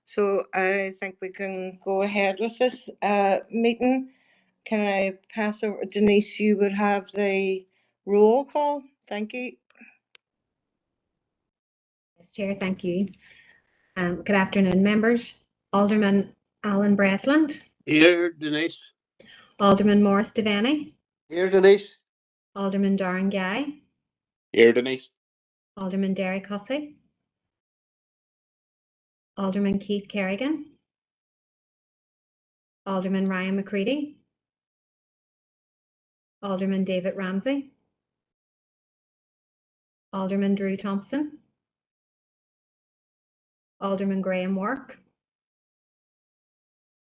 So I think we can go ahead with this meeting. Can I pass over? Denise, you would have the roll call. Thank you. Yes, Chair, thank you. Good afternoon, members. Alderman Alan Breathland. Here, Denise. Alderman Morris Devaney. Here, Denise. Alderman Darren Guy. Here, Denise. Alderman Derry Cussy. Alderman Keith Kerrigan. Alderman Ryan McCready. Alderman David Ramsey. Alderman Drew Thompson. Alderman Graham Work.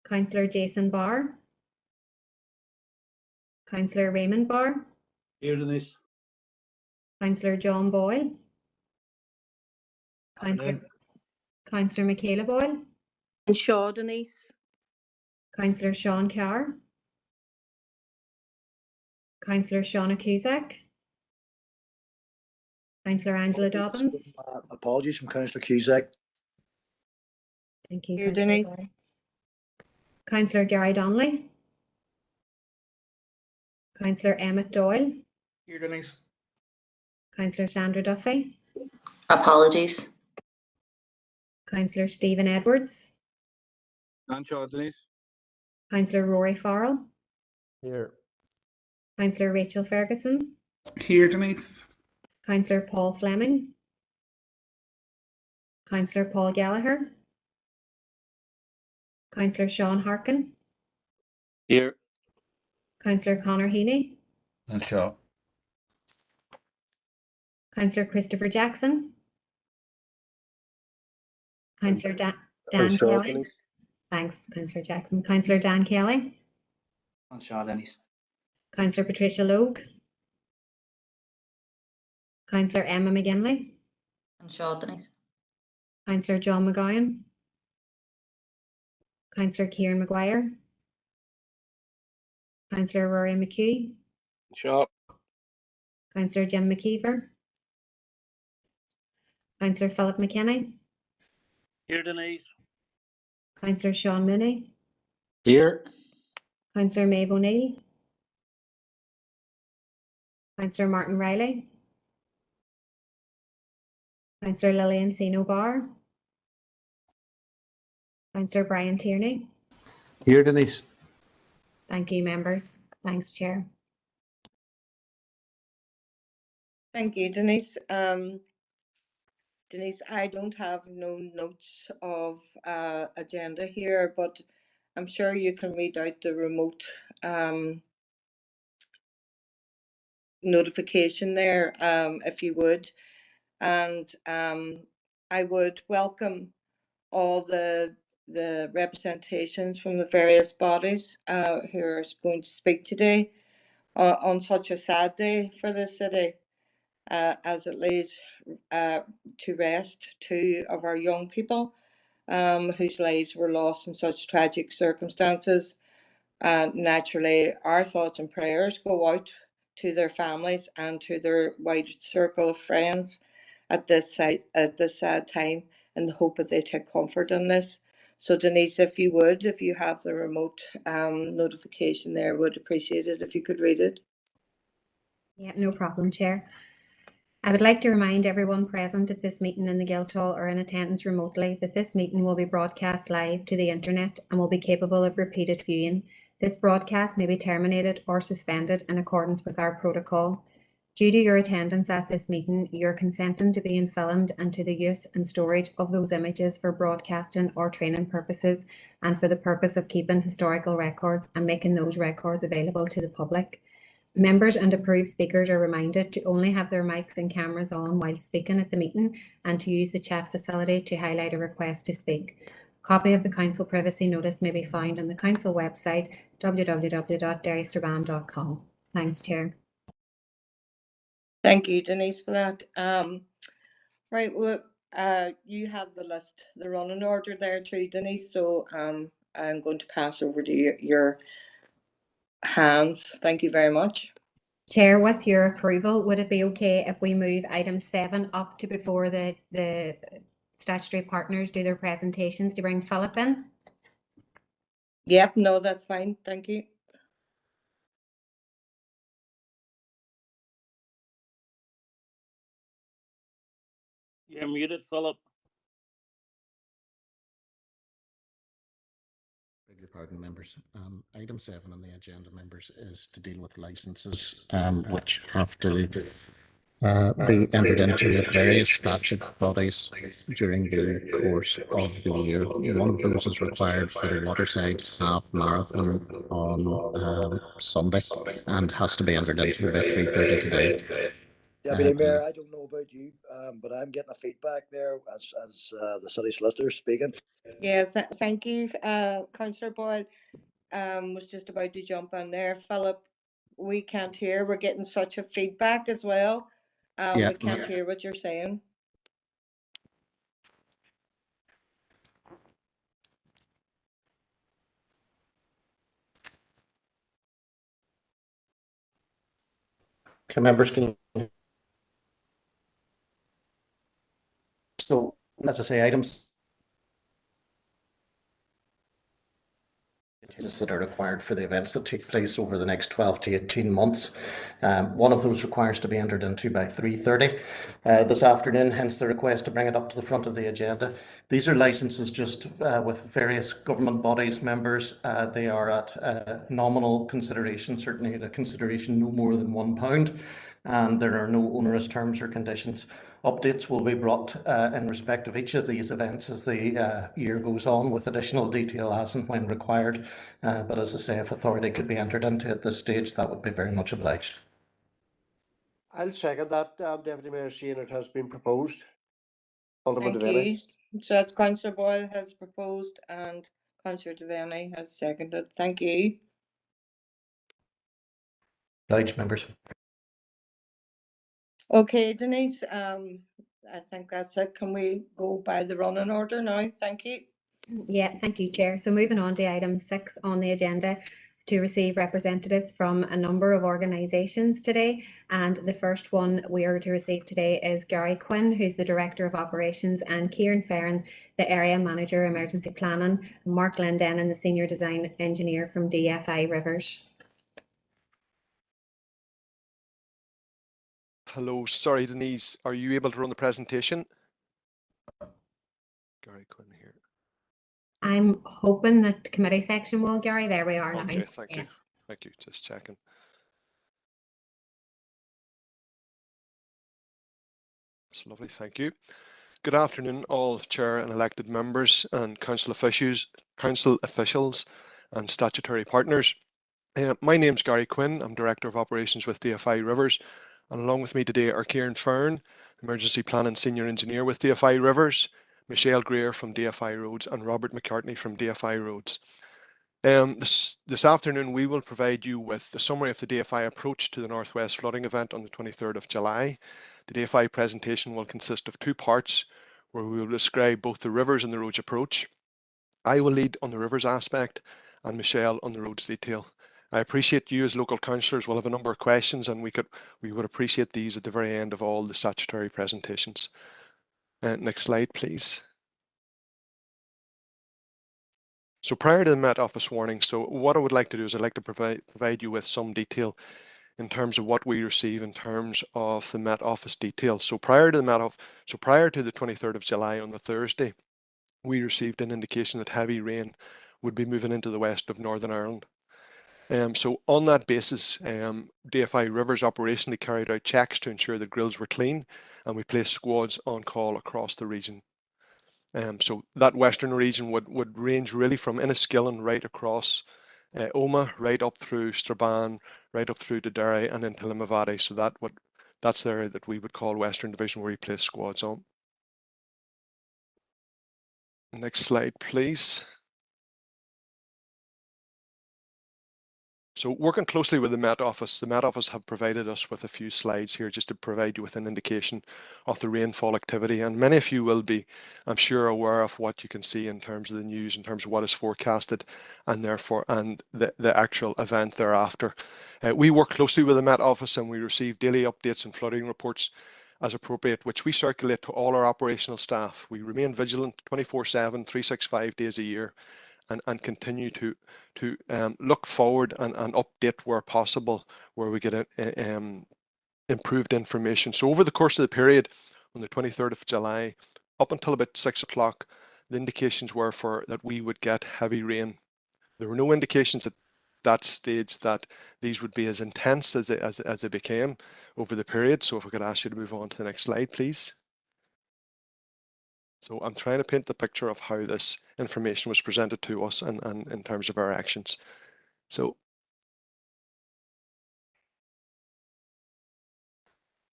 Councillor Jason Barr. Councillor Raymond Barr. Here, Denise. Councillor John Boyle. Councillor Michaela Boyle. And Shaw, Denise. Councillor Sean Carr. Councillor Shauna Cusack. Councillor Angela Dobbins. Apologies from Councillor Cusack. Thank you, Here, Denise. Councillor Gary Donnelly. Councillor Emmett Doyle. Here, Denise. Councillor Sandra Duffy. Apologies. Councillor Stephen Edwards. And Shaw, Denise. Councillor Rory Farrell. Here. Councillor Rachel Ferguson. Here, Denise. Councillor Paul Fleming. Councillor Paul Gallagher. Councillor Sean Harkin. Here. Councillor Conor Heaney. And Shaw. Councillor Christopher Jackson. Councillor Dan Shaw, Kelly. Denise. Thanks, Councillor Jackson. Councillor Dan Kelly. And Shaw, Denise. Councillor Patricia Logue. Councillor Emma McGinley. And Shaw, Denise. Councillor John McGowan. Councillor Kieran Maguire. Councillor Rory McHugh. Shaw. Councillor Jim McKeever. Councillor Philip McKinney. Here, Denise. Councillor Sean Mooney. Here. Councillor Maeve O'Neill. Councillor Martin Riley. Councillor Lillian Sino Barr. Councillor Brian Tierney. Here, Denise. Thank you, members. Thanks, Chair. Thank you, Denise. Denise, I don't have no notes of agenda here, but I'm sure you can read out the remote notification there, if you would. And I would welcome all the representations from the various bodies who are going to speak today on such a sad day for the city, as it lays to rest two of our young people whose lives were lost in such tragic circumstances. Naturally, our thoughts and prayers go out to their families and to their wide circle of friends at this sad time, in the hope that they take comfort in this. So Denise, if you have the remote notification there, would appreciate it if you could read it. Yeah, no problem, Chair. I would like to remind everyone present at this meeting in the Guildhall or in attendance remotely that this meeting will be broadcast live to the internet and will be capable of repeated viewing. This broadcast may be terminated or suspended in accordance with our protocol. Due to your attendance at this meeting, you are consenting to being filmed and to the use and storage of those images for broadcasting or training purposes and for the purpose of keeping historical records and making those records available to the public. Members and approved speakers are reminded to only have their mics and cameras on while speaking at the meeting and to use the chat facility to highlight a request to speak. A copy of the Council Privacy Notice may be found on the Council website, www.derrystrabane.com. Thanks, Chair. Thank you, Denise, for that. Right, well, you have the list, the running order there too, Denise, so I'm going to pass over to your hands. Thank you very much. Chair, with your approval, would it be okay if we move item 7 up to before the statutory partners do their presentations, to bring Philip in. Yep, no, that's fine. Thank you. You're muted, Philip. Beg your pardon, members. Item 7 on the agenda, members, is to deal with licenses which have to be entered into with various statute bodies during the course of the year. One of those is required for the Waterside Half Marathon on Sunday and has to be entered into by 3:30 today. Deputy Mayor, I don't know about you, but I'm getting a feedback there as the city solicitor speaking. Yes, thank you, Councillor Boyle. Was just about to jump on there. Philip, we can't hear. We're getting such a feedback as well. Yeah. We can't hear what you're saying. Okay, members, so as I say, items that are required for the events that take place over the next 12 to 18 months. One of those requires to be entered into by 3:30 this afternoon, hence the request to bring it up to the front of the agenda. These are licenses just with various government bodies, members. They are at nominal consideration, certainly the consideration no more than £1, and there are no onerous terms or conditions. Updates will be brought in respect of each of these events as the year goes on, with additional detail as and when required. But as I say, if authority could be entered into at this stage, that would be very much obliged. I'll second that, Deputy Mayor, seeing it has been proposed. Thank you. So that's Councillor Boyle has proposed and Councillor Devaney has seconded. Thank you. Obliged, members. Okay, Denise, I think that's it. Can we go by the running order now? Thank you. Yeah, thank you, Chair. So moving on to item 6 on the agenda, to receive representatives from a number of organisations today. And the first one we are to receive today is Gary Quinn, who's the Director of Operations, and Kieran Ferrin, the Area Manager, Emergency Planning, and Mark Lendenin, the Senior Design Engineer from DFI Rivers. Hello, sorry, Denise, are you able to run the presentation? Gary Quinn here. I'm hoping that committee section will, Gary. There we are now. Okay, thank you. Thank you, just checking. That's lovely, thank you. Good afternoon, all chair and elected members and council officials and statutory partners. My name's Gary Quinn. I'm Director of Operations with DFI Rivers, and along with me today are Kieran Ferrin, Emergency Planning Senior Engineer with DFI Rivers, Michelle Greer from DFI Roads, and Robert McCartney from DFI Roads. This afternoon we will provide you with a summary of the DFI approach to the Northwest Flooding event on the 23rd of July. The DFI presentation will consist of 2 parts, where we will describe both the rivers and the roads approach. I will lead on the rivers aspect and Michelle on the roads detail. I appreciate you as local councillors will have a number of questions, and we would appreciate these at the very end of all the statutory presentations. Next slide, please. So prior to the Met Office warning, so what I would like to do is I'd like to provide you with some detail in terms of what we receive in terms of the Met Office detail. So prior to the 23rd of July on the Thursday, we received an indication that heavy rain would be moving into the west of Northern Ireland. So on that basis, DFI Rivers operationally carried out checks to ensure that grills were clean, and we placed squads on call across the region. So that western region would range really from Enniskillen right across Omagh, right up through Strabane, right up through to Derry and into Limavady. So that's the area that we would call Western Division, where we place squads on. Next slide, please. So working closely with the Met Office have provided us with a few slides here just to provide you with an indication of the rainfall activity. And many of you will be, I'm sure, aware of what you can see in terms of the news, in terms of what is forecasted, and therefore the actual event thereafter. We work closely with the Met Office, and we receive daily updates and flooding reports. as appropriate, which we circulate to all our operational staff. We remain vigilant 24/7, 365 days a year, and continue to look forward and update where possible, where we get improved information. So over the course of the period, on the 23rd of July, up until about 6 o'clock, the indications were that we would get heavy rain. There were no indications at that stage that these would be as intense as they became over the period. So if I could ask you to move on to the next slide, please. So I'm trying to paint the picture of how this information was presented to us and in terms of our actions.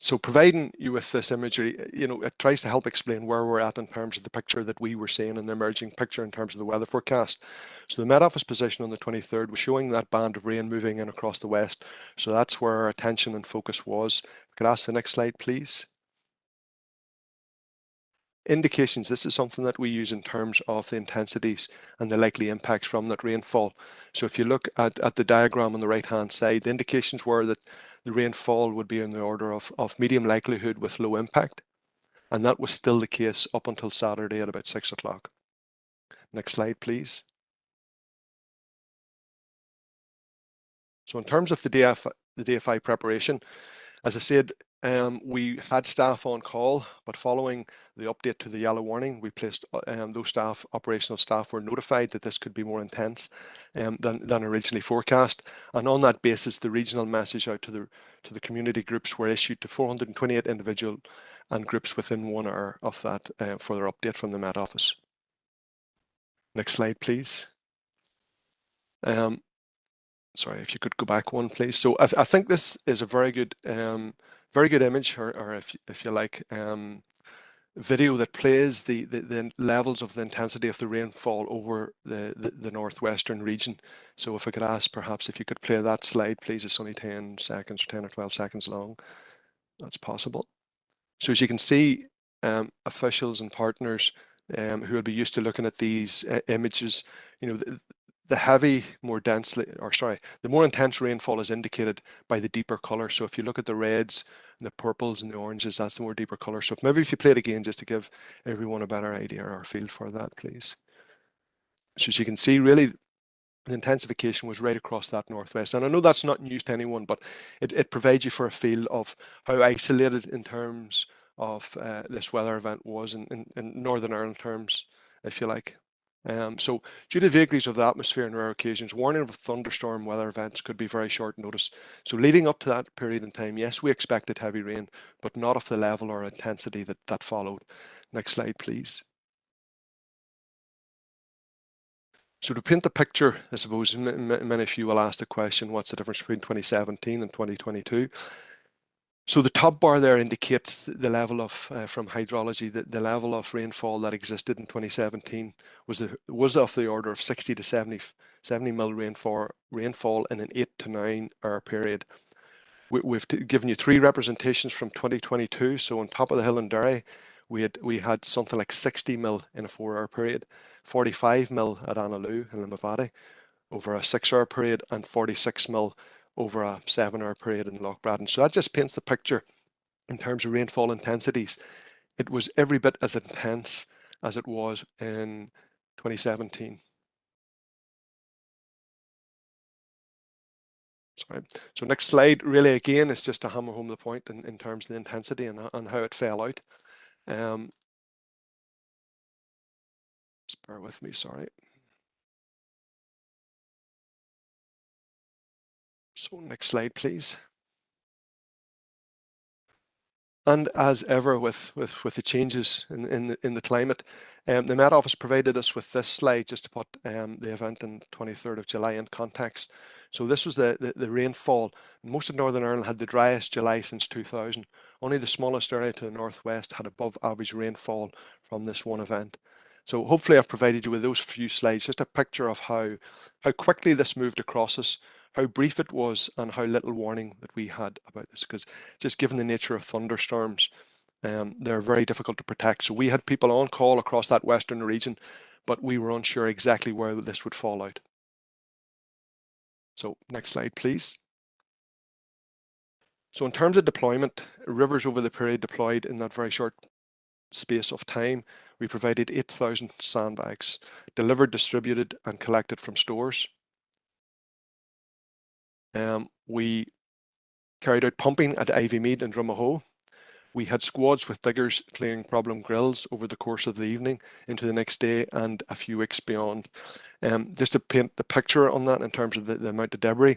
So providing you with this imagery, it tries to help explain where we're at in terms of the picture that we were seeing in the emerging picture in terms of the weather forecast. So the Met Office position on the 23rd was showing that band of rain moving in across the west. So that's where our attention and focus was. Could I ask the next slide, please? Indications. This is something that we use in terms of the intensities and the likely impacts from that rainfall. So if you look at the diagram on the right hand side, the indications were that the rainfall would be in the order of medium likelihood with low impact, and that was still the case up until Saturday at about 6 o'clock. Next slide, please. So in terms of the DFI preparation, as I said, we had staff on call, but following the update to the yellow warning, we placed those operational staff were notified that this could be more intense than originally forecast. And on that basis, the regional message out to the community groups were issued to 428 individual and groups within 1 hour of that for their update from the Met Office. Next slide, please. Sorry, if you could go back one, please. So I think this is a very good image, or if you like, video that plays the levels of the intensity of the rainfall over the northwestern region. So if I could ask, perhaps, if you could play that slide, please. It's only 10 seconds or 10 or 12 seconds long. That's possible. So as you can see, officials and partners who will be used to looking at these images, the heavy, the more intense rainfall is indicated by the deeper color. So if you look at the reds and the purples and the oranges, that's the more deeper color. So maybe if you play it again, just to give everyone a better idea or feel for that, please. So as you can see, really, the intensification was right across that northwest. And I know that's not news to anyone, but it provides you for a feel of how isolated in terms of this weather event was in Northern Ireland terms, if you like. So due to vagaries of the atmosphere and rare occasions, warning of thunderstorm weather events could be very short notice. So leading up to that period in time, yes, we expected heavy rain, but not of the level or intensity that followed. Next slide, please. So to paint the picture, I suppose many of you will ask the question, what's the difference between 2017 and 2022? So the top bar there indicates the level of, from hydrology, the level of rainfall that existed in 2017 was of the order of 60 to 70 mil rainfall in an 8 to 9 hour period. We've given you 3 representations from 2022. So on top of the hill in Derry, we had something like 60 mil in a 4 hour period, 45 mil at Annaloo in Limavady over a 6 hour period, and 46 mil over a 7 hour period in Loch Braden. So that just paints the picture in terms of rainfall intensities. It was every bit as intense as it was in 2017. Sorry. So next slide, really again, is just to hammer home the point in terms of the intensity and how it fell out. Just bear with me, sorry. So next slide, please. And as ever with the changes in the climate, the Met Office provided us with this slide just to put the event on 23rd of July in context. So this was the rainfall. Most of Northern Ireland had the driest July since 2000. Only the smallest area to the northwest had above average rainfall from this one event. So hopefully I've provided you with those few slides, just a picture of how quickly this moved across us, how brief it was, and how little warning that we had about this, because just given the nature of thunderstorms, they're very difficult to protect. So we had people on call across that western region, but we were unsure exactly where this would fall out. So next slide, please. So in terms of deployment, rivers over the period deployed in that very short space of time, we provided 8,000 sandbags, delivered, distributed and collected from stores. We carried out pumping at Ivy Mead and Drumahoe. We had squads with diggers clearing problem grills over the course of the evening into the next day and a few weeks beyond. Just to paint the picture on that in terms of the amount of debris,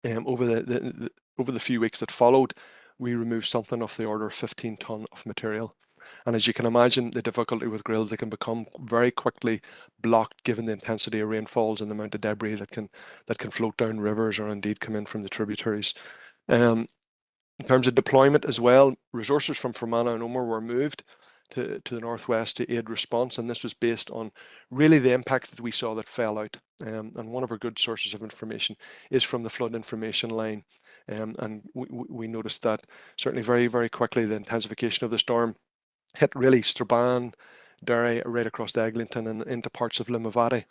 over the few weeks that followed, we removed something of the order of 15 tonne of material. And as you can imagine, the difficulty with grills, they can become very quickly blocked given the intensity of rainfalls and the amount of debris that can float down rivers or indeed come in from the tributaries. In terms of deployment as well, resources from Fermanagh and Omer were moved to the northwest to aid response, and this was based on really the impact that we saw that fell out. And one of our good sources of information is from the flood information line, and we noticed that certainly very, very quickly the intensification of the storm hit really Strabane, Derry, right across to Eglinton and into parts of Limavady.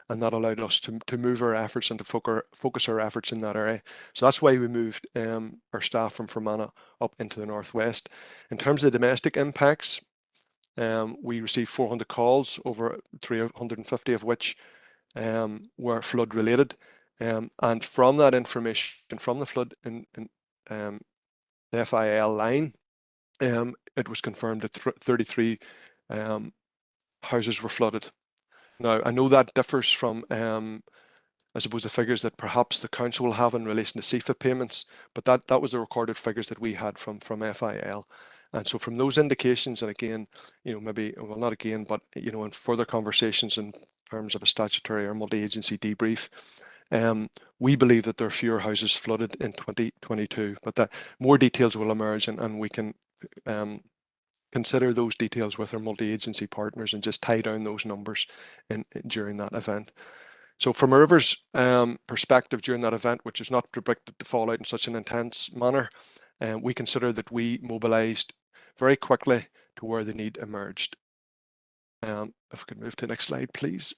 And that allowed us to move our efforts and to focus our efforts in that area. So that's why we moved our staff from Fermanagh up into the northwest. In terms of the domestic impacts, we received 400 calls, over 350 of which were flood related. And from that information, from the flood in the FIL line, it was confirmed that 33 houses were flooded. Now, I know that differs from, I suppose, the figures that perhaps the council will have in relation to CFA payments, but that was the recorded figures that we had from FIL. And so from those indications, and again, maybe, well, not again, but, in further conversations in terms of a statutory or multi-agency debrief, we believe that there are fewer houses flooded in 2022, but that more details will emerge and we can consider those details with our multi-agency partners and just tie down those numbers during that event. So from a Rivers perspective during that event, which is not predicted to fall out in such an intense manner, we consider that we mobilised very quickly to where the need emerged. If we could move to the next slide, please.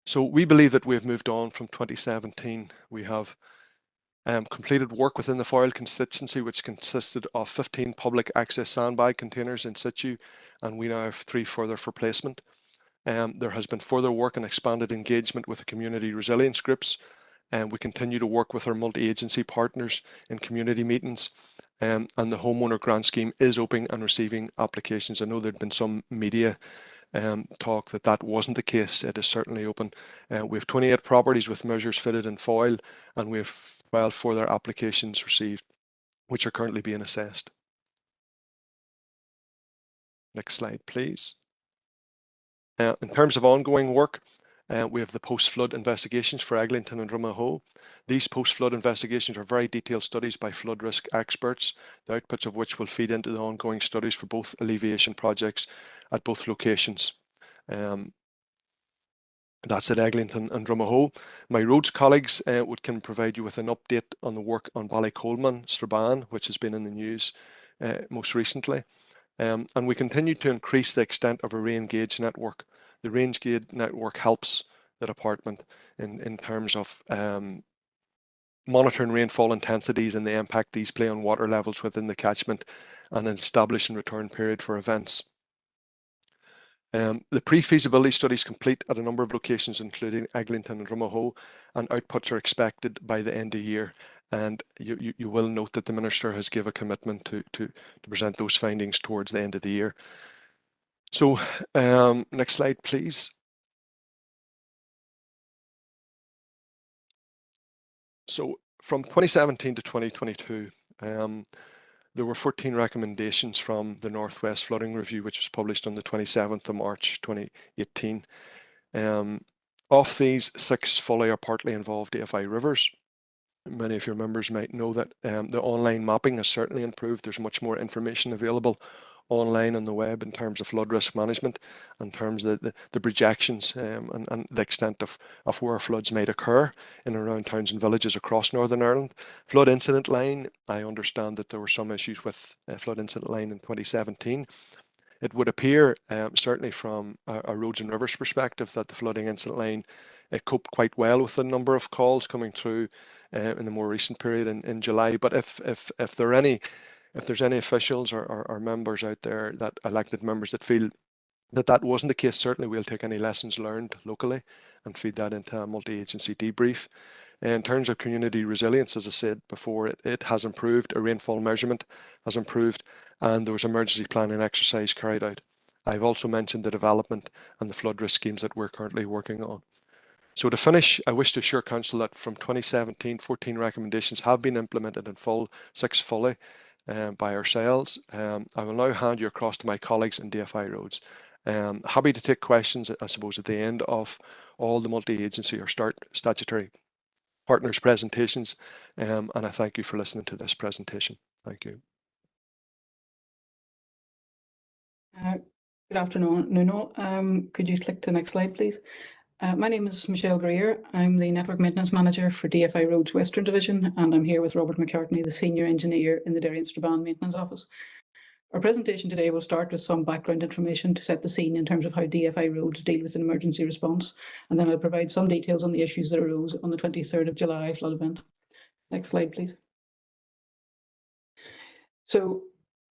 So we believe that we have moved on from 2017. We have completed work within the Foyle constituency, which consisted of 15 public access sandbag containers in situ, and we now have 3 further for placement. There has been further work and expanded engagement with the community resilience groups, and we continue to work with our multi-agency partners in community meetings, and the homeowner grant scheme is open and receiving applications. I know there had been some media talk that wasn't the case. It is certainly open. We have 28 properties with measures fitted in Foyle, and we have 12 further applications received, which are currently being assessed. Next slide, please. In terms of ongoing work, we have the post-flood investigations for Eglinton and Drumahoe. These post-flood investigations are very detailed studies by flood risk experts, the outputs of which will feed into the ongoing studies for both alleviation projects at both locations. That's at Eglinton and Drumahoe. My roads colleagues can provide you with an update on the work on Ballycoleman, Strabane, which has been in the news most recently. And we continue to increase the extent of a re-engage network. The re-engage network helps the department in terms of monitoring rainfall intensities and the impact these play on water levels within the catchment and establishing return period for events. The pre-feasibility studies complete at a number of locations, including Eglinton and Drumahoe, and outputs are expected by the end of the year. And you will note that the Minister has given a commitment to present those findings towards the end of the year. So next slide, please. So from 2017 to 2022, there were 14 recommendations from the Northwest Flooding Review, which was published on the 27th of March 2018. Of these, 6 fully or partly involved DFI rivers. Many of your members might know that the online mapping has certainly improved. There's much more information available online on the web in terms of flood risk management, in terms of the projections and the extent of where floods might occur in and around towns and villages across Northern Ireland. Flood incident line, I understand that there were some issues with flood incident line in 2017. It would appear, certainly from a roads and rivers perspective, that the flooding incident line coped quite well with the number of calls coming through in the more recent period in July. But if there's any officials or members out there, that elected members, that feel that wasn't the case, certainly we'll take any lessons learned locally and feed that into a multi-agency debrief. In terms of community resilience, as I said before, it has improved. A rainfall measurement has improved, and there was emergency planning exercise carried out. I've also mentioned the development and the flood risk schemes that we're currently working on. So to finish, I wish to assure Council that from 2017, 14 recommendations have been implemented in full, 6 fully by ourselves. I will now hand you across to my colleagues in DFI Roads. Happy to take questions, I suppose, at the end of all the multi-agency or statutory partners' presentations, and I thank you for listening to this presentation. Thank you. Good afternoon, Nuno. Could you click to the next slide, please? My name is Michelle Greer. I'm the Network Maintenance Manager for DFI Roads Western Division, and I'm here with Robert McCartney, the Senior Engineer in the Derry and Strabane Maintenance Office. Our presentation today will start with some background information to set the scene in terms of how DFI Roads deal with an emergency response, and then I'll provide some details on the issues that arose on the 23rd of July flood event. Next slide, please. So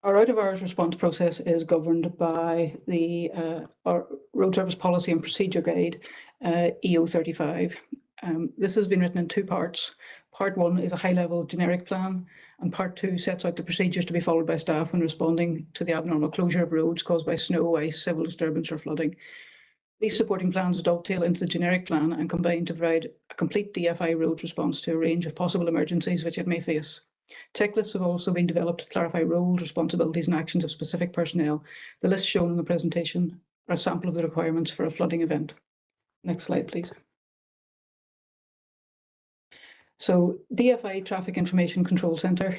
our out-of-hours response process is governed by the our Road Service Policy and Procedure Guide, EO 35. This has been written in 2 parts. Part 1 is a high-level generic plan, and Part 2 sets out the procedures to be followed by staff when responding to the abnormal closure of roads caused by snow, ice, civil disturbance or flooding. These supporting plans dovetail into the generic plan and combine to provide a complete DFI roads response to a range of possible emergencies which it may face. Checklists have also been developed to clarify roles, responsibilities and actions of specific personnel. The list shown in the presentation are a sample of the requirements for a flooding event. Next slide, please. So DFI Traffic Information Control Centre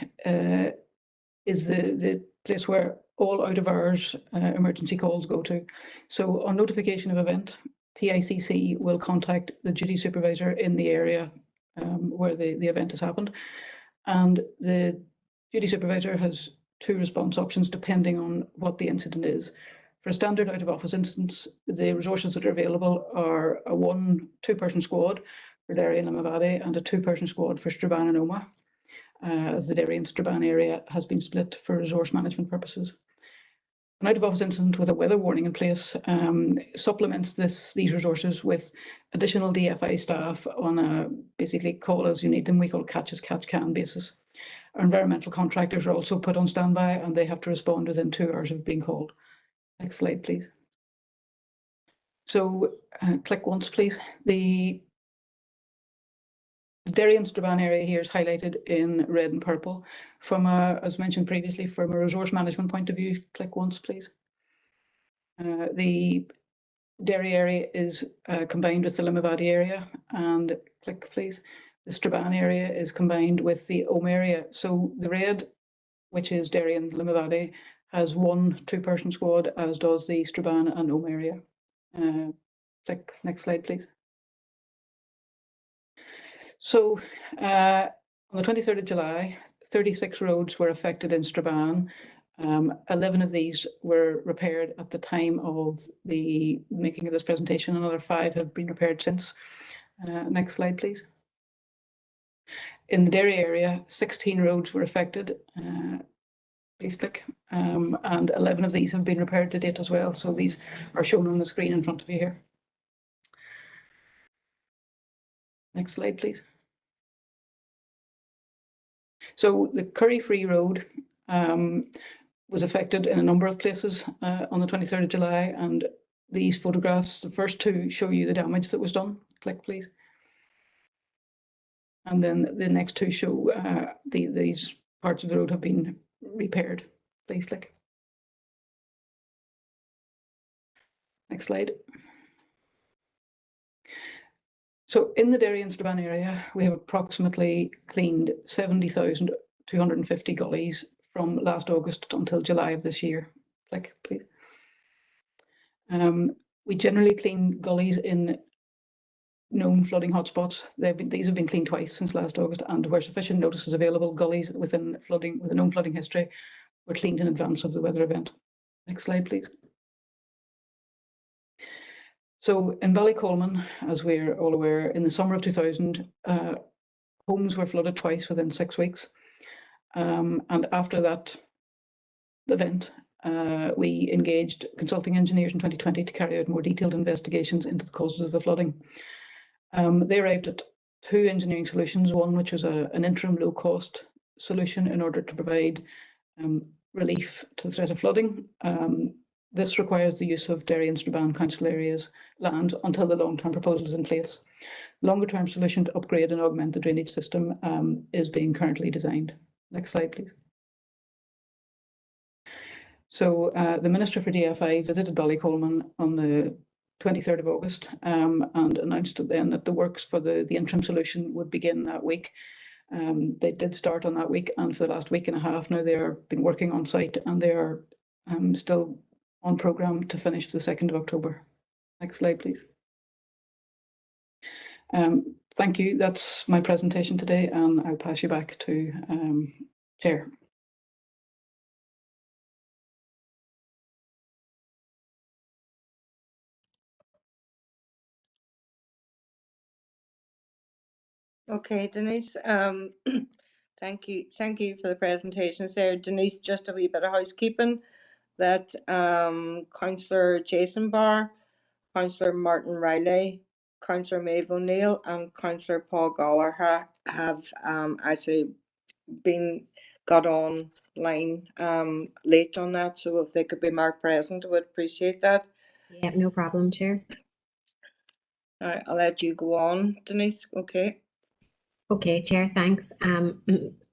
is the place where all out-of-hours emergency calls go to. So on notification of event, TICC will contact the duty supervisor in the area where the event has happened. And the duty supervisor has 2 response options depending on what the incident is. For a standard out-of-office instance, the resources that are available are a 1-2-person squad for Derry and Limavady and a 2-person squad for Strabane and Omagh, as the Derry and Strabane area has been split for resource management purposes. An out-of-office incident with a weather warning in place supplements these resources with additional DFI staff on a basically call as you need them. We call catch as catch can basis. Our environmental contractors are also put on standby and they have to respond within 2 hours of being called. Next slide, please. So click once, please. The Derry and Strabane area here is highlighted in red and purple. From as mentioned previously, from a resource management point of view, click once, please. The Derry area is combined with the Limavady area, and click, please. The Strabane area is combined with the Omagh area. So the red, which is Derry and Limavady, has 1-2-person squad, as does the Strabane and Omagh area. Click next slide, please. So on the 23rd of July, 36 roads were affected in Strabane. 11 of these were repaired at the time of the making of this presentation. Another 5 have been repaired since. Next slide, please. In the Derry area, 16 roads were affected. Please click. And 11 of these have been repaired to date as well. So these are shown on the screen in front of you here. Next slide, please. So the Curry Free Road was affected in a number of places on the 23rd of July, and these photographs, the first 2 show you the damage that was done. Click, please. And then the next 2 show these parts of the road have been repaired. Please click. Next slide. So in the Derry and Strabane area, we have approximately cleaned 70,250 gullies from last August until July of this year. Click, please. We generally clean gullies in known flooding hotspots. These have been cleaned twice since last August, and where sufficient notice is available, gullies with a known flooding history were cleaned in advance of the weather event. Next slide, please. So in Ballycolman, as we're all aware, in the summer of 2000, homes were flooded twice within 6 weeks. And after that event, we engaged consulting engineers in 2020 to carry out more detailed investigations into the causes of the flooding. They arrived at 2 engineering solutions, one which was an interim low-cost solution in order to provide relief to the threat of flooding. This requires the use of Derry and Strabane council areas land until the long-term proposal is in place. Longer-term solution to upgrade and augment the drainage system is being currently designed. Next slide, please. So the Minister for DFI visited Ballycolman on the 23rd of August and announced then that the works for the interim solution would begin that week. They did start on that week, and for the last week and a half now they are been working on site, and they are still on programme to finish the 2nd of October. Next slide, please. Thank you. That's my presentation today, and I'll pass you back to Chair. Okay, Denise, thank you for the presentation, Sarah. Denise, just a wee bit of housekeeping, that Councillor Jason Barr, Councillor Martin Riley, Councillor Maeve O'Neill and Councillor Paul Gallagher have actually got online late on that, so if they could be marked present, I would appreciate that. Yeah, no problem, Chair. All right, I'll let you go on, Denise. Okay. Okay, Chair, thanks.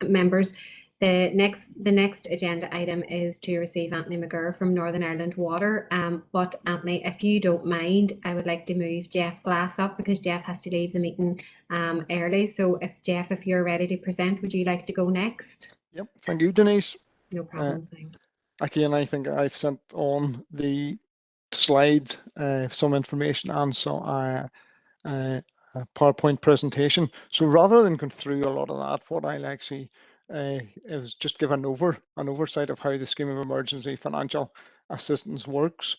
Members, the next agenda item is to receive Anthony McGurr from Northern Ireland Water. But Anthony, if you don't mind, I would like to move Jeff Glass up because Jeff has to leave the meeting early. So if Jeff, if you're ready to present, would you like to go next? Yep, thank you, Denise. No problem, thanks. Again, I think I've sent on the slide some information and so a PowerPoint presentation. So rather than going through a lot of that, what I'll actually is just give an oversight of how the scheme of emergency financial assistance works.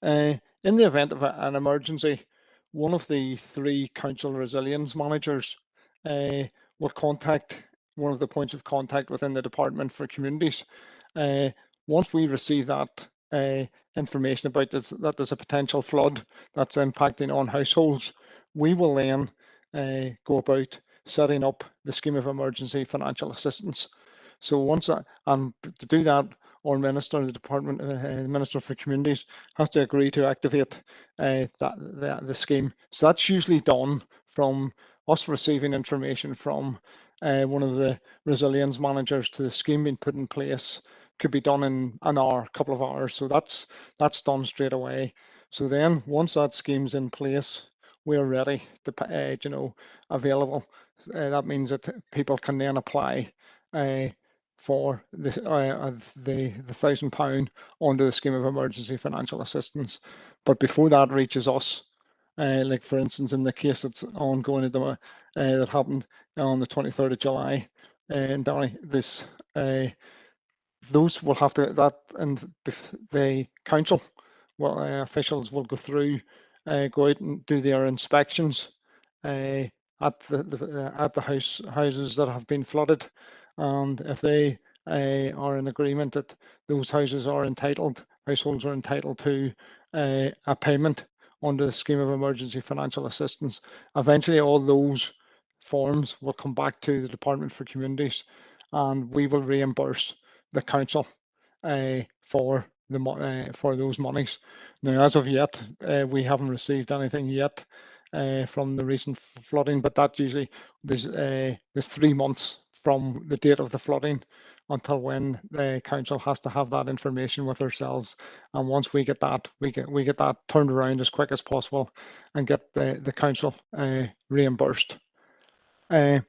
In the event of an emergency, one of the 3 council resilience managers will contact one of the points of contact within the Department for Communities. Once we receive that information about that there's a potential flood that's impacting on households, we will then go about setting up the scheme of emergency financial assistance. So once and to do that, our minister, the Minister for Communities, has to agree to activate the scheme. So that's usually done from us receiving information from one of the resilience managers to the scheme being put in place. Could be done in an hour, couple of hours. So that's done straight away. So then once that scheme's in place, we're ready to available. That means that people can then apply for this the £1,000 under the scheme of emergency financial assistance. But before that reaches us, like for instance in the case that's ongoing at the that happened on the 23rd of July in Dougherty, this those will have to and the council officials will go through, go out and do their inspections at the houses that have been flooded, and if they are in agreement that those houses are entitled, households are entitled to a payment under the scheme of emergency financial assistance, eventually all those forms will come back to the Department for Communities, and we will reimburse the council for those monies. Now, as of yet, we haven't received anything yet from the recent flooding, but that usually there's 3 months from the date of the flooding until when the council has to have that information with ourselves. And once we get that, we get that turned around as quick as possible and get the council reimbursed. I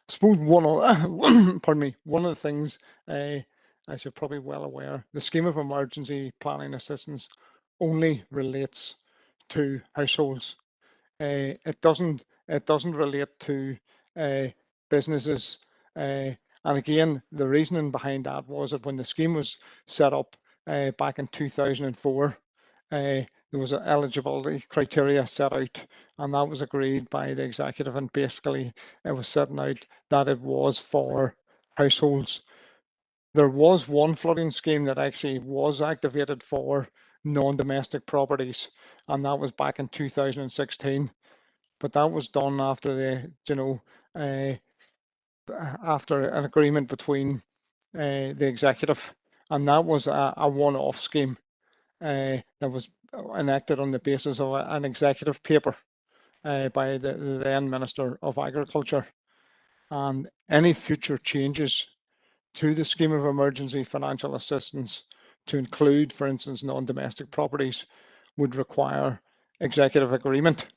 suppose one of the things, as you're probably well aware, the scheme of emergency planning assistance only relates to households. It doesn't relate to businesses. And again, the reasoning behind that was that when the scheme was set up back in 2004, there was an eligibility criteria set out, and that was agreed by the executive, and basically it was setting out that it was for households. There was one flooding scheme that actually was activated for non-domestic properties, and that was back in 2016, but that was done after after an agreement between the executive, and that was a one-off scheme that was enacted on the basis of an executive paper by the then Minister of Agriculture. And any future changes to the scheme of emergency financial assistance to include, for instance, non-domestic properties would require executive agreement.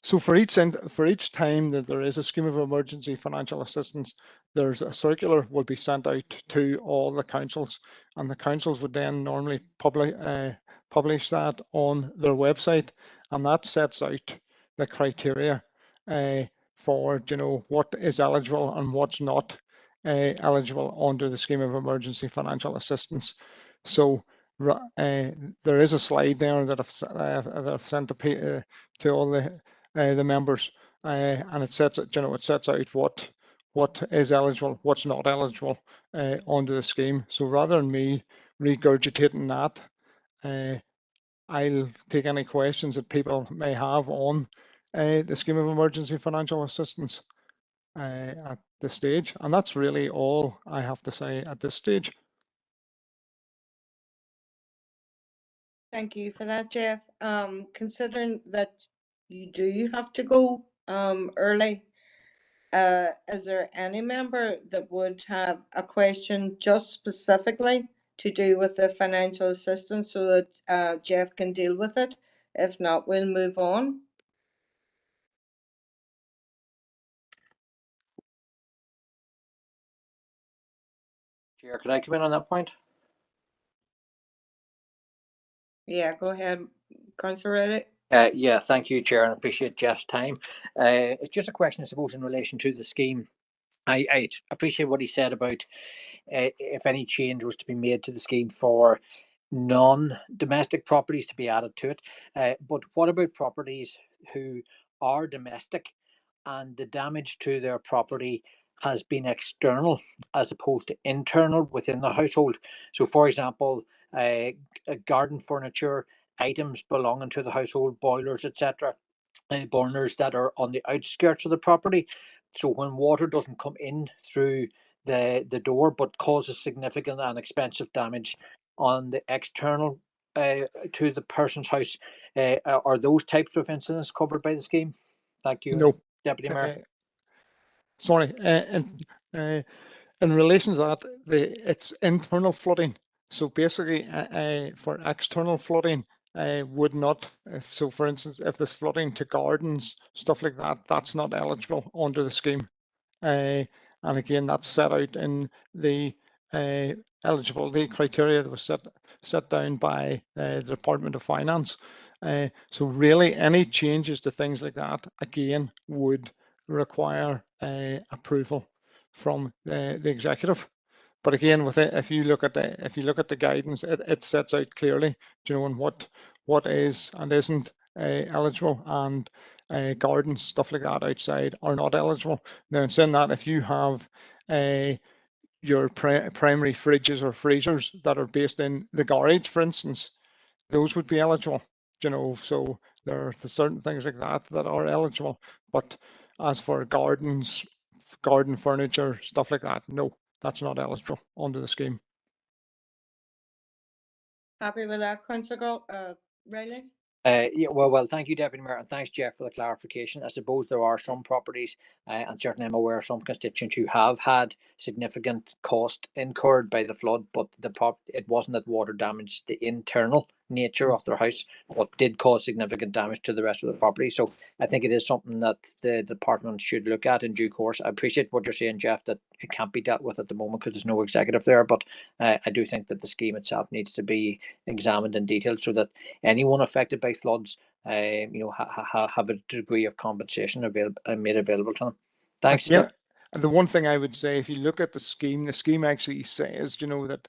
So for each time that there is a scheme of emergency financial assistance, there's a circular will be sent out to all the councils, and the councils would then normally publish that on their website, and that sets out the criteria for what is eligible and what's not eligible under the scheme of emergency financial assistance. So there is a slide there that I've sent to all the members, and it sets out what is eligible, what's not eligible under the scheme. So rather than me regurgitating that, I'll take any questions that people may have on the scheme of emergency financial assistance at this stage, and that's really all I have to say at this stage. Thank you for that, Jeff. Considering that you do have to go early, is there any member that would have a question just specifically to do with the financial assistance so that Jeff can deal with it? If not, we'll move on. Chair, could I come in on that point? Yeah, go ahead, Councillor Reddick. Yeah, thank you, Chair, and I appreciate Jeff's time. It's just a question, I suppose, in relation to the scheme. I appreciate what he said about if any change was to be made to the scheme for non-domestic properties to be added to it. But what about properties who are domestic and the damage to their property has been external as opposed to internal within the household? So, for example, garden furniture, items belonging to the household, boilers, etc., burners that are on the outskirts of the property. So when water doesn't come in through the door but causes significant and expensive damage on the external to the person's house, are those types of incidents covered by the scheme? Thank you, No. Deputy Mayor. Sorry, in relation to that, it's internal flooding. So basically, for external flooding, would not. So, for instance, if there's flooding to gardens, stuff like that, that's not eligible under the scheme. And again, that's set out in the eligibility criteria that was set down by the Department of Finance. So really, any changes to things like that, again, would require approval from the executive. But again, with it, if you look at the guidance, it sets out clearly, and what is and isn't eligible, and gardens, stuff like that outside are not eligible. Now, in saying that, if you have your primary fridges or freezers that are based in the garage, for instance, those would be eligible. So there are certain things like that that are eligible. But as for gardens, garden furniture, stuff like that, no, that's not eligible under the scheme. Happy with that, Councillor Riley? Yeah, well, thank you, Deputy Mayor, and thanks, Jeff, for the clarification. I suppose there are some properties, and certainly I'm aware of some constituents who have had significant cost incurred by the flood, but it wasn't that water damaged the internal nature of their house, but did cause significant damage to the rest of the property. So I think it is something that the department should look at in due course. I appreciate what you're saying, Jeff, that it can't be dealt with at the moment because there's no executive there, but I do think that the scheme itself needs to be examined in detail so that anyone affected by floods have a degree of compensation made available to them. Thanks. Yeah. And the one thing I would say, if you look at the scheme actually says, that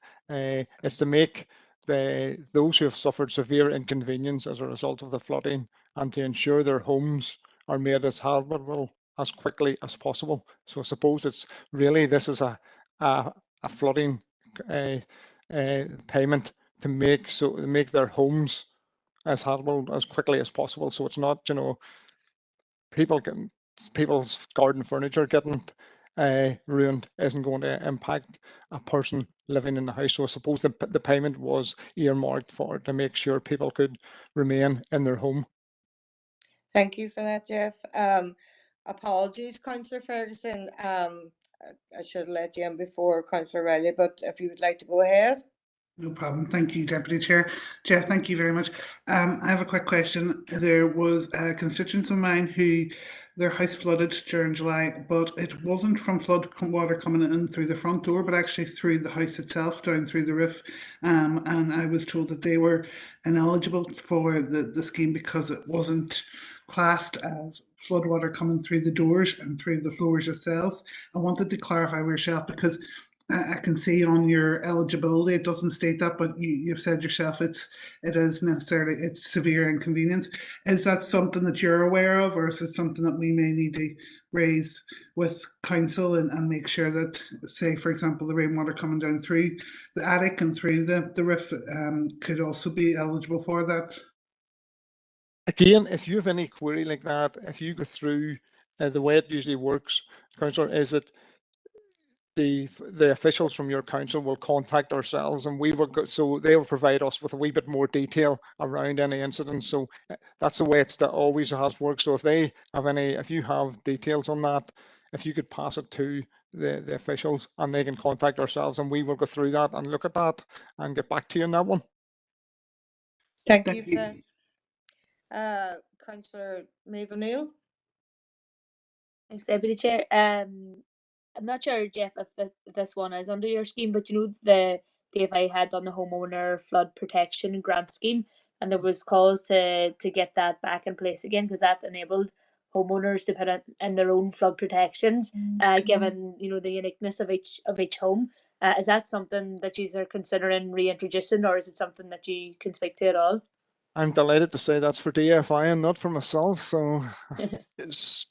it's to make those who have suffered severe inconvenience as a result of the flooding, and to ensure their homes are made as habitable as quickly as possible. So I suppose it's really, this is a flooding payment to make their homes as habitable as quickly as possible. So it's not, you know, people's garden furniture getting ruined isn't going to impact a person living in the house. So I suppose the payment was earmarked for to make sure people could remain in their home. Thank you for that, Jeff. Apologies, Councillor Ferguson. I should have let you in before Councillor Riley, but if you would like to go ahead. No problem. Thank you, Deputy Chair. Jeff, thank you very much. I have a quick question. There was a constituent of mine who their house flooded during July, but it wasn't from flood water coming in through the front door, but actually through the house itself, down through the roof. And I was told that they were ineligible for the scheme because it wasn't classed as floodwater coming through the doors and through the floors themselves. I wanted to clarify with yourself, because I can see on your eligibility it doesn't state that, but you've said yourself it is necessarily, it's severe inconvenience. Is that something that you're aware of, or is it something that we may need to raise with council and make sure that, say for example, the rainwater coming down through the attic and through the roof could also be eligible for that? Again, if you have any query like that, if you go through the way it usually works, Councillor, is that the officials from your council will contact ourselves, and we will go, so they will provide us with a wee bit more detail around any incidents. So that's the way it's that always has worked. So if they have if you have details on that, if you could pass it to the officials, and they can contact ourselves, and we will go through that and look at that and get back to you on that one. Thank you for that. Councillor Maeve O'Neill. Thanks, Deputy Chair. I'm not sure, Jeff, if this one is under your scheme, but you know the DFI had done the Homeowner Flood Protection Grant Scheme, and there was calls to get that back in place again, because that enabled homeowners to put in their own flood protections, given you know the uniqueness of each home. Is that something that you are considering reintroducing, or is it something that you can speak to at all? I'm delighted to say that's for DFI and not for myself. So It's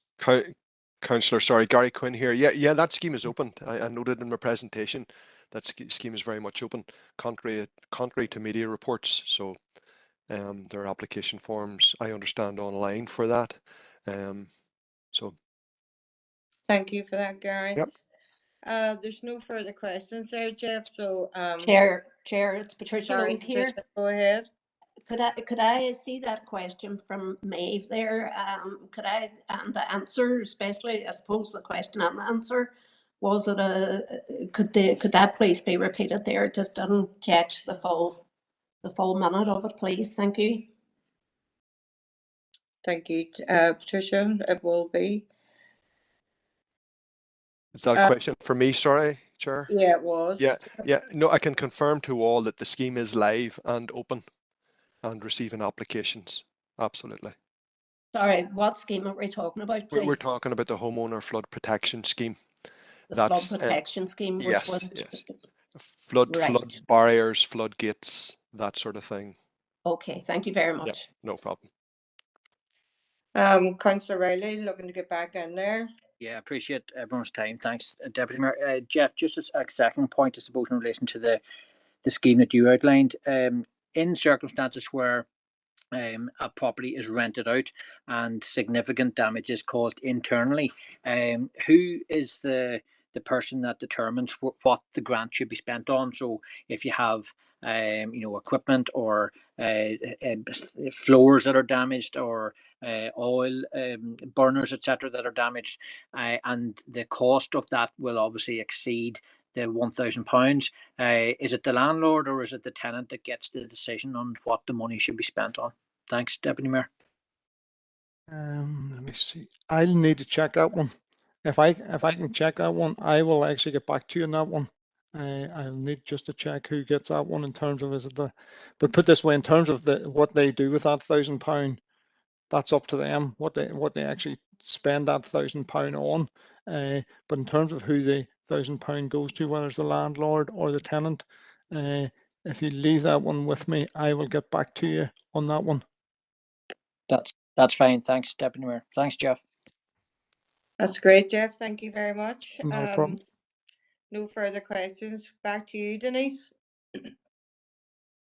Councillor, sorry, Gary Quinn here. Yeah, that scheme is open. I noted in my presentation that scheme is very much open, contrary to media reports. So there are application forms, I understand, online for that. So thank you for that, Gary. Yep. There's no further questions there, Jeff. So Chair, it's Patricia sorry, here. Patricia, go ahead. Could I see that question from Maeve there? Could I, and the answer, especially I suppose the question and the answer, was it could that please be repeated there? Just didn't catch the full minute of it, please. Thank you. Thank you, Patricia. It will be. Is that a question for me? Sorry, Chair. Yeah, it was. Yeah. No, I can confirm to all that the scheme is live and open and receiving applications. Absolutely. Sorry, what scheme are we talking about, please? We're talking about the Homeowner Flood Protection Scheme. The flood protection scheme, which yes, was flood right. barriers, floodgates, that sort of thing. Okay, thank you very much. Yeah, no problem. Councillor Riley, looking to get back in there. Yeah, appreciate everyone's time. Thanks, Deputy Mayor. Jeff, just a second point, I suppose, in relation to the scheme that you outlined. In circumstances where a property is rented out and significant damage is caused internally, who is the person that determines what the grant should be spent on? So if you have equipment or floors that are damaged, or oil burners, etc., that are damaged, and the cost of that will obviously exceed the £1,000. Is it the landlord or is it the tenant that gets the decision on what the money should be spent on? Thanks, Deputy Mayor. let me see. I'll need to check that one. If I can check that one, I will actually get back to you on that one. I'll need just to check who gets that one in terms of but put this way, in terms of what they do with that £1,000, that's up to them what they actually spend that £1,000 on. But in terms of who the £1,000 goes to, whether it's the landlord or the tenant, if you leave that one with me, I will get back to you on that one. That's fine. Thanks, Deputy Mayor. Thanks, Jeff. That's great, Jeff. Thank you very much. No problem. No further questions. Back to you, Denise.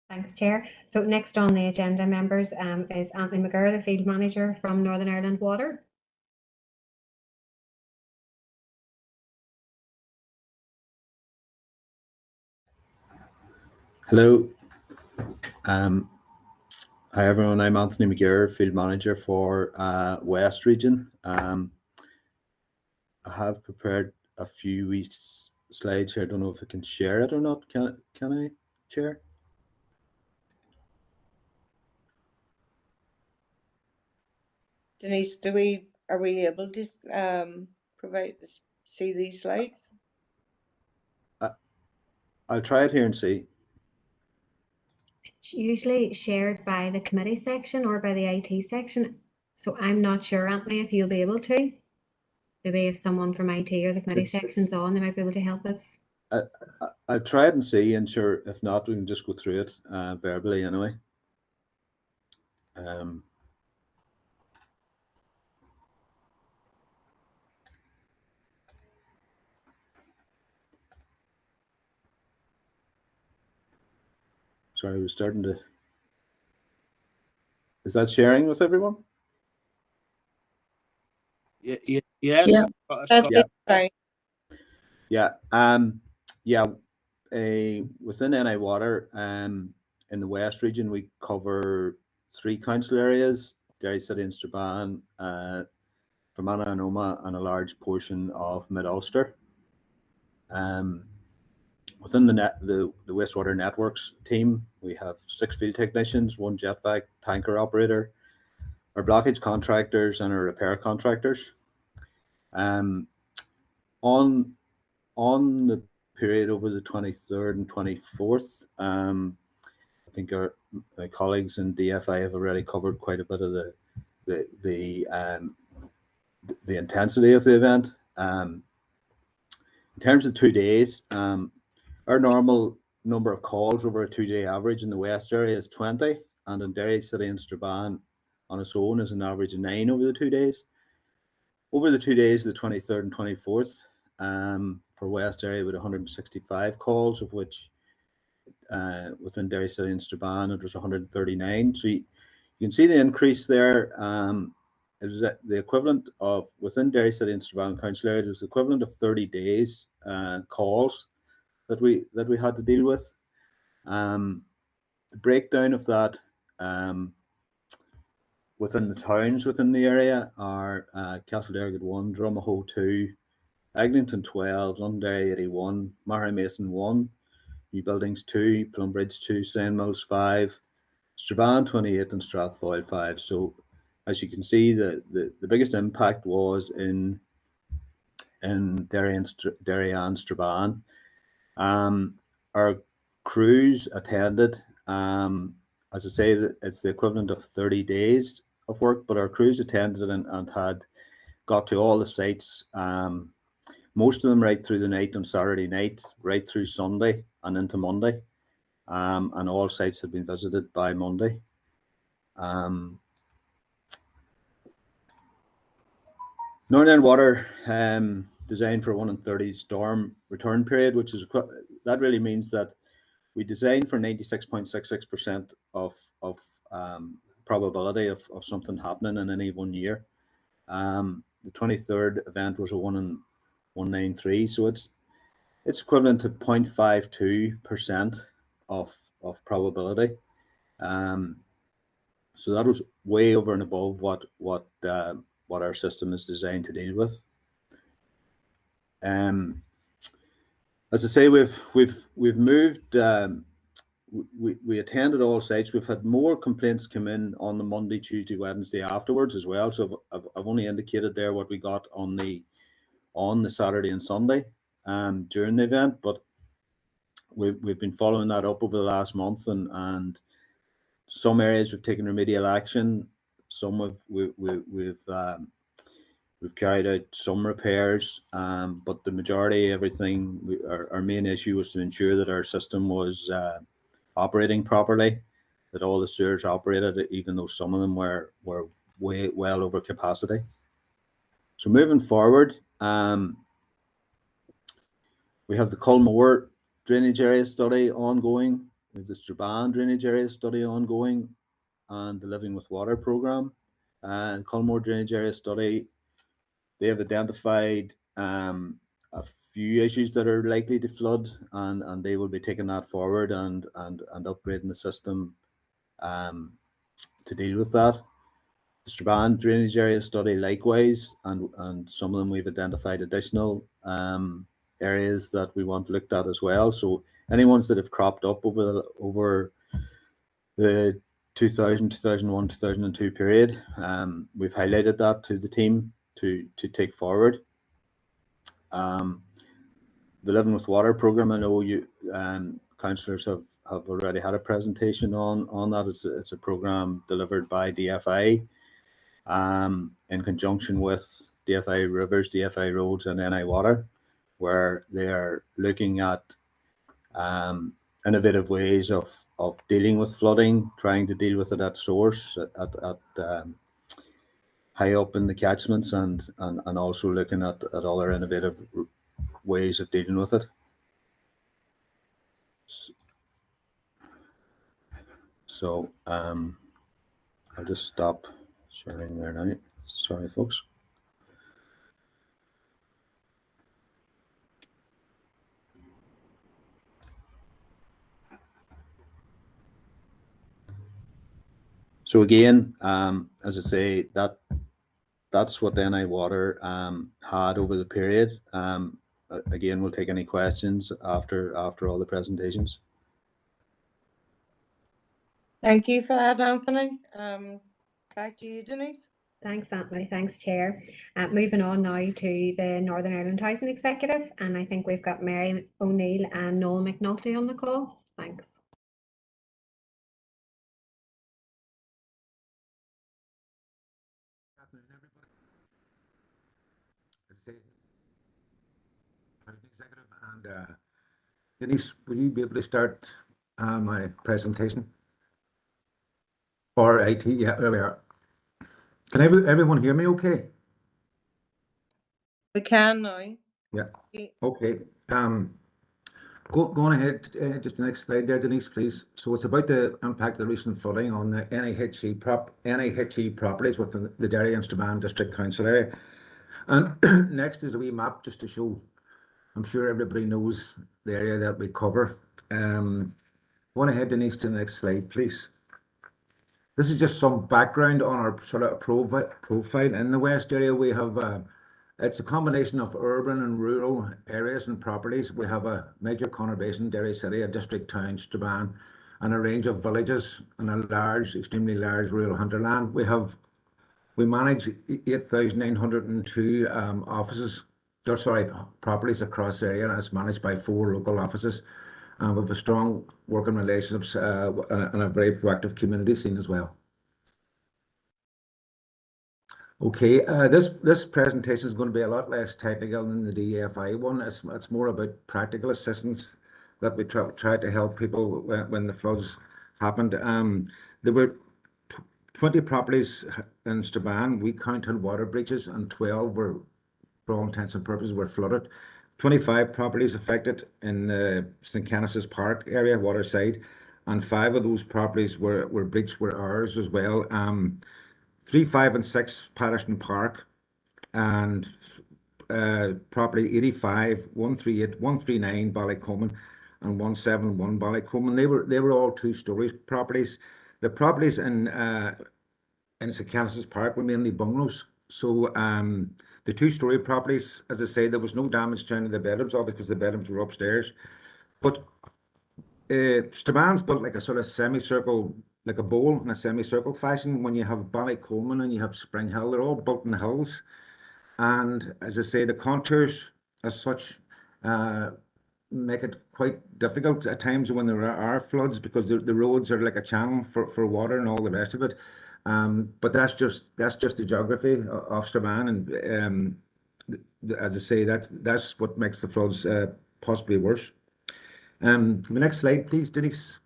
Thanks, Chair. So next on the agenda, members, is Anthony McGurr, the Field Manager from Northern Ireland Water. Hello. Hi everyone, I'm Anthony McGurr, Field Manager for West Region. I have prepared a few slides here. I don't know if I can share it or not. Can I share? Denise, are we able to see these slides? I'll try it here and see. It's usually shared by the committee section or by the IT section. So I'm not sure, Anthony, if you'll be able to. Maybe if someone from IT or the committee section's on, they might be able to help us. I'll try it and see, and sure, if not, we can just go through it verbally anyway. Sorry, I was starting to... Is that sharing with everyone? Yes. Yeah. Within NI Water, in the West Region, we cover 3 council areas: Derry City and Strabane, Fermanagh and Omagh, and a large portion of Mid-Ulster. Within the wastewater networks team, we have 6 field technicians, 1 jet vac tanker operator, our blockage contractors, and our repair contractors. On the period over the 23rd and 24th, I think my colleagues in DFI have already covered quite a bit of the intensity of the event. In terms of 2 days, our normal number of calls over a 2-day average in the West area is 20, and in Derry City and Strabane on its own is an average of 9 over the 2 days. Over the 2 days, the 23rd and 24th, for West area, with 165 calls, of which within Derry City and Strabane it was 139. So you can see the increase there. It was the equivalent of, within Derry City and Strabane council area, it was the equivalent of 30 days calls that we had to deal with. The breakdown of that within the towns within the area are Castledeargate 1, Drumahoe 2, Eglinton 12, Londonderry 81, Mahara Mason 1, New Buildings 2, Plumbridge 2, Sandmills 5, Strabane 28, and Strathfoyle 5. So as you can see, the biggest impact was in Derry and Strabane. Our crews attended, as I say, it's the equivalent of 30 days of work, but our crews attended and had got to all the sites, most of them right through the night on Saturday night, right through Sunday and into Monday, and all sites had been visited by Monday. Northern Water, designed for 1 in 30 storm return period, which is, that really means that we designed for 96.66% of probability of something happening in any one year. The 23rd event was a 1 in 193, so it's equivalent to 0.52% of probability. So that was way over and above what our system is designed to deal with. As I say, we've moved. We attended all sites. We've had more complaints come in on the Monday, Tuesday, Wednesday afterwards as well. So I've only indicated there what we got on the Saturday and Sunday during the event, but we've been following that up over the last month, and some areas we've taken remedial action. Some we've carried out some repairs, but the majority, everything, our main issue was to ensure that our system was operating properly, that all the sewers operated, even though some of them were way well over capacity. So moving forward, we have the Culmore drainage area study ongoing. We have the Strabane drainage area study ongoing, and the Living with Water program. And Culmore drainage area study, they have identified a few issues that are likely to flood, and they will be taking that forward and upgrading the system to deal with that. The Strabane drainage area study likewise, and some of them we've identified additional areas that we want looked at as well. So any ones that have cropped up over the 2000, 2001, 2002 period, we've highlighted that to the team to take forward. The Living with Water program, I know you councillors have already had a presentation on that. It's a program delivered by DFI in conjunction with DFI Rivers, DFI Roads and NI Water, where they are looking at innovative ways of dealing with flooding, trying to deal with it at source, at high up in the catchments, and also looking at other innovative ways of dealing with it. So I'll just stop sharing there now. Sorry, folks. So again, as I say, that's what NI Water had over the period. Again, we'll take any questions after all the presentations. Thank you for that, Anthony. Back to you, Denise. Thanks, Anthony. Thanks, Chair. Moving on now to the Northern Ireland Housing Executive, and I think we've got Mary O'Neill and Noel McNulty on the call. Thanks. Good afternoon, everybody. Executive, and Denise, will you be able to start my presentation? Or IT, yeah, there we are. Can everyone hear me okay? We can now. Yeah, okay. Go on ahead, just the next slide there, Denise, please. So it's about the impact of the recent flooding on the NIHE properties within the Derry and Strabane District Council area. And next is a wee map just to show, I'm sure everybody knows the area that we cover. Go on ahead, Denise, to the next slide, please. This is just some background on our sort of profile. In the West area, we have it's a combination of urban and rural areas and properties. We have a major conurbation, Derry City, a district town, Strabane, and a range of villages and a large, extremely large rural hinterland. We manage 8,902 properties across the area, and it's managed by 4 local offices. And we have a strong working relationships and a very proactive community scene as well. Okay, this presentation is going to be a lot less technical than the DFI one. It's more about practical assistance that we try to help people when the floods happened. There were 20 properties in Strabane. We counted water breaches, and 12 were, for all intents and purposes, were flooded. 25 properties affected in the St. Canice's Park area, waterside, and 5 of those properties were breached were ours as well. 3, 5, and 6 Patterson Park, and property 85, 138, 139 Ballycoman, and 171 Ballycoman. They were all 2-story properties. The properties in St. Canice's Park were mainly bungalows. So the 2-story properties, as I say, there was no damage down to the bedrooms, all because the bedrooms were upstairs. But Strabane's built like a sort of semicircle, like a bowl in a semicircle fashion. When you have Ballycoman and you have Spring Hill, they're all built in the hills. And as I say, the contours as such make it quite difficult at times when there are floods, because the roads are like a channel for water and all the rest of it. But that's just the geography of Strabane, and as I say, that's what makes the floods possibly worse. The next slide, please, Denise.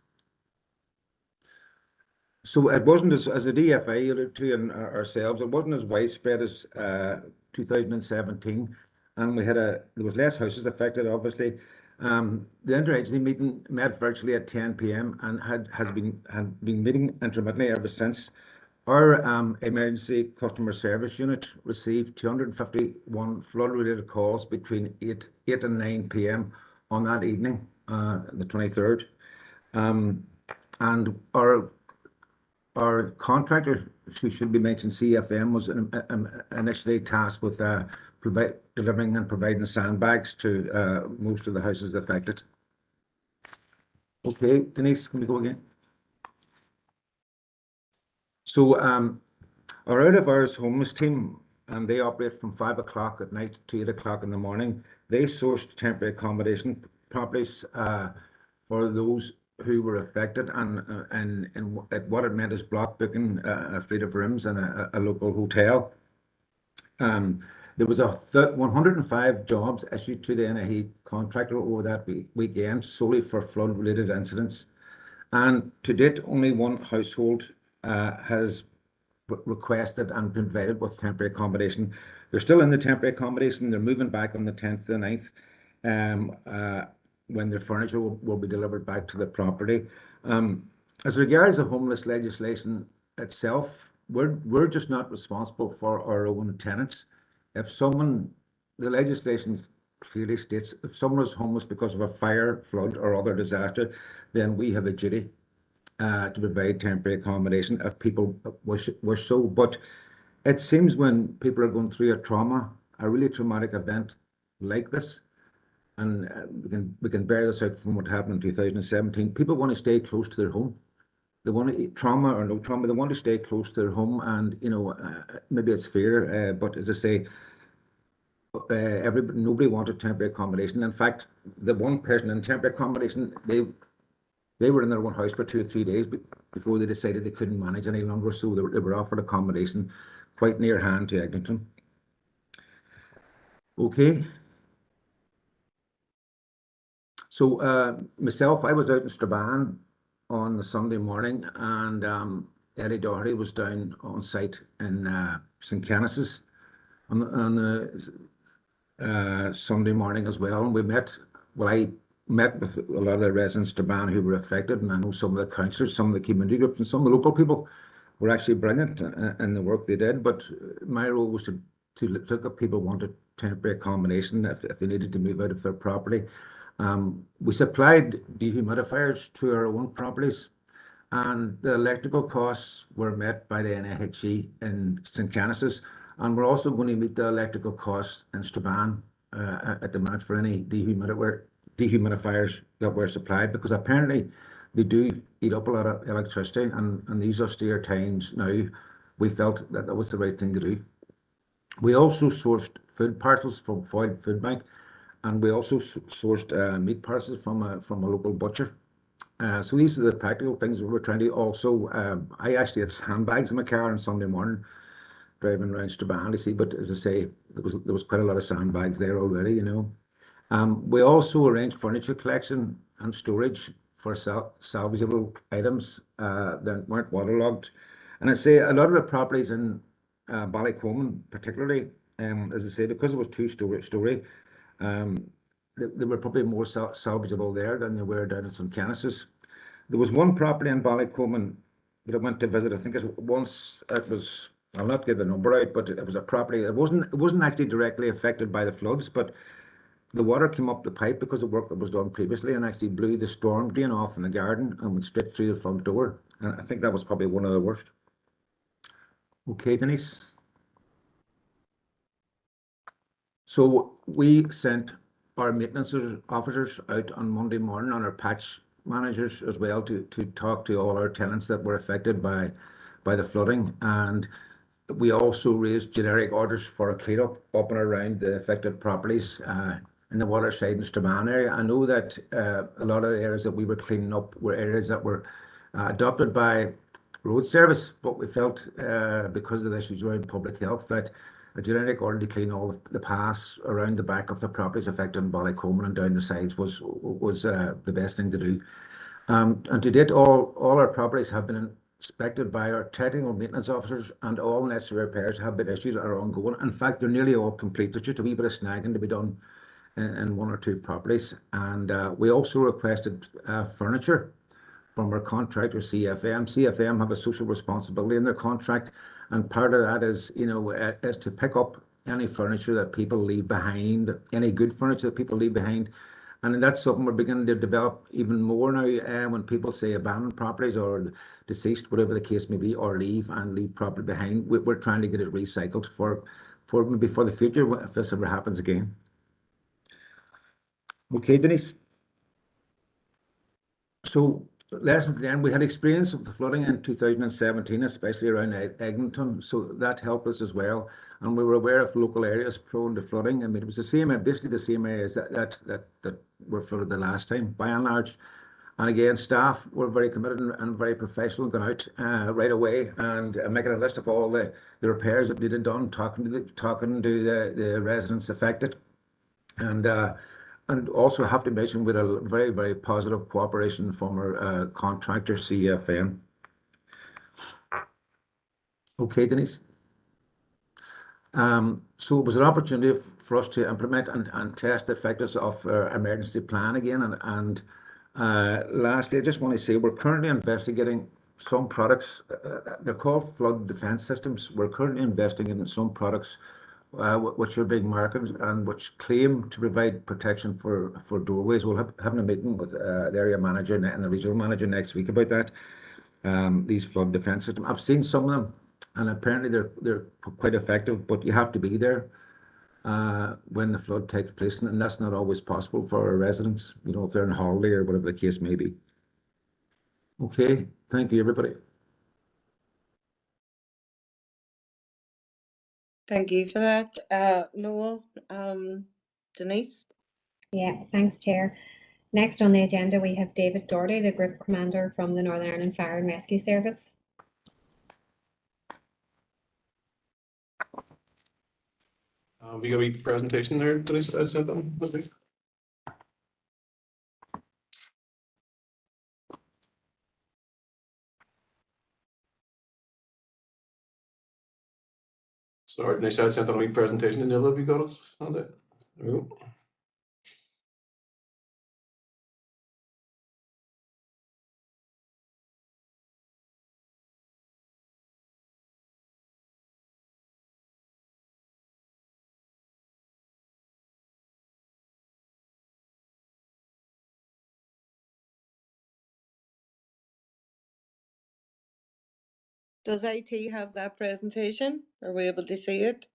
So it wasn't as the DFI alluded to and ourselves, it wasn't as widespread as 2017, and there was less houses affected, obviously. The interagency meeting met virtually at 10 p.m. and had been meeting intermittently ever since. Our emergency customer service unit received 251 flood-related calls between 8 and 9 p.m. on that evening, the 23rd. And our contractor, who should be mentioned, CFM, was initially tasked with delivering and providing sandbags to most of the houses affected. Okay, Denise, can we go again? So our out-of-hours homeless team, they operate from 5 o'clock at night to 8 o'clock in the morning. They sourced temporary accommodation properties for those who were affected, and what it meant is block booking a fleet of rooms in a local hotel. There was 105 jobs issued to the NIE contractor over that weekend solely for flood-related incidents, and to date only one household has requested and been provided with temporary accommodation. They're still in the temporary accommodation. They're moving back on the 10th to the 9th. When their furniture will be delivered back to the property. As regards the homeless legislation itself, we're just not responsible for our own tenants. The legislation clearly states if someone is homeless because of a fire, flood, or other disaster, then we have a duty to provide temporary accommodation if people wish so. But it seems when people are going through a really traumatic event like this, and we can bear this out from what happened in 2017. People want to stay close to their home. They want to, trauma or no trauma, they want to stay close to their home, and maybe it's fear, but as I say, nobody wanted temporary accommodation. In fact, the one person in temporary accommodation, they were in their own house for 2 or 3 days before they decided they couldn't manage any longer, so they were offered accommodation quite near hand to Eglinton. Okay. So myself, I was out in Strabane on the Sunday morning, and Eddie Dougherty was down on site in St. Canice's on the Sunday morning as well. And I met with a lot of the residents of Strabane who were affected, and I know some of the councillors, some of the community groups, and some of the local people were actually brilliant in the work they did. But my role was to look at people wanted temporary accommodation if they needed to move out of their property. We supplied dehumidifiers to our own properties, and the electrical costs were met by the NIHE in St. Canice's, and we're also going to meet the electrical costs in Strabane at the minute for any dehumidifiers that were supplied, because apparently they do eat up a lot of electricity, and in these austere times now, we felt that was the right thing to do. We also sourced food parcels from Foyle Food Bank, and we also sourced meat parcels from a local butcher. So these are the practical things that we're trying to do. Also, I actually had sandbags in my car on Sunday morning driving around Strabane, you see, but as I say, there was quite a lot of sandbags there already, We also arranged furniture collection and storage for salvageable items that weren't waterlogged. And I say a lot of the properties in Ballycoman particularly, as I say, because it was two-story, they were probably more salvageable there than they were down in St. Canice's. There was one property in Ballycoman that I went to visit. I think I'll not give the number out, but it was a property. It wasn't actually directly affected by the floods, but the water came up the pipe because of work that was done previously and actually blew the storm drain off in the garden and went straight through the front door. And I think that was probably one of the worst. Okay, Denise. So we sent our maintenance officers out on Monday morning, on our patch managers as well, to talk to all our tenants that were affected by the flooding. And we also raised generic orders for a cleanup up and around the affected properties in the waterside and Strabane area. I know that a lot of the areas that we were cleaning up were areas that were adopted by road service, but we felt because of the issues around public health that a generic order to clean all the paths around the back of the properties affected in Ballycoman and down the sides was the best thing to do. And to date, all our properties have been inspected by our technical maintenance officers, and all necessary repairs have been issued or are ongoing. In fact, they're nearly all complete. There's just a wee bit of snagging to be done in one or two properties. And we also requested furniture from our contractor CFM. CFM have a social responsibility in their contract, and part of that is, is to pick up any furniture that people leave behind, any good furniture that people leave behind. And that's something we're beginning to develop even more now. When people say abandoned properties or deceased, whatever the case may be, or leave property behind, we're trying to get it recycled for maybe for the future if this ever happens again. Okay, Denise. So lessons then, we had experience of the flooding in 2017, especially around Eglinton, so that helped us as well. And we were aware of local areas prone to flooding. I mean, it was the same, basically the same areas that were flooded the last time, by and large. And again, staff were very committed and very professional, going out right away and making a list of all the repairs that needed done, talking to the residents affected. And also have to mention with a very, very positive cooperation from our contractor CFM. Okay, Denise. So it was an opportunity for us to implement and test the effectiveness of our emergency plan again. And lastly, I just want to say we're currently investigating some products. They're called flood defense systems. We're currently investigating in some products which are being marketed and which claim to provide protection for doorways. We'll have a meeting with the area manager and the regional manager next week about that. These flood defense systems. I've seen some of them, and apparently they're quite effective, but you have to be there when the flood takes place, and that's not always possible for our residents, if they're on holiday or whatever the case may be. Okay, thank you, everybody. Thank you for that, Noel. Denise? Yeah, thanks, Chair. Next on the agenda, we have David Dougherty, the Group Commander from the Northern Ireland Fire and Rescue Service. We got a presentation there, Denise, I sent them this week. Sorry, Denise, I sent them a presentation. Neil, have you got it on it? There we go. Does IT have that presentation? Are we able to see it?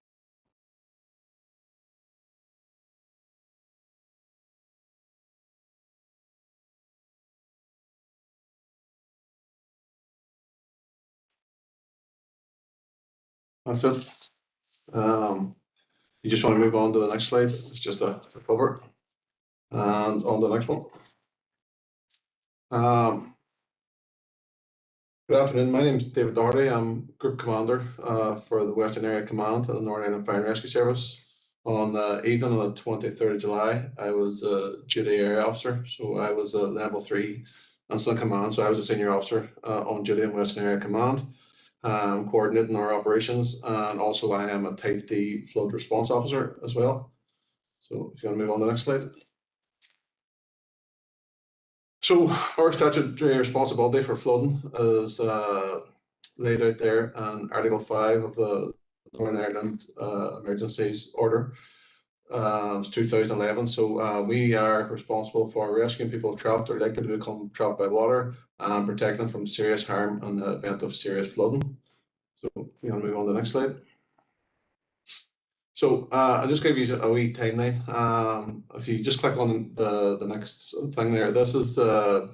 That's it. You just want to move on to the next slide. It's just a cover. And on the next one. Good afternoon. My name is David Dougherty. I'm Group Commander for the Western Area Command of the Northern Ireland Fire and Rescue Service. On the evening of the 23rd of July, I was a duty area officer. So I was a level 3 incident command. So I was a senior officer on duty in Western Area Command, coordinating our operations. And also I am a Type D flood response officer as well. So if you want to move on to the next slide. So our statutory responsibility for flooding is laid out there in Article 5 of the Northern Ireland Emergencies Order. It's 2011. So we are responsible for rescuing people trapped or likely to become trapped by water and protecting them from serious harm in the event of serious flooding. So you want to move on to the next slide. So I'll just give you a wee timeline. If you just click on the next thing there, this is the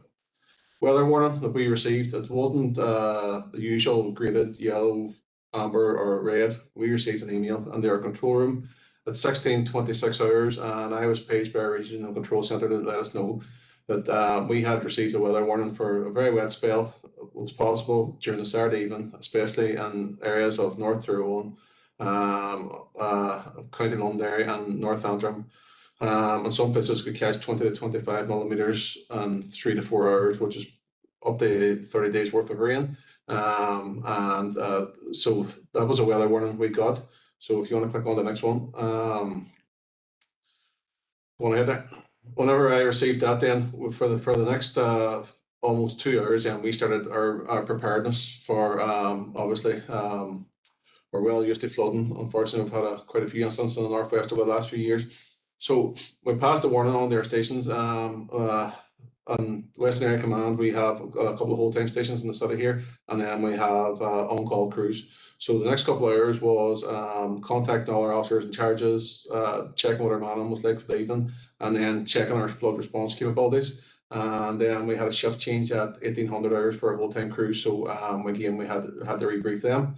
weather warning that we received. It wasn't the usual graded yellow, amber or red. We received an email in their control room at 16:26 hours, and I was paged by our regional control centre to let us know that we had received a weather warning for a very wet spell. It was possible during the Saturday evening, especially in areas of North Tyrone, County Londonderry and North Antrim. And some places could catch 20 to 25 millimeters in 3 to 4 hours, which is up to 30 days worth of rain. So that was a weather warning we got. So if you want to click on the next one, go ahead there. Whenever I received that, then for the next almost 2 hours, and we started our preparedness for obviously we're well used to flooding. Unfortunately, we've had quite a few incidents in the northwest over the last few years. So we passed a warning on their stations. On Western Area Command, we have a couple of hold time stations in the city here, and then we have on-call crews. So the next couple of hours was contacting all our officers and charges, checking what our manning was like for the evening, and then checking our flood response capabilities. And then we had a shift change at 1800 hours for our full-time crew. So again, we had to rebrief them.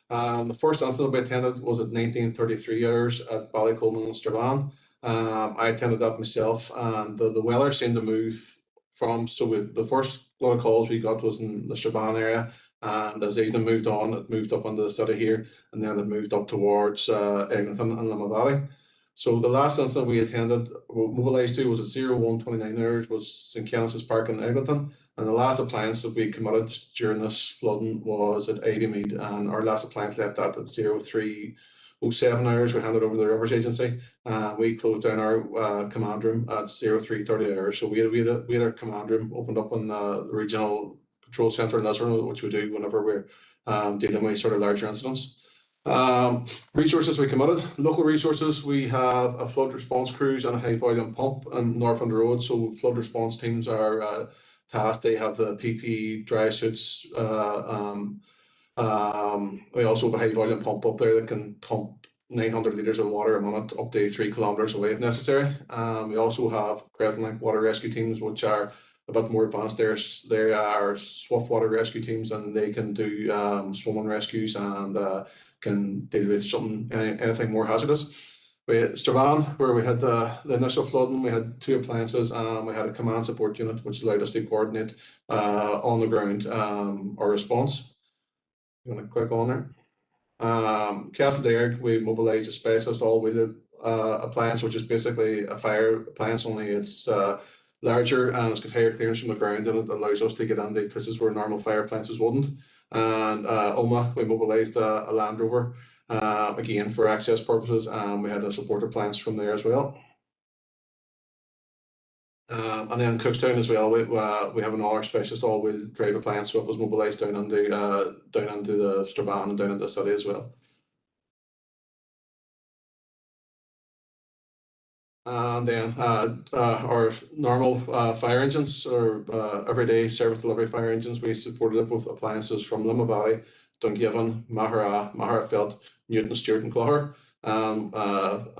The first incident we attended was at 1933 hours at Ballycolman and Strabane. I attended that myself, and the weather seemed to move from, the first lot of calls we got was in the Strabane area, and as the evening moved on, it moved up into the city here, and then it moved up towards Eglinton and Limavady. So the last incident we attended, mobilised to, was at 0129 hours, was St. Kenneth's Park in Eglinton, and the last appliance that we committed during this flooding was at Mead, and our last appliance left that at 0307 hours. We handed over the Rivers Agency, and we closed down our command room at 0330 hours. So we had our command room opened up in the regional control centre in Lisbon, which we do whenever we're dealing with sort of larger incidents. Resources we committed, local resources, we have a flood response crews and a high volume pump in Northland Road. So flood response teams are tasked, they have the PPE, dry suits. We also have a high volume pump up there that can pump 900 litres of water a minute up to 3 kilometres away if necessary. We also have Crescent Link water rescue teams, which are a bit more advanced. They are swift water rescue teams, and they can do swimming rescues and can deal with anything more hazardous. We had Strabane, where we had the initial flooding, we had 2 appliances, and we had a command support unit, which allowed us to coordinate on the ground our response. You want to click on there? Castledearg, we mobilised a specialist all-wheel appliance, which is basically a fire appliance, only it's larger and it's got higher clearance from the ground, and it allows us to get into places where normal fire appliances wouldn't. And Oma, we mobilised a Land Rover, again for access purposes, and we had a support appliance from there as well. And then Cookstown as well, we have an all-our specialist all-wheel drive appliance, so it was mobilised down into the Strabane and down into the city as well. And then our normal fire engines, or everyday service delivery fire engines, we supported it with appliances from Limavady, Dungiven, Maherfield, Newton, Stewart and Clogher.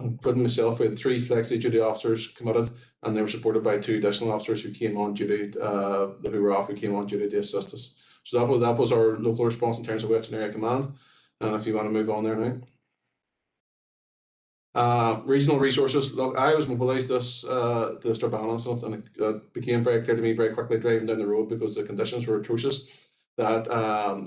Including myself, we had 3 flexi duty officers committed, and they were supported by 2 additional officers who came on duty, who were off, who came on duty to assist us. So that was our local response in terms of Western Area Command. And if you want to move on there now. Regional resources. Look, I was mobilised the Strabane incident, and it became very clear to me very quickly driving down the road, because the conditions were atrocious, that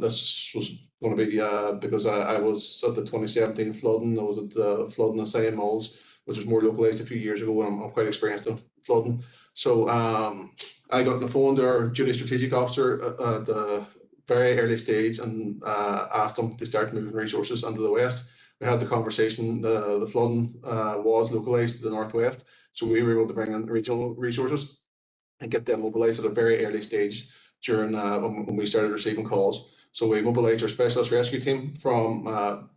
this was going to be because I was at the 2017 flooding. I was at the flooding in Siam Mills, which was more localised a few years ago, and I'm quite experienced in flooding. So I got on the phone to our duty strategic officer at the very early stage and asked him to start moving resources into the west. We had the conversation. The flooding was localised to the northwest, so we were able to bring in regional resources and get them mobilised at a very early stage during when we started receiving calls. So we mobilised our specialist rescue team from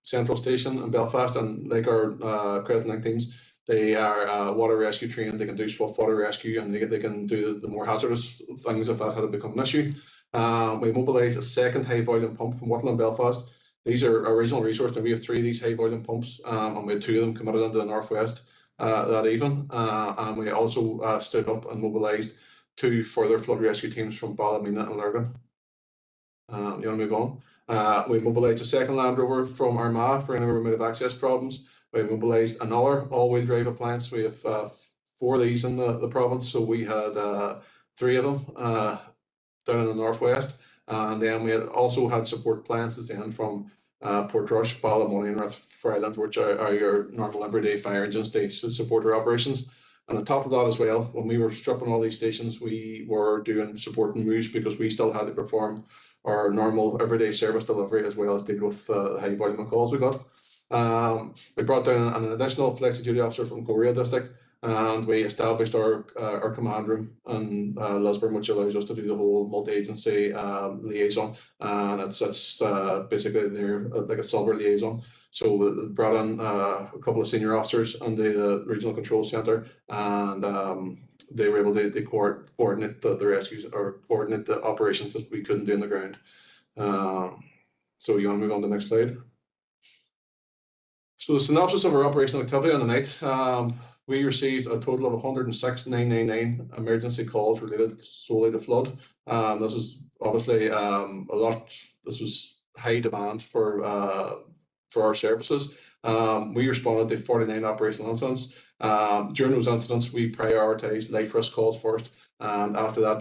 Central Station in Belfast, and like our Crescent Link teams, they are water rescue trained. They can do swift water rescue, and they can do the more hazardous things if that had become an issue. We mobilised a second high volume pump from Whittle in Belfast. These are our regional resource. Now we have 3 of these high volume pumps, and we had 2 of them committed into the northwest that evening. And we also stood up and mobilised 2 further flood rescue teams from Ballymena and Lurgan. You want to move on? We mobilised a second Land Rover from Armagh for any remote access problems. We mobilised another all-wheel drive appliance. We have 4 of these in the province, so we had 3 of them down in the northwest. And then we also had support appliances then from Portrush, Ballymoney and Rathfriland, which are your normal everyday fire engines to support our operations. And on top of that as well, when we were stripping all these stations, we were doing supporting moves, because we still had to perform our normal everyday service delivery, as well as deal with the high volume of calls we got. We brought down an additional flexi duty officer from Korea district, and we established our command room in Lisburn, which allows us to do the whole multi-agency liaison, and it's basically they're like a silver liaison. So we brought in a couple of senior officers into the regional control centre, and they were able to coordinate the rescues or coordinate the operations that we couldn't do on the ground. So you want to move on to the next slide? So the synopsis of our operational activity on the night, we received a total of 106,999 emergency calls related solely to flood. This is obviously a lot. This was high demand for our services. We responded to 49 operational incidents. During those incidents, we prioritised life risk calls first, and after that,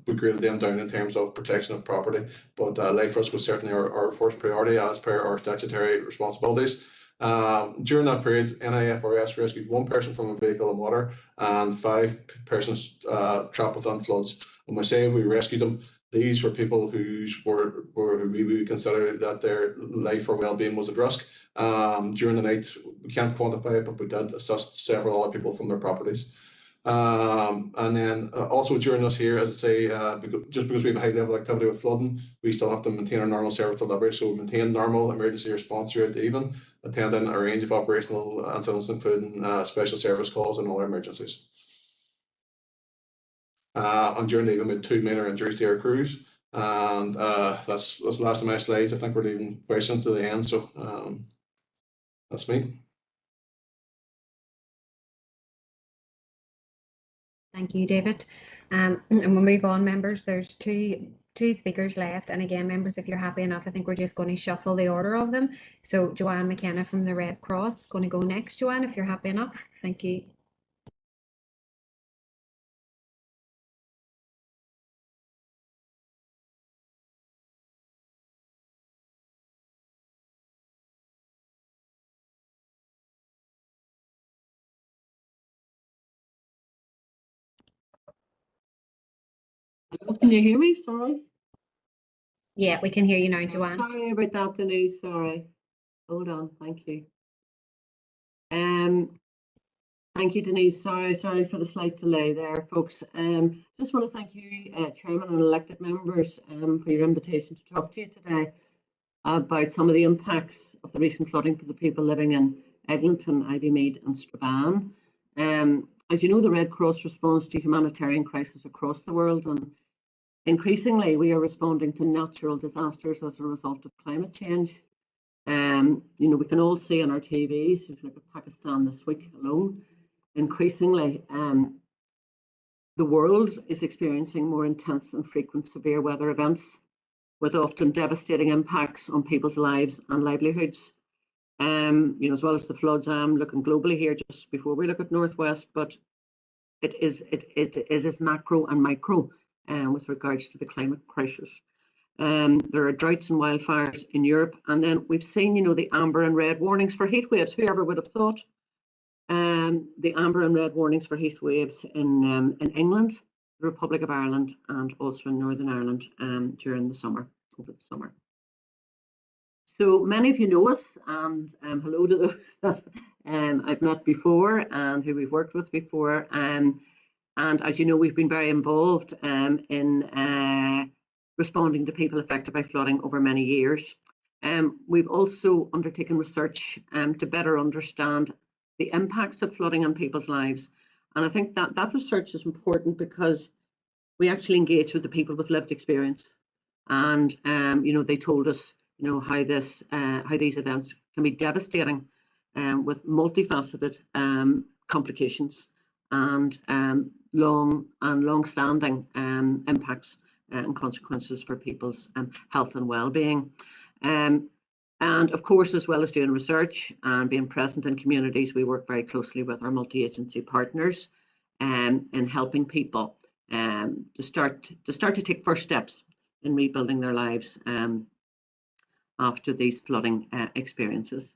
we graded them down in terms of protection of property. But life risk was certainly our first priority as per our statutory responsibilities. During that period, NIFRS rescued 1 person from a vehicle in water and 5 persons trapped within floods. When we say we rescued them, these were people who we would consider that their life or well-being was at risk. During the night, we can't quantify it, but we did assist several other people from their properties. And then also during this here, as I say, just because we have a high level of activity with flooding, we still have to maintain our normal service delivery. So we maintain normal emergency response throughout the evening, attending a range of operational incidents, including special service calls and other emergencies. And during the evening, we had 2 minor injuries to our crews. And that's the last of my slides. I think we're leaving questions to the end. So that's me. Thank you, David. And we'll move on, members. There's two speakers left. And again, members, if you're happy enough, I think we're just going to shuffle the order of them. So Joanne McKenna from the Red Cross is going to go next. Joanne, if you're happy enough. Thank you. Can you hear me? Sorry. Yeah, we can hear you now, Joanne. Sorry about that, Denise. Sorry. Hold on. Thank you. Thank you, Denise. Sorry for the slight delay there, folks. Just want to thank you, Chairman and elected members, for your invitation to talk to you today about some of the impacts of the recent flooding for the people living in Eglinton, Ivymead and Strabane. As you know, the Red Cross responds to humanitarian crises across the world, and increasingly we are responding to natural disasters as a result of climate change. We can all see on our TVs, if you look at Pakistan this week alone, increasingly the world is experiencing more intense and frequent severe weather events with often devastating impacts on people's lives and livelihoods. As well as the floods, I'm looking globally here just before we look at Northwest, but it is macro and micro with regards to the climate crisis. There are droughts and wildfires in Europe, and then we've seen, the amber and red warnings for heat waves. Whoever would have thought? The amber and red warnings for heat waves in England, the Republic of Ireland, and also in Northern Ireland during the summer, over the summer. So many of you know us, and hello to those that I've met before and who we've worked with before. And as you know, we've been very involved in responding to people affected by flooding over many years. We've also undertaken research to better understand the impacts of flooding on people's lives. And I think that research is important because we actually engage with the people with lived experience. And, they told us, how these events can be devastating with multifaceted complications and long-standing impacts and consequences for people's health and well-being. And of course, as well as doing research and being present in communities, we work very closely with our multi-agency partners in helping people to start to take first steps in rebuilding their lives after these flooding experiences.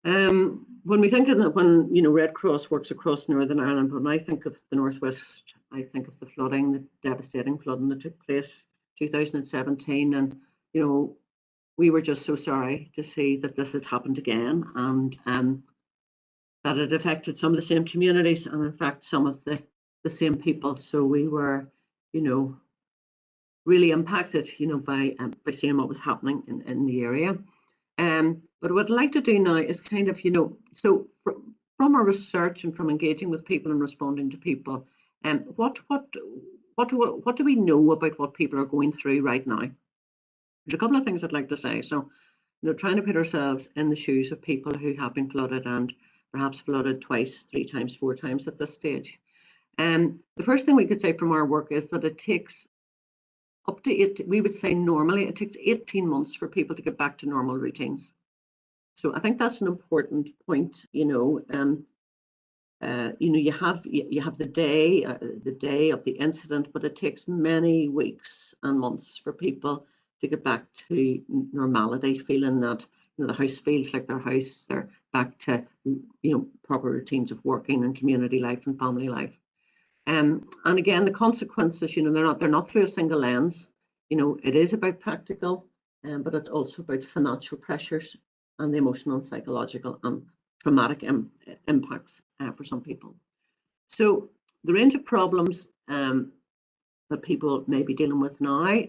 When we think of that, when Red Cross works across Northern Ireland, when I think of the Northwest, I think of the flooding, the devastating flooding that took place 2017, and we were just so sorry to see that this had happened again, and that it affected some of the same communities, and in fact some of the same people. So we were, really impacted, by seeing what was happening in the area. But what I'd like to do now is kind of, so from our research and from engaging with people and responding to people, what do we know about what people are going through right now? There's a couple of things I'd like to say. So, trying to put ourselves in the shoes of people who have been flooded and perhaps flooded twice, 3 times, 4 times at this stage. The first thing we could say from our work is that it takes up to we would say normally it takes 18 months for people to get back to normal routines. So I think that's an important point. You have the day of the incident, but it takes many weeks and months for people to get back to normality, feeling that the house feels like their house. They're back to proper routines of working and community life and family life. And again, the consequences, they're not through a single lens. It is about practical, but it's also about financial pressures and the emotional and psychological and traumatic impacts for some people. So the range of problems that people may be dealing with now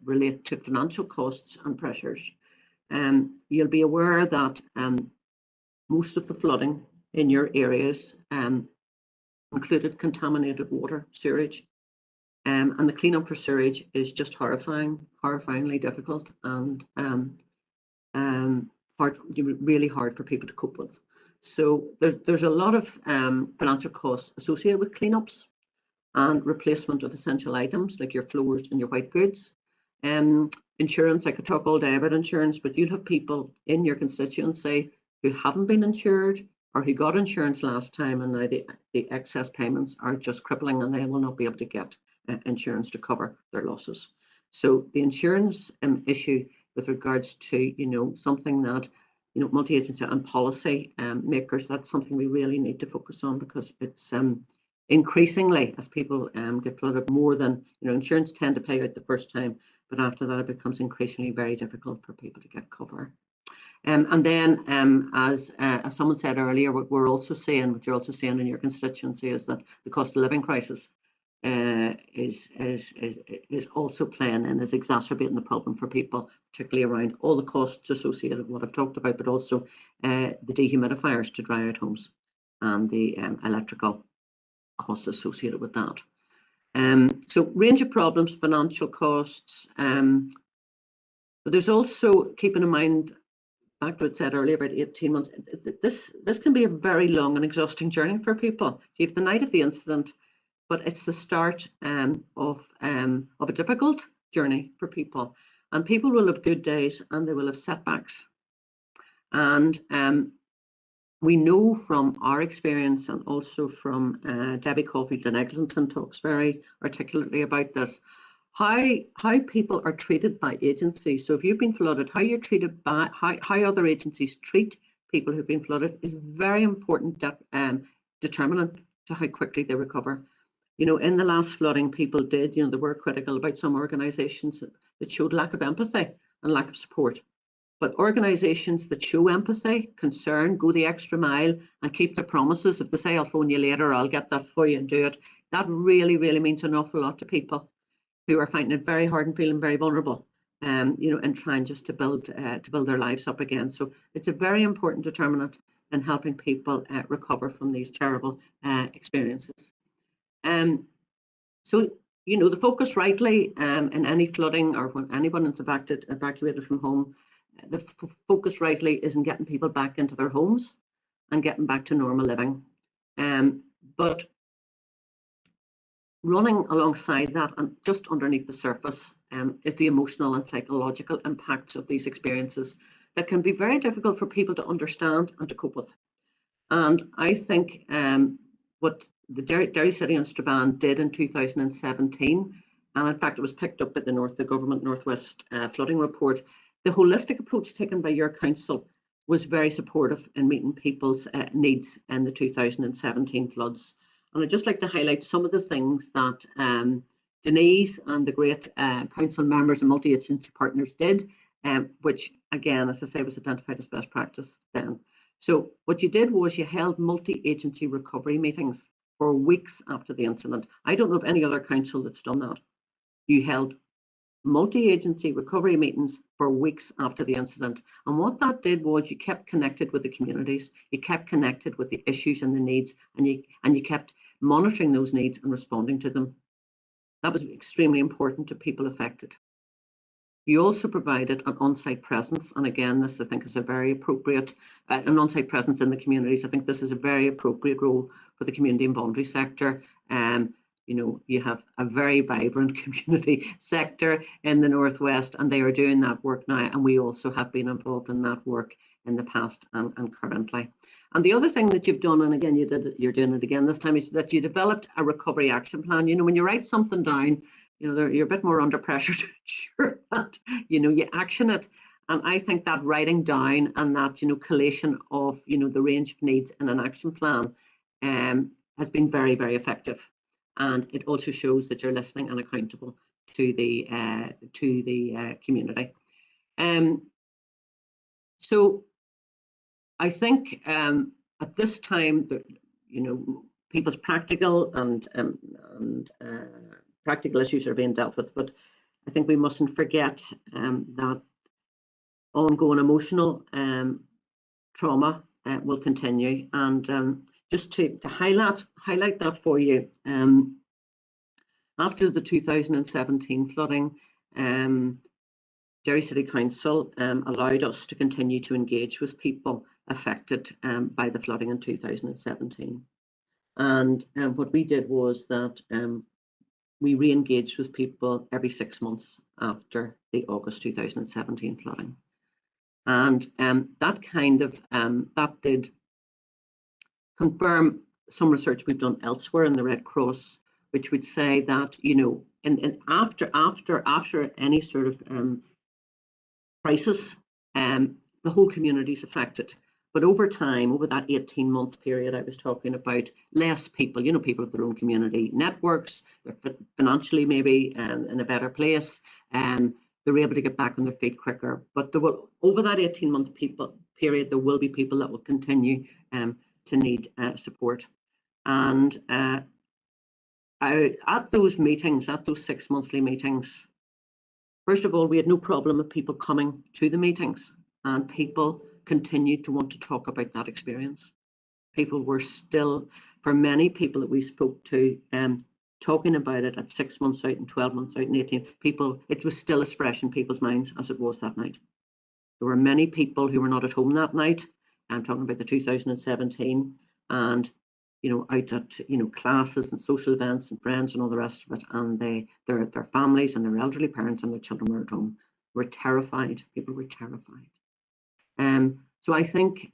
relate to financial costs and pressures. You'll be aware that most of the flooding in your areas included contaminated water, sewage, and the cleanup for sewage is just horrifyingly difficult and really hard for people to cope with. So there's a lot of financial costs associated with cleanups and replacement of essential items like your floors and your white goods. Insurance, I could talk all day about insurance, but you'll have people in your constituency who haven't been insured or who got insurance last time, and now the excess payments are just crippling and they will not be able to get insurance to cover their losses. So the insurance issue with regards to something that multi-agency and policy makers, that's something we really need to focus on, because it's increasingly, as people get flooded more than insurance tend to pay out the first time, but after that it becomes increasingly very difficult for people to get cover. And then, as someone said earlier, what we're also seeing, what you're also seeing in your constituency, is that the cost of living crisis is also playing and is exacerbating the problem for people, particularly around all the costs associated with what I've talked about, but also the dehumidifiers to dry out homes and the electrical costs associated with that. So range of problems, financial costs, but there's also, keeping in mind, back to what I said earlier about 18 months, this can be a very long and exhausting journey for people. So you have the night of the incident, but it's the start of a difficult journey for people. And people will have good days and they will have setbacks. And we know from our experience, and also from Debbie Caulfield in Eglinton talks very articulately about this, how people are treated by agencies. So if you've been flooded, how you're treated by, how other agencies treat people who've been flooded is very important determinant to how quickly they recover. In the last flooding, people did, they were critical about some organisations that showed lack of empathy and lack of support. But organisations that show empathy, concern, go the extra mile and keep their promises, if they say, I'll phone you later, I'll get that for you and do it, that really, really means an awful lot to people who are finding it very hard and feeling very vulnerable, and trying just to build their lives up again. So it's a very important determinant in helping people recover from these terrible experiences. So the focus rightly in any flooding, or when anyone is evacuated from home, the focus rightly is in getting people back into their homes and getting back to normal living. But running alongside that and just underneath the surface is the emotional and psychological impacts of these experiences that can be very difficult for people to understand and to cope with. And I think what the Derry City and Strabane did in 2017, and in fact it was picked up by the Government Northwest Flooding Report, the holistic approach taken by your council was very supportive in meeting people's needs in the 2017 floods. And I'd just like to highlight some of the things that Denise and the great council members and multi-agency partners did, which again, as I say, was identified as best practice then. So what you did was you held multi-agency recovery meetings for weeks after the incident. I don't know of any other council that's done that. You held multi-agency recovery meetings for weeks after the incident. And what that did was you kept connected with the communities, you kept connected with the issues and the needs, and you kept monitoring those needs and responding to them. That was extremely important to people affected. You also provided an on-site presence, and again, this I think is a very appropriate, an on-site presence in the communities. I think this is a very appropriate role for the community and voluntary sector. You know, you have a very vibrant community sector in the Northwest, and they are doing that work now, and we also have been involved in that work in the past and currently. And the other thing that you've done, and again, you're doing it again this time, is that you developed a recovery action plan. You know, when you write something down, you know, you're a bit more under pressure to ensure that, you know, you action it. And I think that writing down and that, you know, collation of, you know, the range of needs in an action plan has been very, very effective. And it also shows that you're listening and accountable to the community. So I think at this time, you know, people's practical and practical issues are being dealt with, but I think we mustn't forget that ongoing emotional trauma will continue. And just to highlight that for you, after the 2017 flooding, Derry City Council allowed us to continue to engage with people affected by the flooding in 2017. And what we did was that we re-engaged with people every 6 months after the August 2017 flooding. And that kind of, that did confirm some research we've done elsewhere in the Red Cross, which would say that, you know, after any sort of crisis, the whole community is affected. But over time, over that 18-month period I was talking about, less people, you know, people of their own community networks, they're financially maybe in a better place, and they're able to get back on their feet quicker. But there will, over that 18-month period, there will be people that will continue to need support. And at those meetings, at those 6 monthly meetings, first of all, we had no problem with people coming to the meetings, and people continued to want to talk about that experience. People were still, for many people that we spoke to, talking about it at 6 months out and 12 months out and 18, people, it was still as fresh in people's minds as it was that night. There were many people who were not at home that night. I'm talking about the 2017, and you know, out at, you know, classes and social events and friends and all the rest of it, and their families and their elderly parents and their children were at home, were terrified. People were terrified. So I think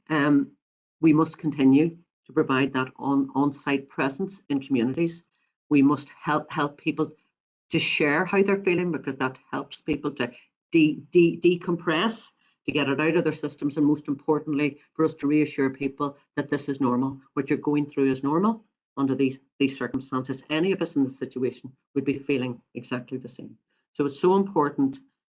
we must continue to provide that on-site presence in communities. We must help people to share how they're feeling, because that helps people to decompress, to get it out of their systems, and most importantly, for us to reassure people that this is normal. What you're going through is normal under these circumstances. Any of us in this situation would be feeling exactly the same. So it's so important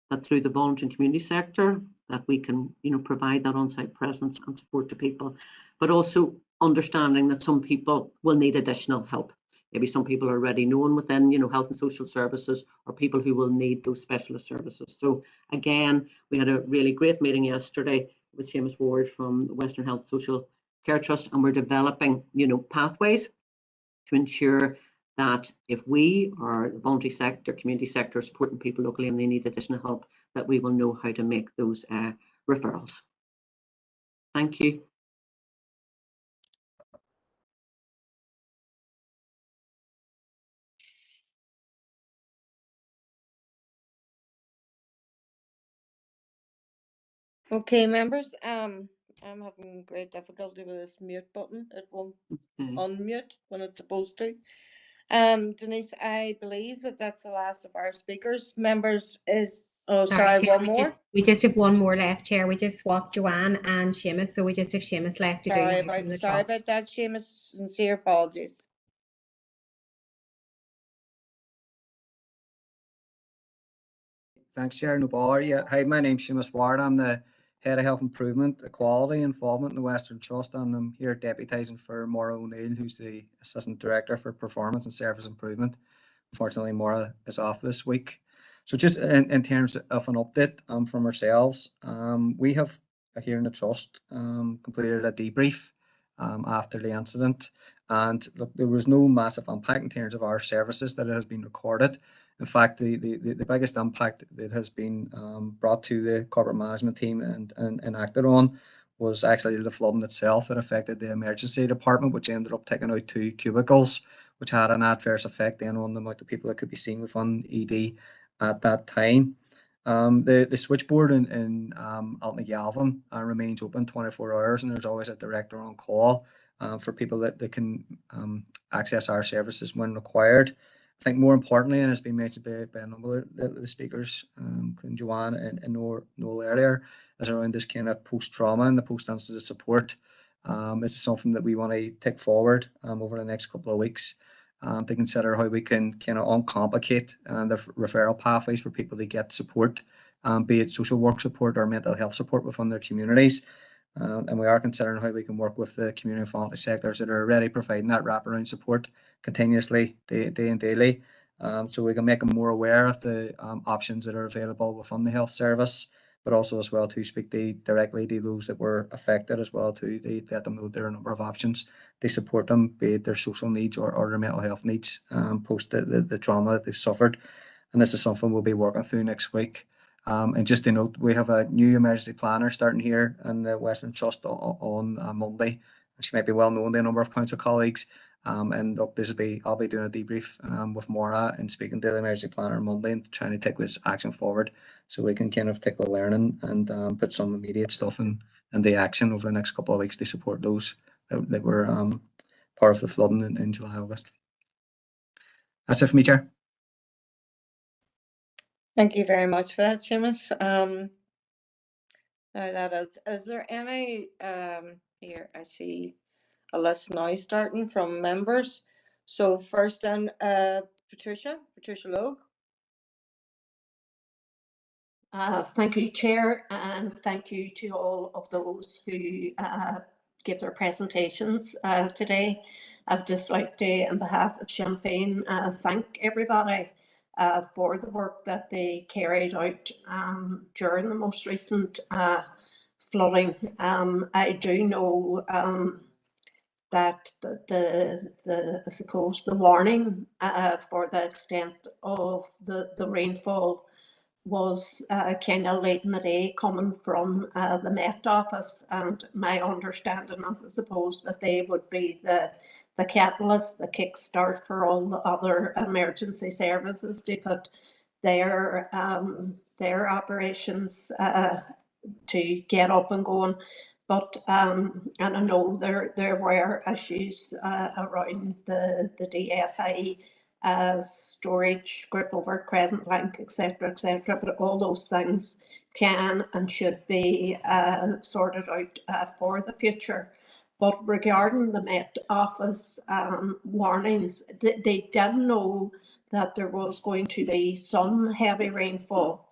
that through the voluntary and community sector, that we can, you know, provide that on-site presence and support to people, but also understanding that some people will need additional help. Maybe some people are already known within, you know, health and social services, or people who will need those specialist services. So again, we had a really great meeting yesterday with Seamus Ward from the Western Health Social Care Trust, and we're developing, you know, pathways to ensure that if we are the voluntary sector, community sector, supporting people locally and they need additional help, that we will know how to make those referrals. Thank you. Okay, members, I'm having great difficulty with this mute button. It won't unmute when it's supposed to. Denise, I believe that that's the last of our speakers. Members, is Oh, sorry, Chair, one more? we just have one more left, Chair. We just swapped Joanne and Seamus, so we just have Seamus left to do now from the Sorry trust. about that, Seamus. Sincere apologies. Thanks, Chair. No bother. Yeah. Hi, my name's Seamus Ward. I'm the Head of Health Improvement, Equality, Involvement in the Western Trust, and I'm here deputising for Maura O'Neill, who's the Assistant Director for Performance and Service Improvement. Unfortunately, Maura is off this week. So just in terms of an update from ourselves, we have here in the Trust completed a debrief after the incident. And look, there was no massive impact in terms of our services that has been recorded. In fact, the biggest impact that has been brought to the corporate management team and acted on was actually the flooding itself. It affected the emergency department, which ended up taking out 2 cubicles, which had an adverse effect then on the amount of people that could be seen within ED at that time. The switchboard in Altnagalvin remains open 24 hours, and there's always a director on call for people that can access our services when required. I think more importantly, and it's been mentioned by a number of the speakers, including Joanne and Noel earlier, is around this kind of post-trauma and the post-incident support. This is something that we want to take forward over the next couple of weeks to consider how we can kind of uncomplicate the referral pathways for people to get support, be it social work support or mental health support within their communities. And we are considering how we can work with the community and voluntary sectors that are already providing that wraparound support continuously, day and daily, so we can make them more aware of the options that are available within the health service, but also as well to speak directly to those that were affected as well to let them know there are a number of options to support them, be it their social needs or their mental health needs post the trauma that they've suffered. And this is something we'll be working through next week. And just to note, we have a new emergency planner starting here in the Western Trust on Monday. She might be well known to a number of council colleagues. And look, I'll be doing a debrief with Maura and speaking to the emergency planner on Monday and trying to take this action forward so we can kind of take the learning and put some immediate stuff into action over the next couple of weeks to support those that were part of the flooding in July, August. That's it for me, Chair. Thank you very much for that, Seamus. Now that is there any, here I see a list now starting from members. So first then, Patricia Logue. Thank you, Chair, and thank you to all of those who give their presentations today. I'd just like to, on behalf of Sinn Féin, thank everybody for the work that they carried out during the most recent flooding. I do know that I suppose the warning for the extent of the rainfall was kind of late in the day coming from the Met Office, and my understanding is, I suppose, that they would be the catalyst, the kickstart for all the other emergency services to put their operations to get up and going. But and I know there were issues around the DFI storage, grip over Crescent Bank, etc., but all those things can and should be sorted out for the future. But regarding the Met Office warnings, they did know that there was going to be some heavy rainfall.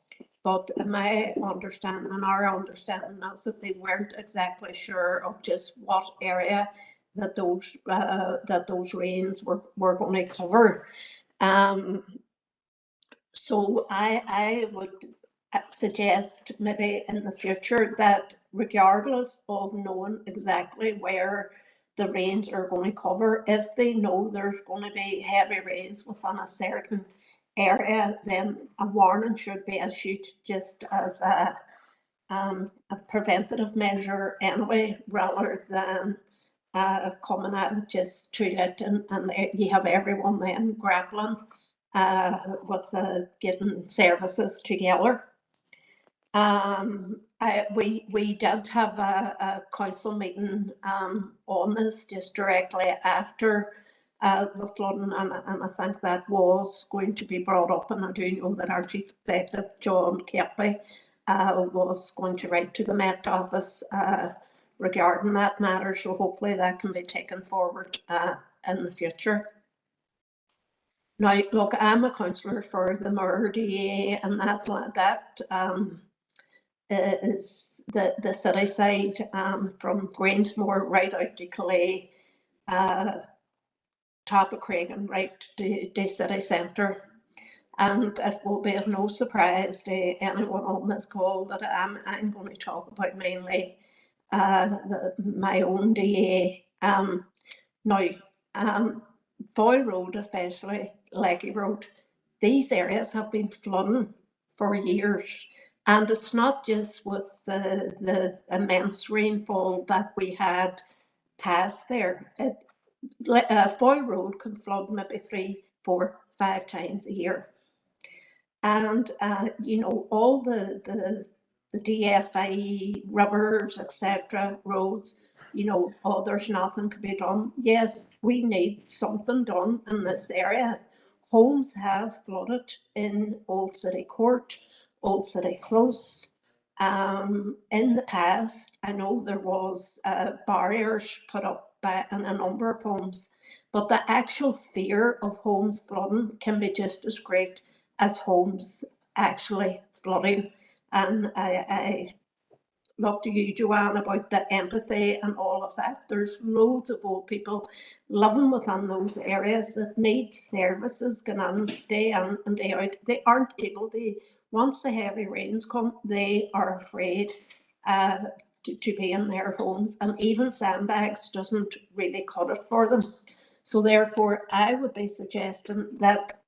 But my understanding and our understanding is that they weren't exactly sure of just what area that those rains were going to cover. So I would suggest maybe in the future that regardless of knowing exactly where the rains are going to cover, if they know there's going to be heavy rains within a certain area, then a warning should be issued just as a preventative measure anyway, rather than coming at it just too late and you have everyone then grappling with getting services together. We did have a council meeting on this just directly after the flooding, and I think that was going to be brought up, and I do know that our Chief Executive, John Kirby, was going to write to the Met Office regarding that matter, so hopefully that can be taken forward in the future. Now, look, I'm a councillor for the Moor DA, and that is the city side from Grangemore right out to Calais, top of Craigan, right to the city centre. And it will be of no surprise to anyone on this call that I'm going to talk about mainly my own DA. Now, Foyle Road especially, Leggy Road, these areas have been flooding for years. And it's not just with the immense rainfall that we had past there. Foyle Road can flood maybe 3, 4, 5 times a year. And, you know, all the DFI rivers, etc., roads, you know, oh, there's nothing can be done. Yes, we need something done in this area. Homes have flooded in Old City Court, Old City Close. In the past, I know there was barriers put up in a number of homes, but the actual fear of homes flooding can be just as great as homes actually flooding. And I look to you, Joanne, about the empathy and all of that. There's loads of old people living within those areas that need services going on day in and day out. They aren't able to, once the heavy rains come, they are afraid to be in their homes, and even sandbags doesn't really cut it for them. So therefore, I would be suggesting that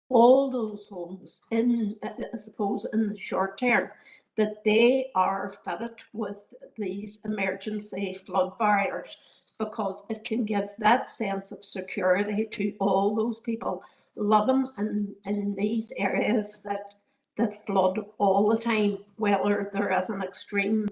all those homes in, I suppose, in the short term, that they are fitted with these emergency flood barriers, because it can give that sense of security to all those people living in these areas that flood all the time, whether there is an extreme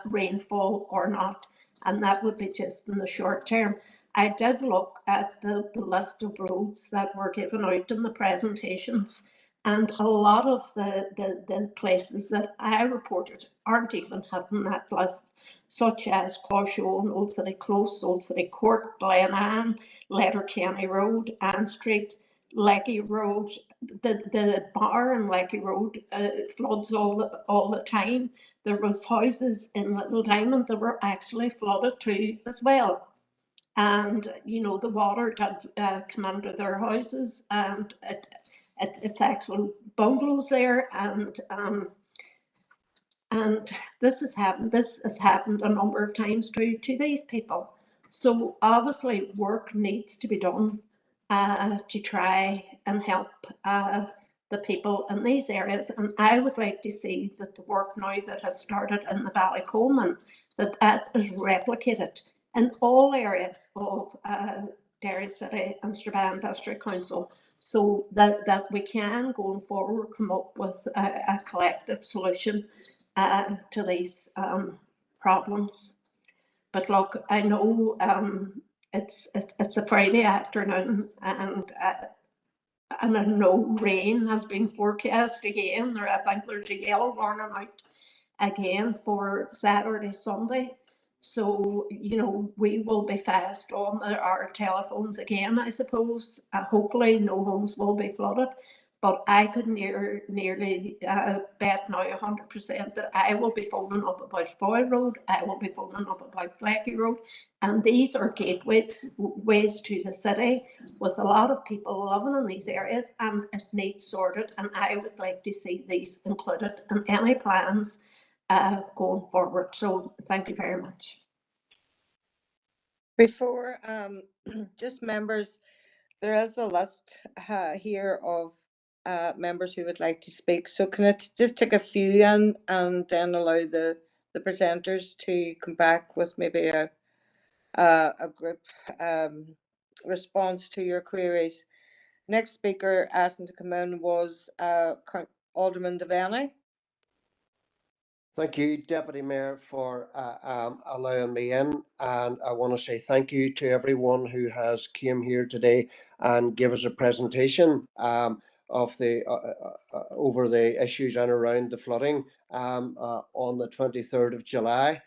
rainfall or not. And that would be just in the short term. I did look at the list of roads that were given out in the presentations, and a lot of the places that I reported aren't even hitting that list, such as Caughshone, Old City Close, Old City Court, Glenanne, Letterkenny Road, Ann Street, Leggy Road. The bar in Leggy Road floods all the time. There was houses in Little Diamond that were actually flooded too as well. And, you know, the water did come under their houses, and it's actual bungalows there, and this has happened a number of times to these people. So obviously work needs to be done to try and help the people in these areas. And I would like to see that the work now that has started in the Ballycoman, that is replicated in all areas of Derry City and Strabane District Council, so that we can, going forward, come up with a collective solution to these problems. But look, I know it's a Friday afternoon, and I know rain has been forecast again. I think there's a yellow warning out again for Saturday, Sunday. So, you know, we will be fast on our telephones again, I suppose. Hopefully no homes will be flooded. But I could nearly bet now 100% that I will be phoning up about Foyle Road, I will be phoning up about Leggy Road, and these are gateways ways to the city with a lot of people living in these areas, and it needs sorted, and I would like to see these included in any plans going forward. So thank you very much. Before, just members, there is a list here of members who would like to speak. So can I just take a few in and then allow the presenters to come back with maybe a group response to your queries. Next speaker asking to come in was Alderman Devaney. Thank you, Deputy Mayor, for allowing me in, and I want to say thank you to everyone who has came here today and give us a presentation of the over the issues and around the flooding on the 23rd of July.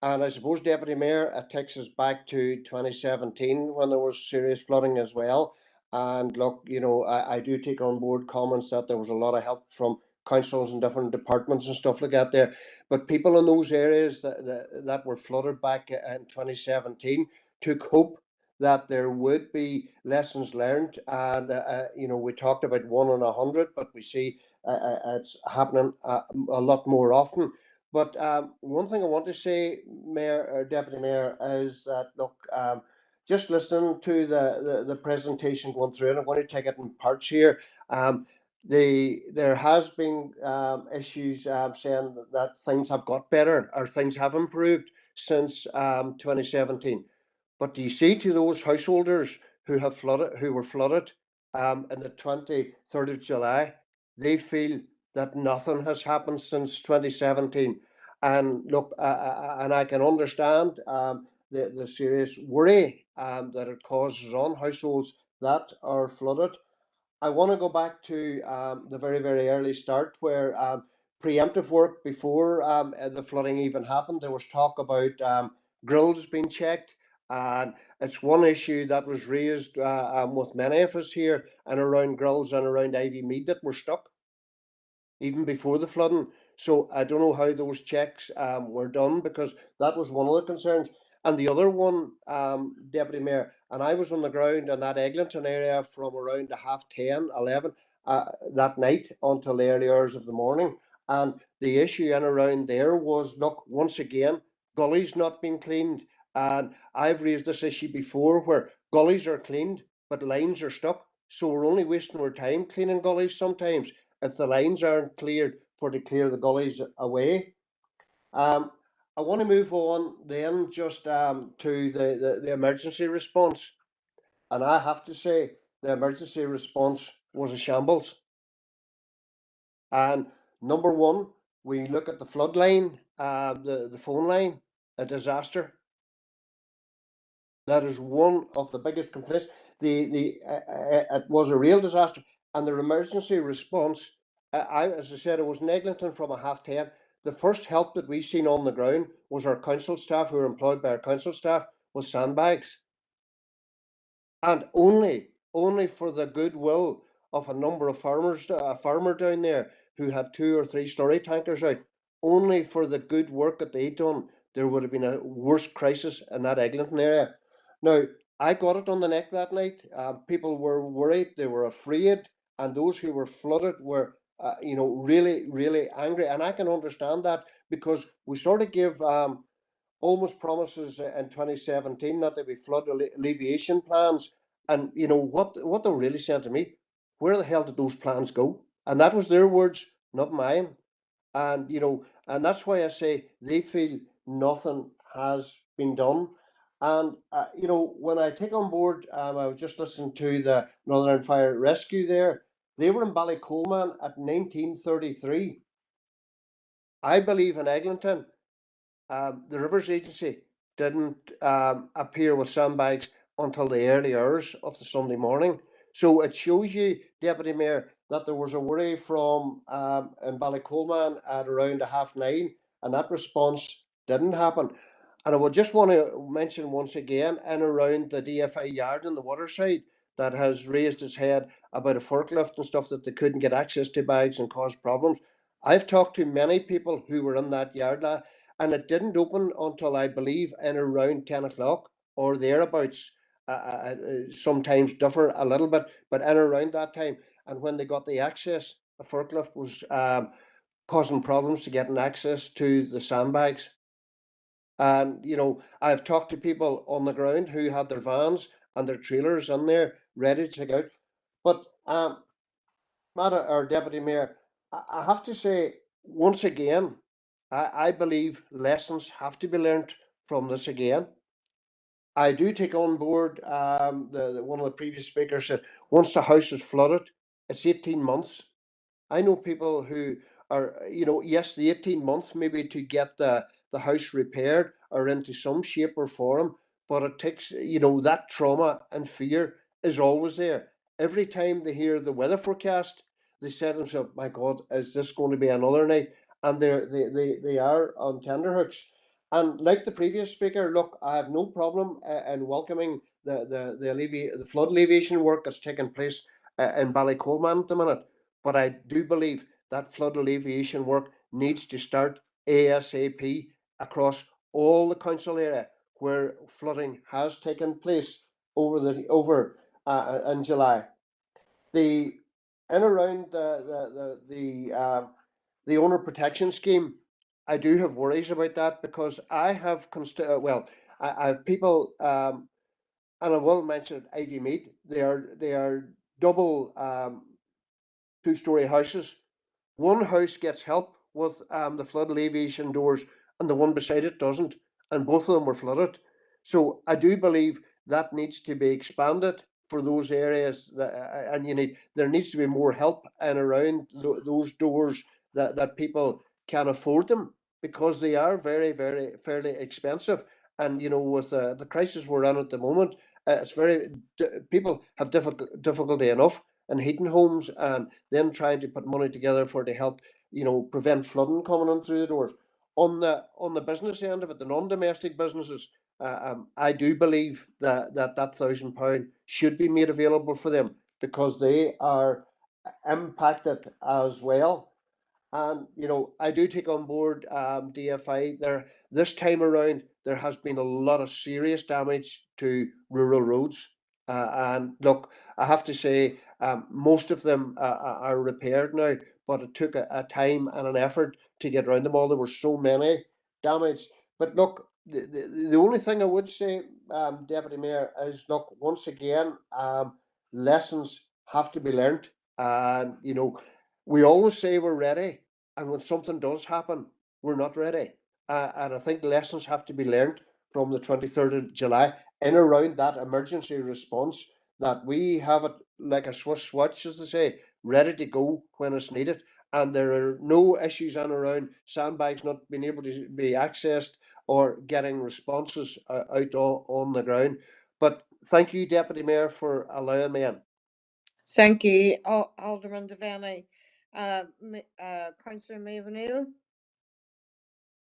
And I suppose, Deputy Mayor, it takes us back to 2017 when there was serious flooding as well. And look, you know, I do take on board comments that there was a lot of help from councils and different departments and stuff like that there. But people in those areas that were flooded back in 2017 took hope that there would be lessons learned. And, you know, we talked about 1 in 100, but we see it's happening a lot more often. But one thing I want to say, Mayor or Deputy Mayor, is that, look, just listening to the presentation going through, and I'm going to take it in parts here. There has been issues saying that things have got better or things have improved since 2017. But do you see, to those householders who were flooded in the 23rd of July, they feel that nothing has happened since 2017. And look, and I can understand the serious worry that it causes on households that are flooded. I want to go back to the very, very early start where preemptive work before the flooding even happened. There was talk about grills being checked. And it's one issue that was raised with many of us here and around grills and around Ivy Mead that were stuck even before the flooding. So I don't know how those checks were done, because that was one of the concerns. And the other one, Deputy Mayor, and I was on the ground in that Eglinton area from around 10:30, 11 that night until the early hours of the morning. And the issue in around there was, look, once again, gullies not being cleaned. And I've raised this issue before where gullies are cleaned, but lines are stuck. So we're only wasting our time cleaning gullies sometimes if the lines aren't cleared for to clear the gullies away. I want to move on then just to the emergency response. And I have to say, the emergency response was a shambles. And number one, we look at the flood line, the phone line, a disaster. That is one of the biggest complaints. It was a real disaster, and their emergency response. As I said, it was in Eglinton from 10:30. The first help that we seen on the ground was our council staff, who were employed by our council staff, with sandbags, and only for the goodwill of a number of farmers, a farmer down there who had 2 or 3 slurry tankers out. Only for the good work that they done, there would have been a worse crisis in that Eglinton area. Now, I got it on the neck that night. People were worried, they were afraid, and those who were flooded were, you know, really, really angry. And I can understand that, because we sort of give almost promises in 2017 that there'd be flood alleviation plans. And you know what they really said to me, where the hell did those plans go? And that was their words, not mine. And you know, and that's why I say they feel nothing has been done. And you know, when I take on board, I was just listening to the Northern Fire Rescue there. They were in Ballycoleman at 1933. I believe in Eglinton, the Rivers Agency didn't appear with sandbags until the early hours of the Sunday morning. So it shows you, Deputy Mayor, that there was a worry from in Ballycoleman at around 9:30, and that response didn't happen. And I would just want to mention once again, in around the DFI yard on the waterside, that has raised its head about a forklift and stuff, that they couldn't get access to bags and caused problems. I've talked to many people who were in that yard, and it didn't open until, I believe, in around 10 o'clock or thereabouts. Sometimes differ a little bit, but in around that time. And when they got the access, the forklift was causing problems to getting access to the sandbags. And you know, I've talked to people on the ground who had their vans and their trailers in there ready to check out. But Madam or Deputy Mayor, I have to say once again, I believe lessons have to be learnt from this again. I do take on board the one of the previous speakers said once the house is flooded, it's 18 months. I know people who or yes, the 18 months maybe to get the house repaired or into some shape or form, but it takes, that trauma and fear is always there. Every time they hear the weather forecast, they say to themselves, my God, is this going to be another night? And they are on tenterhooks. And like the previous speaker, look, I have no problem in welcoming the flood alleviation work that's taking place in Ballycolman at the minute. But I do believe that flood alleviation work needs to start ASAP across all the council area where flooding has taken place over in July. The in around the owner protection scheme, I do have worries about that because I have I have people, and I will mention Ivy Mead. They are double two-story houses. One house gets help with the flood alleviation doors, and the one beside it doesn't, and both of them were flooded. So I do believe that needs to be expanded for those areas, and there needs to be more help and around those doors that people can afford them, because they are very, very fairly expensive. And with the crisis we're in at the moment, it's people have difficulty enough in heating homes, and then trying to put money together to help prevent flooding coming in through the doors. On the business end of it, the non-domestic businesses, I do believe that £1,000 should be made available for them, because they are impacted as well. And I do take on board DFI. This time around, there has been a lot of serious damage to rural roads. And look, I have to say, most of them are repaired now, but it took a time and an effort to get around them all. There were so many damaged. But look, the only thing I would say, Deputy Mayor, is look, once again, lessons have to be learnt. And we always say we're ready, and when something does happen, we're not ready. And I think lessons have to be learned from the 23rd of July in around that emergency response, that we have it like a Swiss watch, as they say, ready to go when it's needed. And there are no issues in around sandbags not being able to be accessed or getting responses out on the ground. But thank you, Deputy Mayor, for allowing me in. Thank you, Alderman Devaney. Councillor Maeve O'Neill.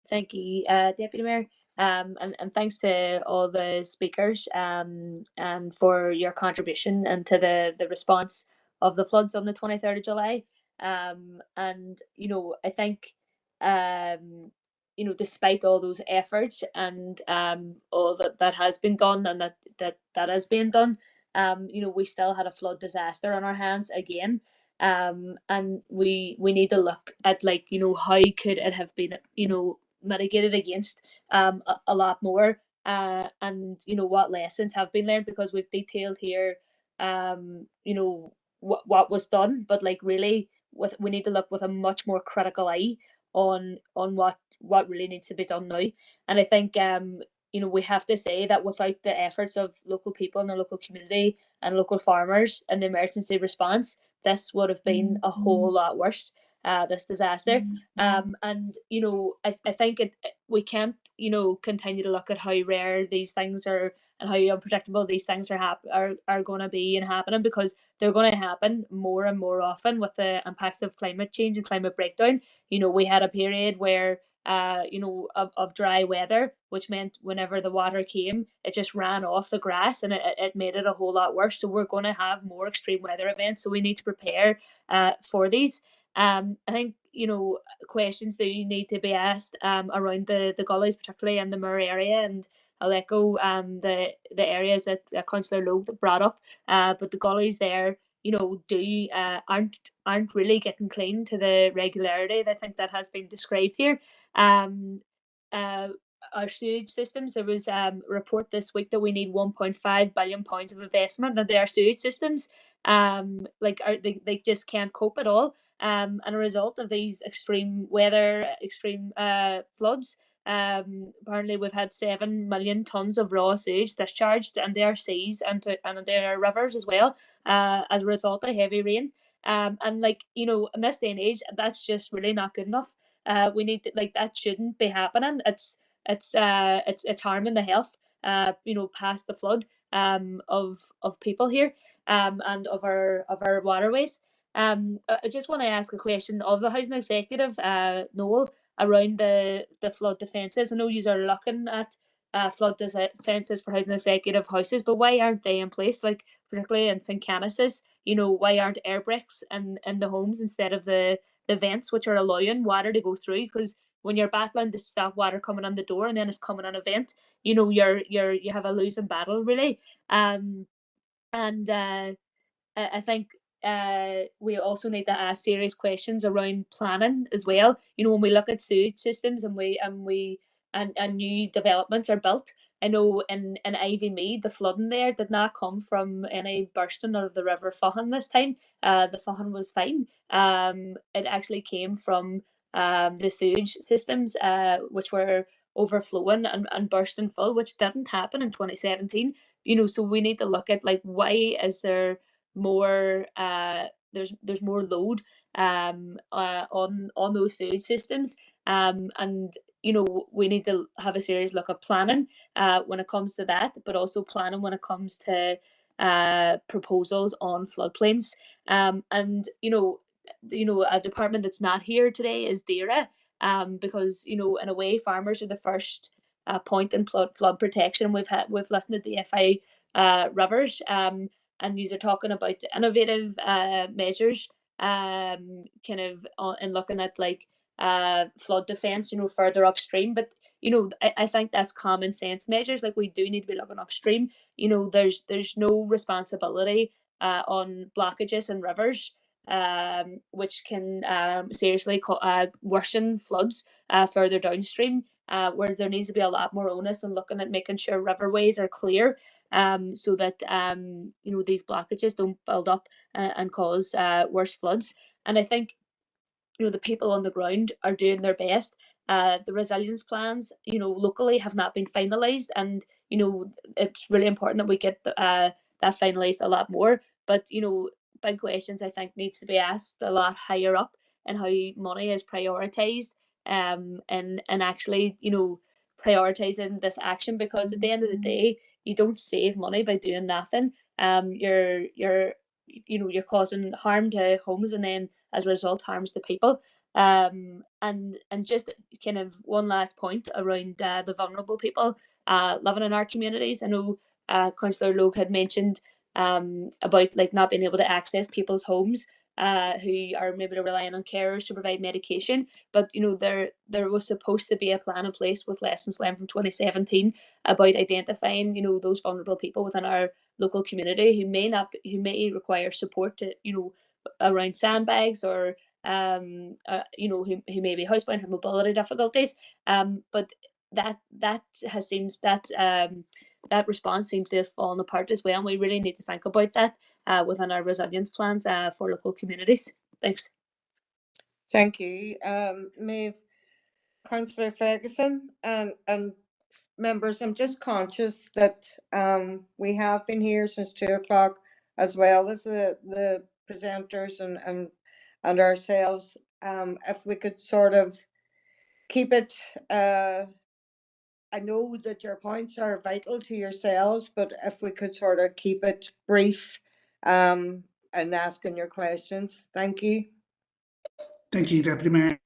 Thank you, Deputy Mayor. And thanks to all the speakers and for your contribution and to the response of the floods on the 23rd of July. And I think despite all those efforts and all that has been done and that is being done, we still had a flood disaster on our hands again. And we need to look at how could it have been mitigated against a lot more, and what lessons have been learned, because we've detailed here what was done, but really we need to look with a much more critical eye on what really needs to be done now. And I think we have to say that without the efforts of local people in the local community and local farmers and the emergency response, this would have been a whole lot worse, this disaster. And I think we can't continue to look at how rare these things are and how unpredictable these things are going to be and happening, because they're going to happen more and more often with the impacts of climate change and climate breakdown. We had a period where of dry weather, which meant whenever the water came, it just ran off the grass, and it made it a whole lot worse. So we're going to have more extreme weather events, so we need to prepare for these. I think questions do need to be asked around the gullies, particularly in the Moor area, and I'll echo the areas that Councillor Lowe brought up, but the gullies there aren't really getting cleaned to the regularity I think that has been described here. Our sewage systems, there was a report this week that we need £1.5 billion of investment into our sewage systems. They just can't cope at all. And a result of these extreme weather, extreme floods, apparently we've had 7 million tons of raw sewage discharged into our seas and into our rivers as well, as a result of heavy rain. And like, you know, in this day and age, that's just really not good enough. We need to, like, that shouldn't be happening. It's harming the health, you know, past the flood, of people here, and of our waterways. I just want to ask a question of the housing executive, Noel, around the flood defences. I know you are looking at flood defences for housing executive houses, but why aren't they in place? Like, particularly in St. Canice's, you know, why aren't air bricks in the homes instead of the vents, which are allowing water to go through? Because when you're battling to stop water coming on the door and then it's coming on a vent, you know, you have a losing battle, really. And I think we also need to ask serious questions around planning as well. You know, when we look at sewage systems and new developments are built. I know in Ivy Mead, the flooding there did not come from any bursting out of the River Faughan this time. The Faughan was fine. It actually came from the sewage systems, which were overflowing and bursting full, which didn't happen in 2017. You know, so we need to look at, like, why is there more there's more load on those sewage systems, and you know, we need to have a serious look at planning when it comes to that, but also planning when it comes to proposals on floodplains. And you know, a department that's not here today is DAERA, because, you know, in a way, farmers are the first point in flood protection. We've listened to DFI Rivers, and these are talking about innovative measures, kind of in looking at, like, flood defense, you know, further upstream. But you know, I think that's common sense measures. Like, we do need to be looking upstream. You know, there's no responsibility on blockages in rivers, which can seriously worsen floods further downstream. Whereas there needs to be a lot more onus on looking at making sure riverways are clear, so that you know, these blockages don't build up and cause worse floods. And I think, you know, the people on the ground are doing their best. The resilience plans, you know, locally have not been finalised, and you know, it's really important that we get that finalised a lot more. But you know, big questions, I think, needs to be asked a lot higher up, and how money is prioritised, and actually, you know, prioritising this action, because at the end of the day, you don't save money by doing nothing. You're you know, you're causing harm to homes, and then as a result harms the people. And just kind of one last point around the vulnerable people living in our communities. I know Councillor Logue had mentioned about, like, not being able to access people's homes who are maybe relying on carers to provide medication. But you know, there was supposed to be a plan in place with lessons learned from 2017 about identifying, you know, those vulnerable people within our local community who may require support to, you know, around sandbags, or you know, who may be housebound, have mobility difficulties. But that response seems to have fallen apart as well, and we really need to think about that within our resilience plans for local communities. Thanks. Thank you. Maeve, Councillor Ferguson, and members, I'm just conscious that we have been here since 2 o'clock, as well as the presenters and ourselves. If we could sort of keep it, I know that your points are vital to yourselves, but if we could sort of keep it brief and asking your questions. Thank you. Thank you, Deputy Mayor.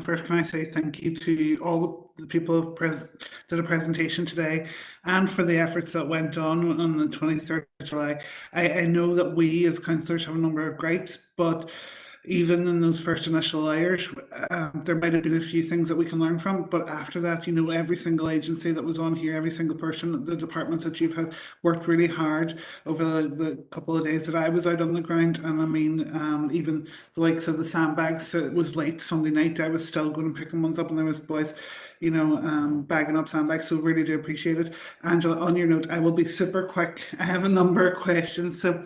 First, can I say thank you to all the people who did a presentation today, and for the efforts that went on the 23rd of July. I know that we as councillors have a number of gripes, but even in those first initial hours, there might have been a few things that we can learn from. But after that, you know, every single agency that was on here, every single person, the departments that you've had, worked really hard over the couple of days that I was out on the ground. And I mean, even the likes of the sandbags, it was late Sunday night, I was still going and picking ones up, and there was boys, you know, bagging up sandbags. So really do appreciate it. Angela, on your note, I will be super quick. I have a number of questions. So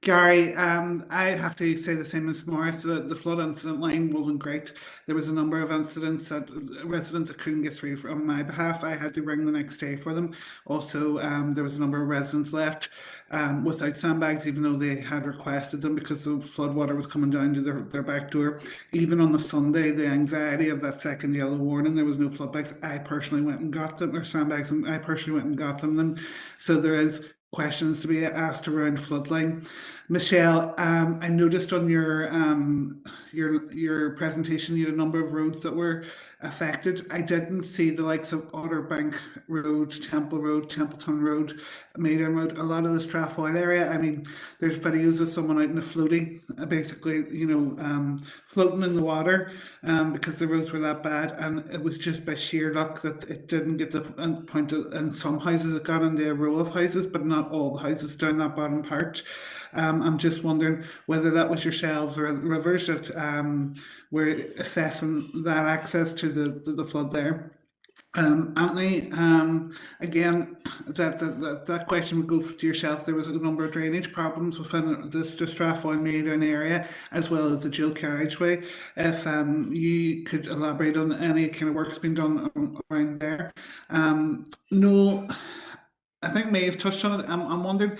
Gary, I have to say the same as Morris. The flood incident line wasn't great. There was a number of incidents that residents that couldn't get through on my behalf. I had to ring the next day for them. Also, there was a number of residents left without sandbags, even though they had requested them because the flood water was coming down to their back door. Even on the Sunday, the anxiety of that second yellow warning, there was no flood bags. I personally went and got them, or sandbags, and I personally went and got them. So there is questions to be asked around floodline. Michelle, I noticed on your presentation you had a number of roads that were affected. I didn't see the likes of Otterbank Road, Temple Road, Templeton Road, Maiden Road, a lot of the Strathfoyle area. I mean, there's videos of someone out in a floaty, basically, floating in the water because the roads were that bad, and it was just by sheer luck that it didn't get the point in some houses. It got into a row of houses, but not all the houses down that bottom part. I'm just wondering whether that was yourselves or the rivers that were assessing that access to the flood there. Anthony, again, that question would go to yourself. There was a number of drainage problems within the Strathfoyle Maiden area, as well as the dual carriageway. If you could elaborate on any kind of work's been done around there. Noel, I think Maeve touched on it. I'm wondering,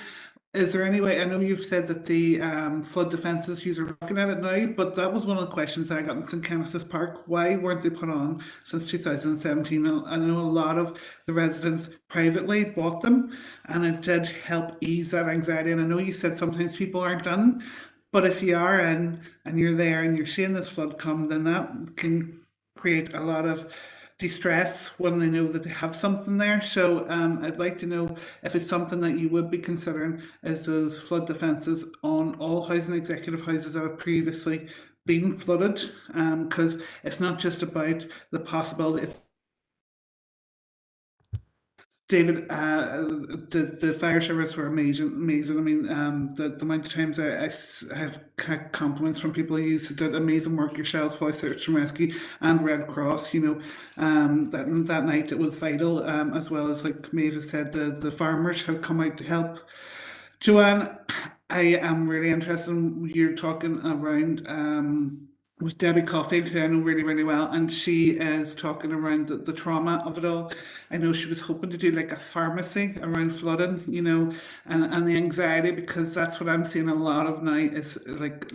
is there any way, I know you've said that the flood defences you're looking at it now, but that was one of the questions that I got in St. Canice's Park. Why weren't they put on since 2017? I know a lot of the residents privately bought them, and it did help ease that anxiety. And I know you said sometimes people aren't in, but if you are in and you're there and you're seeing this flood come, then that can create a lot of distress when they know that they have something there. So I'd like to know if it's something that you would be considering as those flood defences on all housing executive houses that have previously been flooded, because it's not just about the possibility. David, the fire service were amazing. I mean, the amount of times I have had compliments from people who did amazing work yourselves, Fire Search and Rescue and Red Cross. That night it was vital, as well as, like Maeve said, the farmers have come out to help. Joanne, I am really interested in you're talking around with Debbie Caulfield, who I know really, really well, and she is talking around the trauma of it all. I know she was hoping to do like a pharmacy around flooding, and the anxiety, because that's what I'm seeing a lot of now is like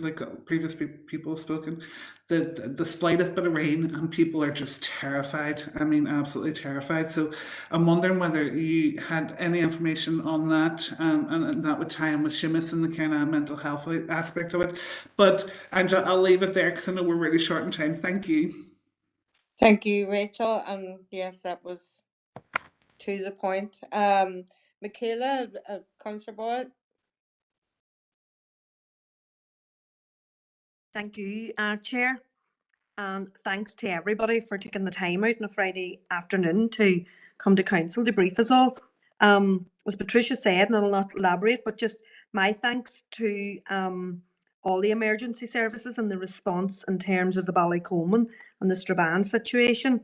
previous people have spoken, the slightest bit of rain and people are just terrified. I mean, absolutely terrified. So I'm wondering whether you had any information on that, and that would tie in with Seamus and the kind of mental health aspect of it. But Angela, I'll leave it there because I know we're really short in time. Thank you. Thank you, Rachel. And yes, that was to the point. Michaela, Councillor Boyd. Thank you, Chair, and thanks to everybody for taking the time out on a Friday afternoon to come to Council to brief us all. As Patricia said, and I'll not elaborate, but just my thanks to all the emergency services and the response in terms of the Ballycoman and the Strabane situation.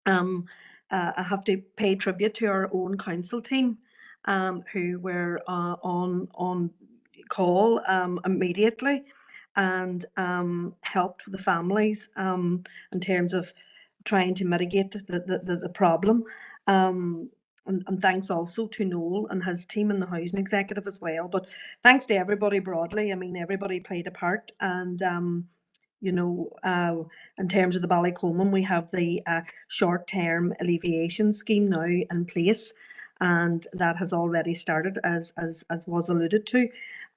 I have to pay tribute to our own council team, who were on call immediately and helped the families in terms of trying to mitigate the problem. And thanks also to Noel and his team and the housing executive as well. But thanks to everybody broadly. I mean, everybody played a part. And in terms of the Ballycoman, we have the short-term alleviation scheme now in place, and that has already started, as was alluded to,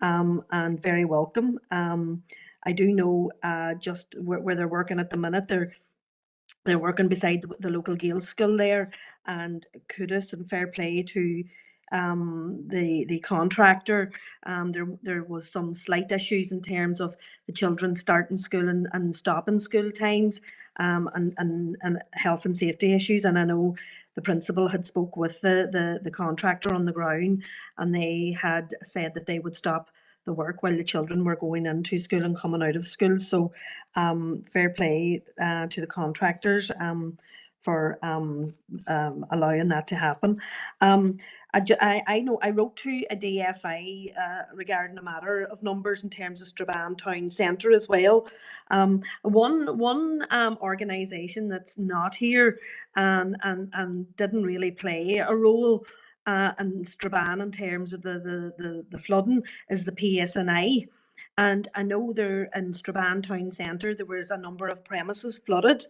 and very welcome. I do know just where they're working at the minute, they're working beside the local Gaels school there, and kudos and fair play to the contractor. There was some slight issues in terms of the children starting school and stopping school times, and health and safety issues. And I know the principal had spoke with the contractor on the ground, and they had said that they would stop the work while the children were going into school and coming out of school. So fair play to the contractors allowing that to happen. I know I wrote to a DFI regarding a matter of numbers in terms of Strabane Town Centre as well. One organisation that's not here and didn't really play a role in Strabane in terms of the flooding is the PSNI. And I know there in Strabane Town Centre there was a number of premises flooded.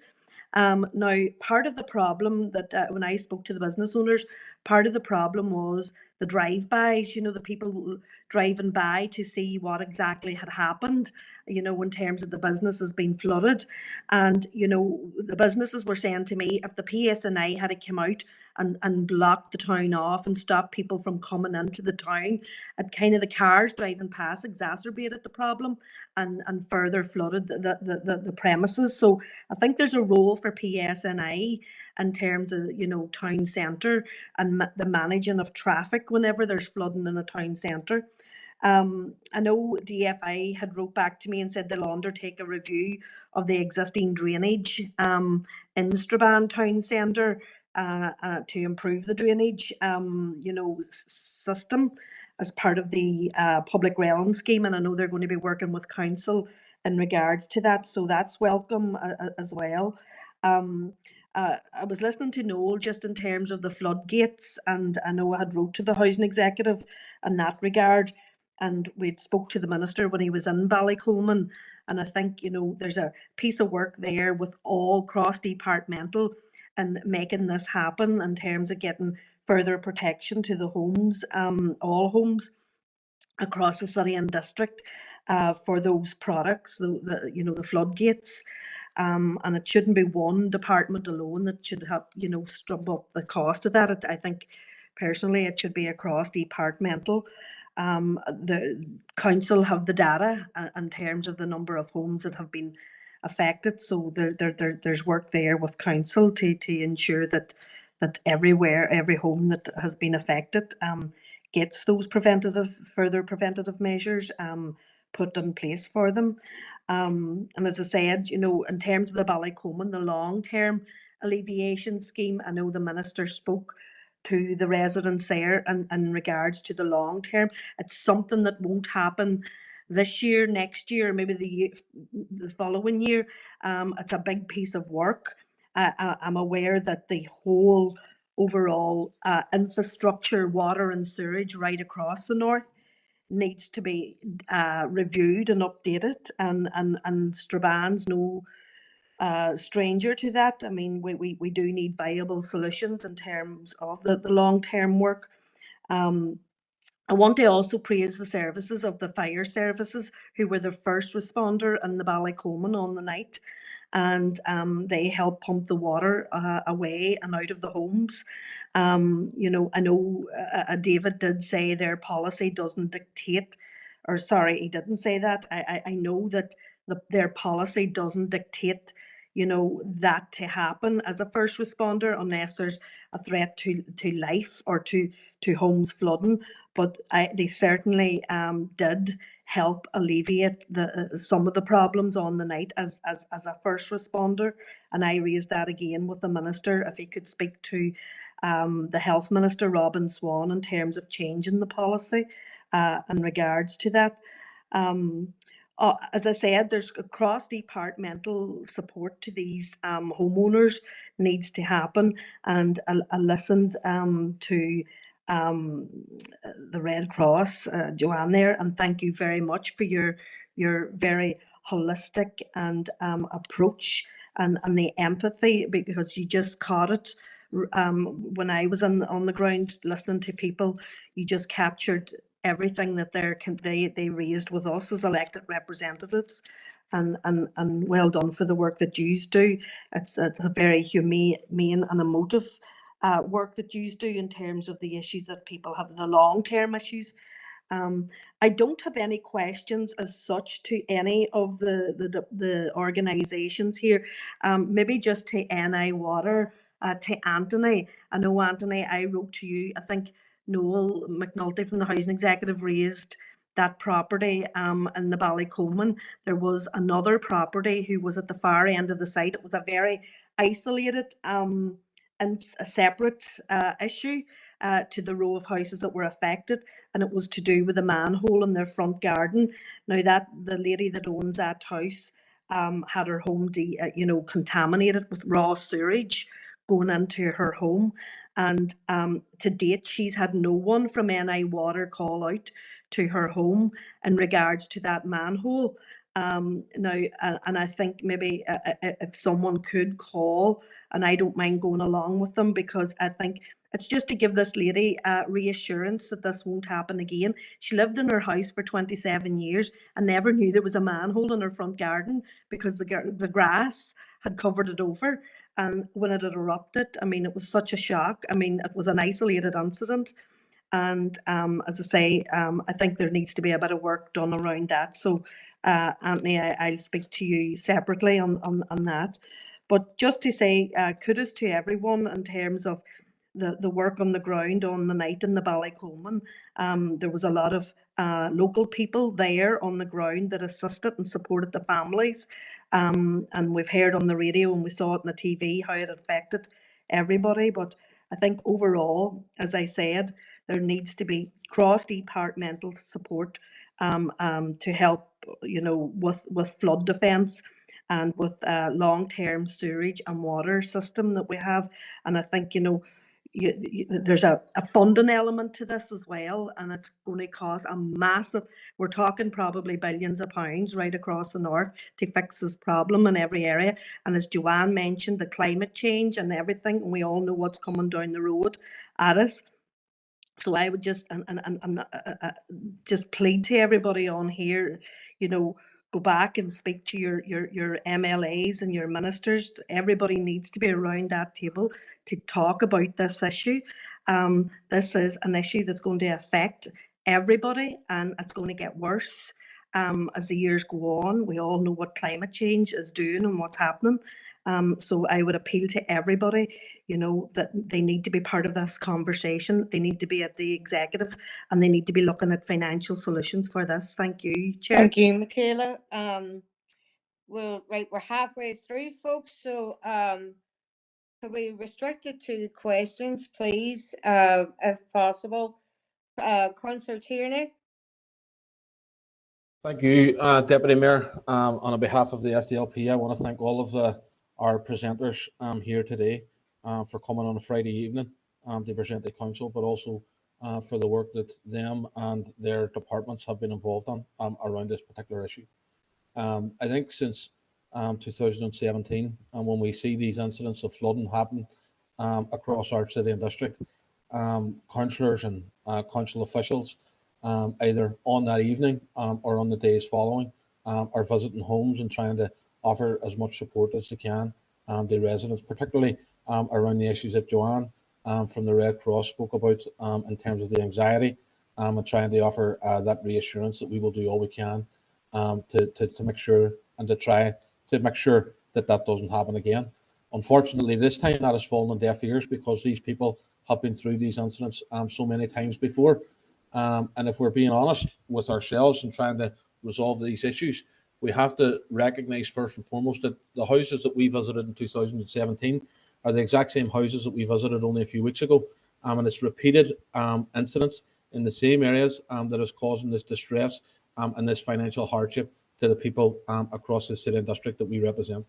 Now, part of the problem that when I spoke to the business owners, part of the problem was the drive-bys, the people driving by to see what exactly had happened, in terms of the businesses being flooded. And, the businesses were saying to me, if the PSNI had come out and blocked the town off and stopped people from coming into the town, it kind of the cars driving past exacerbated the problem and further flooded the premises. So I think there's a role for PSNI in terms of, town centre and the managing of traffic whenever there's flooding in a town centre. I know DFI had wrote back to me and said they'll undertake a review of the existing drainage in Strabane Town Centre to improve the drainage, system as part of the public realm scheme. And I know they're going to be working with council in regards to that, so that's welcome as well. I was listening to Noel just in terms of the floodgates, and I know I had wrote to the housing executive in that regard, and we'd spoke to the minister when he was in Ballycolman, and I think there's a piece of work there with all cross-departmental and making this happen in terms of getting further protection to the homes, all homes across the city and district for those products, the floodgates. And it shouldn't be one department alone that should have, strub up the cost of that. I think personally it should be across departmental. The council have the data in terms of the number of homes that have been affected. So there's work there with council to ensure that every home that has been affected gets those further preventative measures put in place for them. And as I said, in terms of the Ballycolman, the long-term alleviation scheme, I know the minister spoke to the residents there in regards to the long term. It's something that won't happen this year, next year, maybe the following year. It's a big piece of work. I'm aware that the whole overall infrastructure, water and sewage right across the north needs to be reviewed and updated, and Strabane's no stranger to that. I mean, we do need viable solutions in terms of the long-term work. I want to also praise the services of the fire services, who were the first responder in the Ballycolman on the night, and they helped pump the water away and out of the homes. I know David did say their policy doesn't dictate, or sorry, he didn't say that. I know that their policy doesn't dictate that to happen as a first responder unless there's a threat to life or to homes flooding. But they certainly did help alleviate some of the problems on the night as a first responder. And I raised that again with the minister, if he could speak to the health minister, Robin Swan, in terms of changing the policy in regards to that. As I said, there's cross-departmental support to these homeowners needs to happen, and I listened to the Red Cross, Joanne there, and thank you very much for your very holistic and approach and the empathy, because you just caught it. When I was on the ground listening to people, you just captured everything that they raised with us as elected representatives, and well done for the work that you do. It's a very humane and emotive work that you do in terms of the issues that people have, the long-term issues. I don't have any questions as such to any of the organisations here. Maybe just to NI Water, to Anthony. I know, Anthony, I wrote to you. I think Noel McNulty from the Housing Executive raised that property in the Ballycolman. There was another property who was at the far end of the site. It was a very isolated and a separate issue to the row of houses that were affected, and it was to do with a manhole in their front garden. Now that the lady that owns that house had her home contaminated with raw sewage going into her home, and to date she's had no one from NI Water call out to her home in regards to that manhole. Now, and I think maybe if someone could call, and I don't mind going along with them, because I think it's just to give this lady reassurance that this won't happen again. She lived in her house for 27 years and never knew there was a manhole in her front garden because the grass had covered it over. And when it had erupted, I mean, it was such a shock. I mean, it was an isolated incident. And as I say, I think there needs to be a bit of work done around that. So, Anthony, I'll speak to you separately on that. But just to say kudos to everyone in terms of the work on the ground on the night in the Ballycolman. There was a lot of local people there on the ground that assisted and supported the families. And we've heard on the radio and we saw it on the TV how it affected everybody. But I think overall, as I said, there needs to be cross-departmental support to help, with flood defence and with long-term sewage and water system that we have. And I think, there's a funding element to this as well, and it's going to cost a massive, we're talking probably billions of pounds right across the north to fix this problem in every area. And as Joanne mentioned, the climate change and everything, and we all know what's coming down the road at us. So I would just just plead to everybody on here, go back and speak to your MLAs and your ministers. Everybody needs to be around that table to talk about this issue. This is an issue that's going to affect everybody, and it's going to get worse as the years go on. We all know what climate change is doing and what's happening. So I would appeal to everybody, that they need to be part of this conversation. They need to be at the executive, and they need to be looking at financial solutions for this. Thank you, Chair. Thank you, Michaela. We're halfway through, folks. So could we restrict it to questions, please, if possible? Councillor Tierney. Thank you, Deputy Mayor. On behalf of the SDLP, I want to thank all of our presenters here today for coming on a Friday evening to present the council, but also for the work that them and their departments have been involved on around this particular issue. I think since 2017, and when we see these incidents of flooding happen across our city and district, councillors and council officials, either on that evening or on the days following, are visiting homes and trying to offer as much support as they can to residents, particularly around the issues that Joanne from the Red Cross spoke about in terms of the anxiety, and trying to offer that reassurance that we will do all we can to make sure and to try to make sure that that doesn't happen again. Unfortunately, this time that has fallen on deaf ears because these people have been through these incidents so many times before. And if we're being honest with ourselves and trying to resolve these issues, we have to recognise first and foremost that the houses that we visited in 2017 are the exact same houses that we visited only a few weeks ago. And it's repeated incidents in the same areas that is causing this distress and this financial hardship to the people across the city and district that we represent.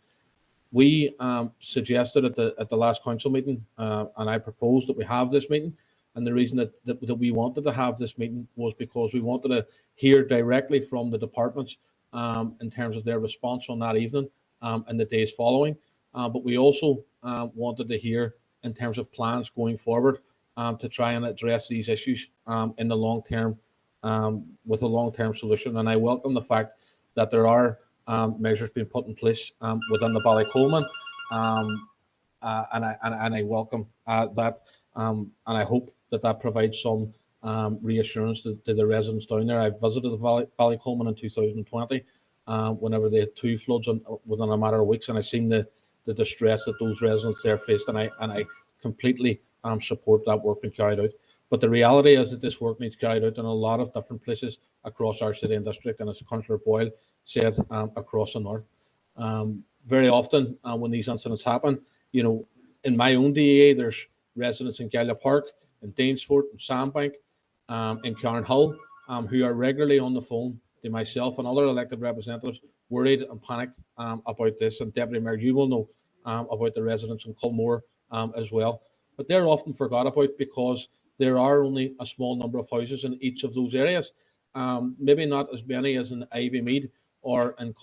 We suggested at the last council meeting, and I proposed that we have this meeting. And the reason that we wanted to have this meeting was because we wanted to hear directly from the departments in terms of their response on that evening and the days following. But we also wanted to hear in terms of plans going forward to try and address these issues in the long term with a long-term solution. And I welcome the fact that there are measures being put in place within the Ballycolman, and I welcome that, and I hope that provides some reassurance to the residents down there. I visited the Ballycolman in 2020 whenever they had 2 floods within a matter of weeks, and I seen the distress that those residents there faced, and I completely support that work being carried out. But the reality is that this work needs carried out in a lot of different places across our city and district, and as Councillor Boyle said, across the north. Very often when these incidents happen, in my own DEA, there's residents in Gallia Park, in Danesfort, in Sandbank, in Carnhill, who are regularly on the phone to myself and other elected representatives, worried and panicked about this. And Deputy Mayor, you will know about the residents in Culmore as well. But they're often forgot about because there are only a small number of houses in each of those areas. Maybe not as many as in Ivymead or in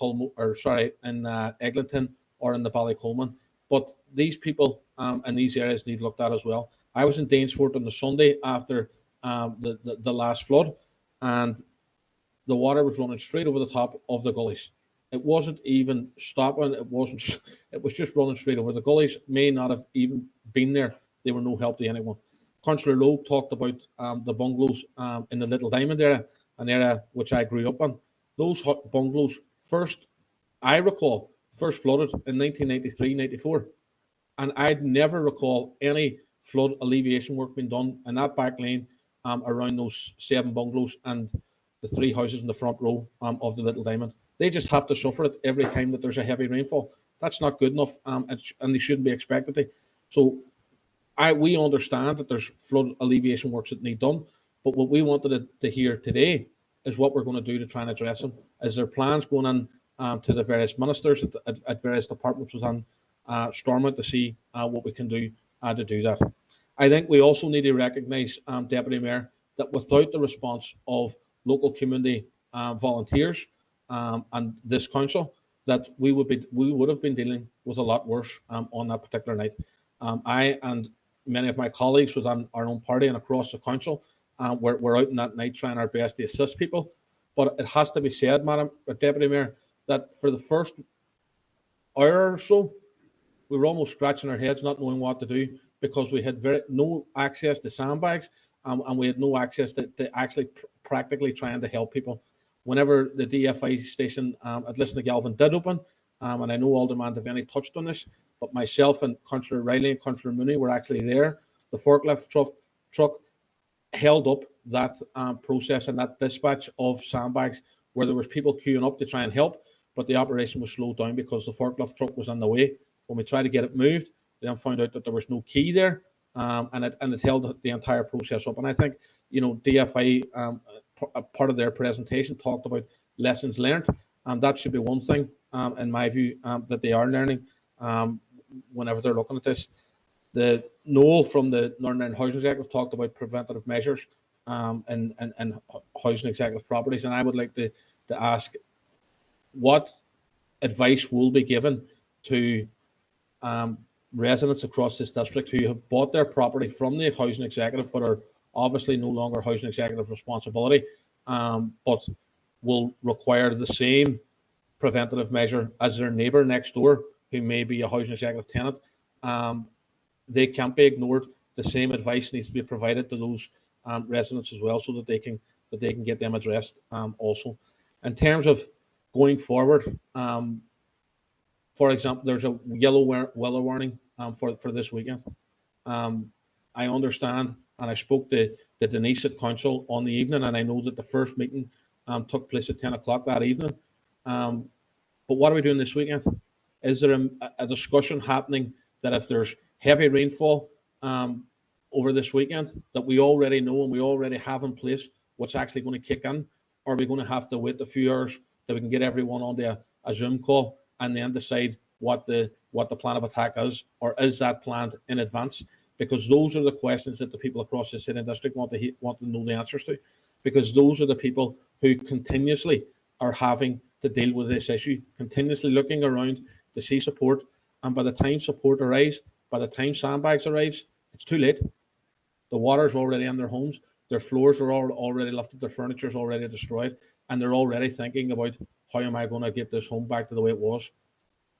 in Eglinton or in the Ballycoleman. But these people in these areas need looked at as well. I was in Danesfort on the Sunday after the last flood, and the water was running straight over the top of the gullies. It wasn't even stopping. It wasn't. It was just running straight over the gullies. May not have even been there. They were no help to anyone. Councillor Lowe talked about the bungalows in the Little Diamond area, an area which I grew up in. Those bungalows I recall, first flooded in 1993-94. And I'd never recall any flood alleviation work being done in that back lane around those 7 bungalows and the 3 houses in the front row of the Little Diamond. They just have to suffer it every time that there's a heavy rainfall. That's not good enough, and they shouldn't be expected to. So we understand that there's flood alleviation works that need done, but what we wanted to hear today is what we're going to do to try and address them. Is there plans going in to the various ministers at various departments within Stormont to see what we can do to do that. I think we also need to recognise, Deputy Mayor, that without the response of local community volunteers and this council, that we would have been dealing with a lot worse on that particular night. I and many of my colleagues within our own party and across the council we're out in that night trying our best to assist people. But it has to be said, Madam Deputy Mayor, that for the first hour or so, we were almost scratching our heads, not knowing what to do, because we had no access to sandbags and we had no access to actually practically trying to help people. Whenever the DFI station at Lisnagalvin did open, and I know Alderman Devaney touched on this, but myself and Councillor Riley and Councillor Mooney were actually there. The forklift truck held up that process and that dispatch of sandbags where there was people queuing up to try and help, but the operation was slowed down because the forklift truck was on the way. When we tried to get it moved, we then found out that there was no key there, and it held the entire process up. And I think, DFI, part of their presentation talked about lessons learned, and that should be one thing, in my view, that they are learning whenever they're looking at this. The Noel from the Northern Ireland Housing Executive talked about preventative measures in housing executive properties, and I would like to ask what advice will be given to residents across this district who have bought their property from the housing executive but are obviously no longer housing executive responsibility, but will require the same preventative measure as their neighbour next door who may be a housing executive tenant. They can't be ignored. The same advice needs to be provided to those residents as well, so that they can get them addressed also. In terms of going forward, for example, there's a yellow weather warning for this weekend. I understand, and I spoke to Denise at council on the evening, and I know that the first meeting took place at 10 o'clock that evening. But what are we doing this weekend? Is there a discussion happening that if there's heavy rainfall over this weekend, that we already know and we already have in place what's actually going to kick in? Or are we going to have to wait a few hours that we can get everyone onto a Zoom call and then decide what the plan of attack is? Or is that planned in advance? Because those are the questions that the people across the city and district want to know the answers to. Because those are the people who continuously are having to deal with this issue, continuously looking around to see support. And by the time support arrives, by the time sandbags arrives, it's too late. The water's already in their homes. Their floors are already lifted. Their furniture's already destroyed. And they're already thinking about, how am I going to get this home back to the way it was?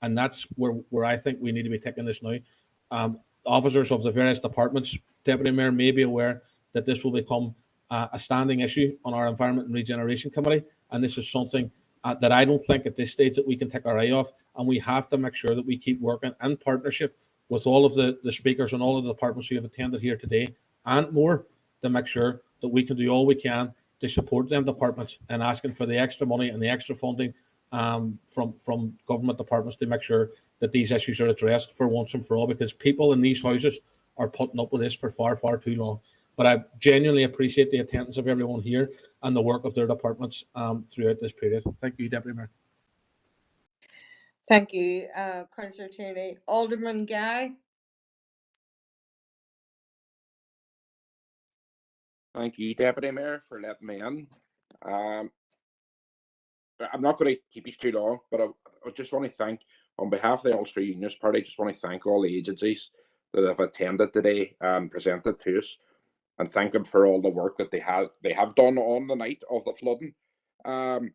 And that's where I think we need to be taking this now. Officers of the various departments, Deputy Mayor, may be aware that this will become a standing issue on our Environment and Regeneration Committee. And this is something that I don't think at this stage that we can take our eye off. And we have to make sure that we keep working in partnership with all of the speakers and all of the departments who have attended here today and more, to make sure that we can do all we can to support them departments and asking for the extra money and the extra funding from government departments to make sure that these issues are addressed for once and for all, because people in these houses are putting up with this for far, far too long. But I genuinely appreciate the attendance of everyone here and the work of their departments throughout this period. Thank you, Deputy Mayor. Thank you, Councillor Tierney. Alderman Guy. Thank you, Deputy Mayor, for letting me in. I'm not going to keep you too long, but I just want to thank, on behalf of the Ulster Unionist Party, just want to thank all the agencies that have attended today and presented to us, and thank them for all the work that they have done on the night of the flooding. I'll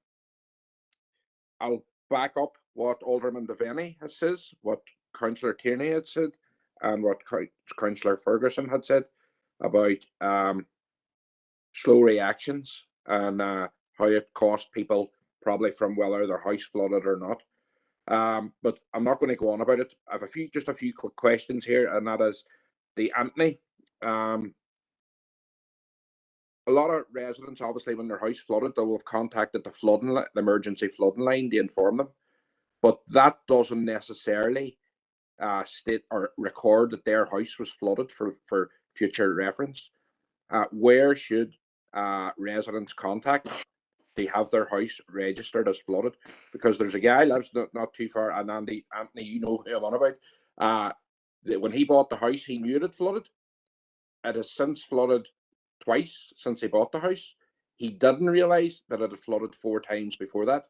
back up what Alderman Devaney has said, what Councillor Tierney had said, and what Councillor Ferguson had said about slow reactions and how it cost people probably from whether their house flooded or not. But I'm not going to go on about it. I have just a few quick questions here, and that is the Anthony. A lot of residents, obviously, when their house flooded, they will have contacted the emergency flooding line to inform them. But that doesn't necessarily state or record that their house was flooded for future reference. Where should residents contact? They have their house registered as flooded, because there's a guy lives not too far, and Anthony, you know who I'm on about. When he bought the house, he knew it had flooded. It has since flooded twice since he bought the house. He didn't realise that it had flooded 4 times before that.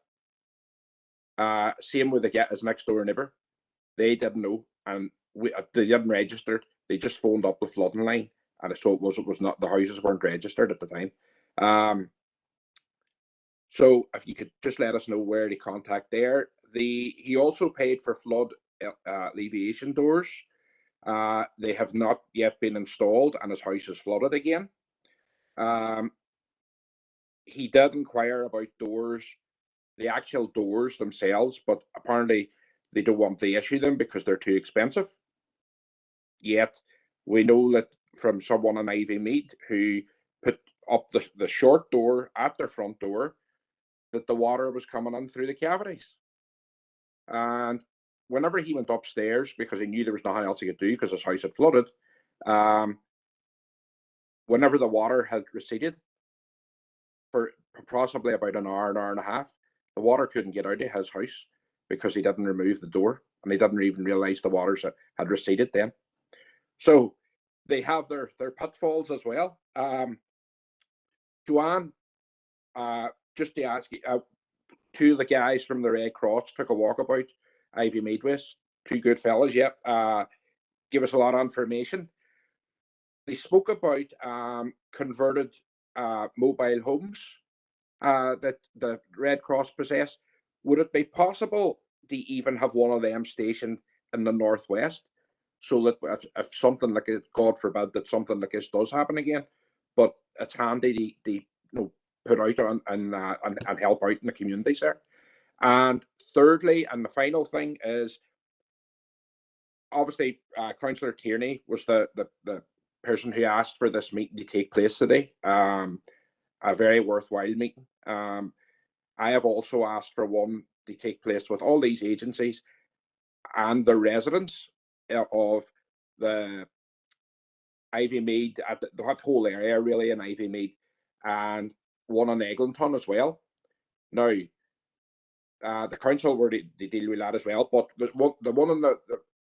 Same with his next door neighbour. They didn't know, and they didn't register. They just phoned up the flooding line, and so it was not, the houses weren't registered at the time. So if you could just let us know where to contact there. He also paid for flood alleviation doors. They have not yet been installed, and his house is flooded again. He did inquire about doors, the actual doors themselves, but apparently they don't want to issue them because they're too expensive. Yet we know that from someone in Ivy Mead who put up the short door at their front door, that the water was coming in through the cavities. And whenever he went upstairs, because he knew there was nothing else he could do because his house had flooded, whenever the water had receded for possibly about an hour and a half, the water couldn't get out of his house because he didn't remove the door, and he didn't even realise the waters had receded then. So they have their pitfalls as well. Joanne, just to ask you, 2 of the guys from the Red Cross took a walkabout Ivy Mead West. 2 good fellas, yep. Give us a lot of information. They spoke about converted mobile homes that the Red Cross possess. Would it be possible to even have one of them stationed in the northwest, so that if something like it, God forbid, that something like this does happen again, but it's handy to put out and help out in the communities there. And thirdly, and the final thing is, obviously, Councillor Tierney was the person who asked for this meeting to take place today. A very worthwhile meeting. I have also asked for one to take place with all these agencies and the residents of the Ivy Mead, at that whole area really in Ivy Mead, and one in Eglinton as well. Now, the council were to deal with that as well, but the one in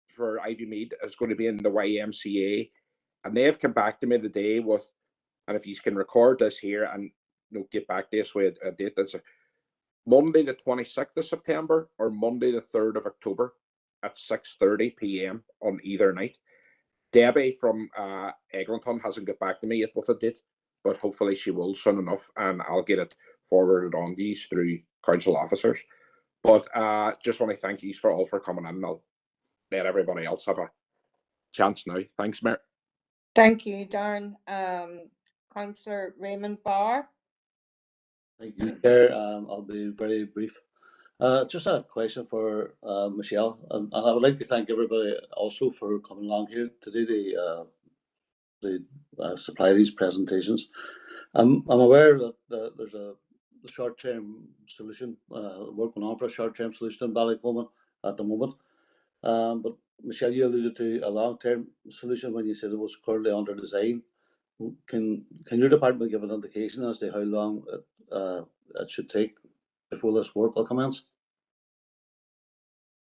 for Ivy Mead is going to be in the YMCA, and they've come back to me today with, and if you can record this here and get back this way a date, that's Monday the 26th of September or Monday the 3rd of October at 6:30 p.m. on either night. Debbie from Eglinton hasn't got back to me yet with a date, but hopefully she will soon enough, and I'll get it forwarded on these through council officers. But just want to thank you all for coming in. I'll let everybody else have a chance now. Thanks, Mayor. Thank you, Darren. Councillor Raymond Barr. Thank you, Chair. I'll be very brief. Just a question for Michelle, and I would like to thank everybody also for coming along here to do the supply these presentations. I'm aware that there's a short-term solution working on for a short-term solution in Ballycoman at the moment. But Michelle, you alluded to a long-term solution when you said it was currently under design. Can your department give an indication as to how long it should take before this work will commence?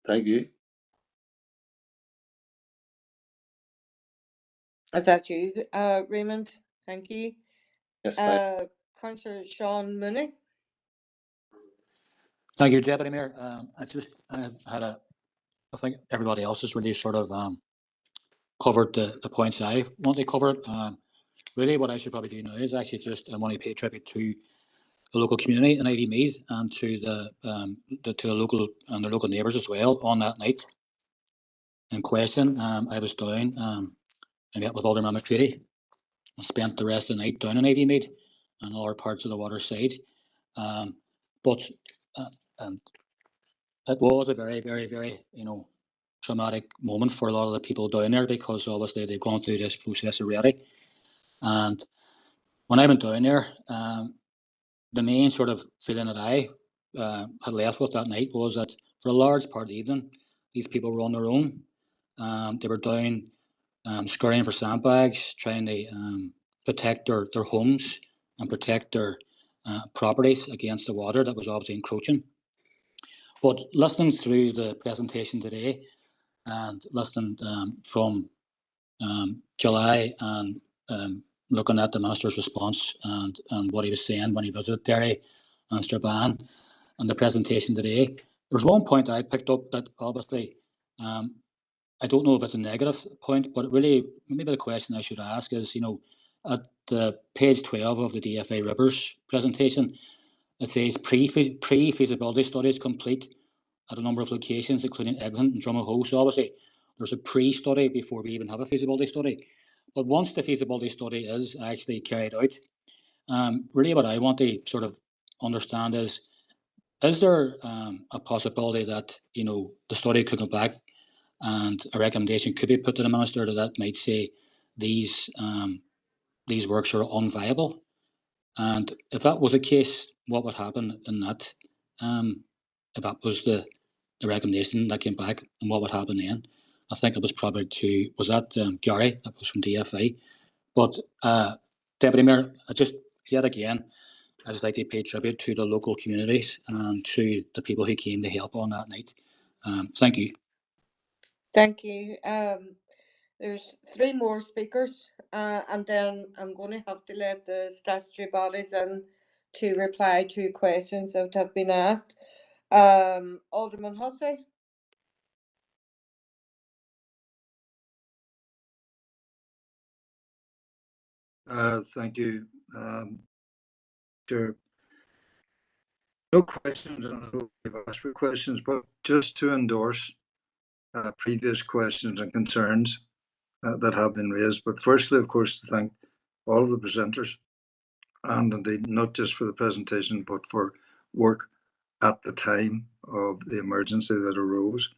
Thank you. Is that you, Raymond? Thank you. Yes, Councillor Sean Mooney. Thank you, Deputy Mayor. I think everybody else has really sort of covered the points I want to cover. Really, what I should probably do now is actually just I want to pay tribute to the local community in Ivy Mead and to the local and the local neighbours as well on that night in question. I was down. I met with Alderman McCready and spent the rest of the night down in Ivy Mead and other parts of the water side. But it was a very, very, very, traumatic moment for a lot of the people down there because obviously they've gone through this process already. And when I went down there, the main sort of feeling that I had left with that night was that for a large part of the evening, these people were on their own. They were down scurrying for sandbags, trying to protect their homes and protect their properties against the water that was obviously encroaching. But listening through the presentation today and listening from July and looking at the Minister's response and what he was saying when he visited Derry and Strabane and the presentation today, there's one point I picked up that obviously I don't know if it's a negative point, but really maybe the question I should ask is, at the page 12 of the DFI Rivers presentation, it says pre-feasibility studies complete at a number of locations, including Eglinton and Drumahoe. So obviously there's a pre-study before we even have a feasibility study. But once the feasibility study is actually carried out, really what I want to sort of understand is there a possibility that, the study could come back and a recommendation could be put to the Minister that might say these works are unviable? And if that was the case, what would happen in that? If that was the recommendation that came back, and what would happen then? I think it was probably Gary, that was from DFI. But Deputy Mayor, I just like to pay tribute to the local communities and to the people who came to help on that night. Thank you. Thank you. There's 3 more speakers, and then I'm going to have to let the statutory bodies in to reply to questions that have been asked. Alderman Hussey. Thank you, Chair. No questions, and I don't have asked for questions, but just to endorse previous questions and concerns that have been raised. But firstly, of course, to thank all of the presenters, and indeed not just for the presentation, but for work at the time of the emergency that arose.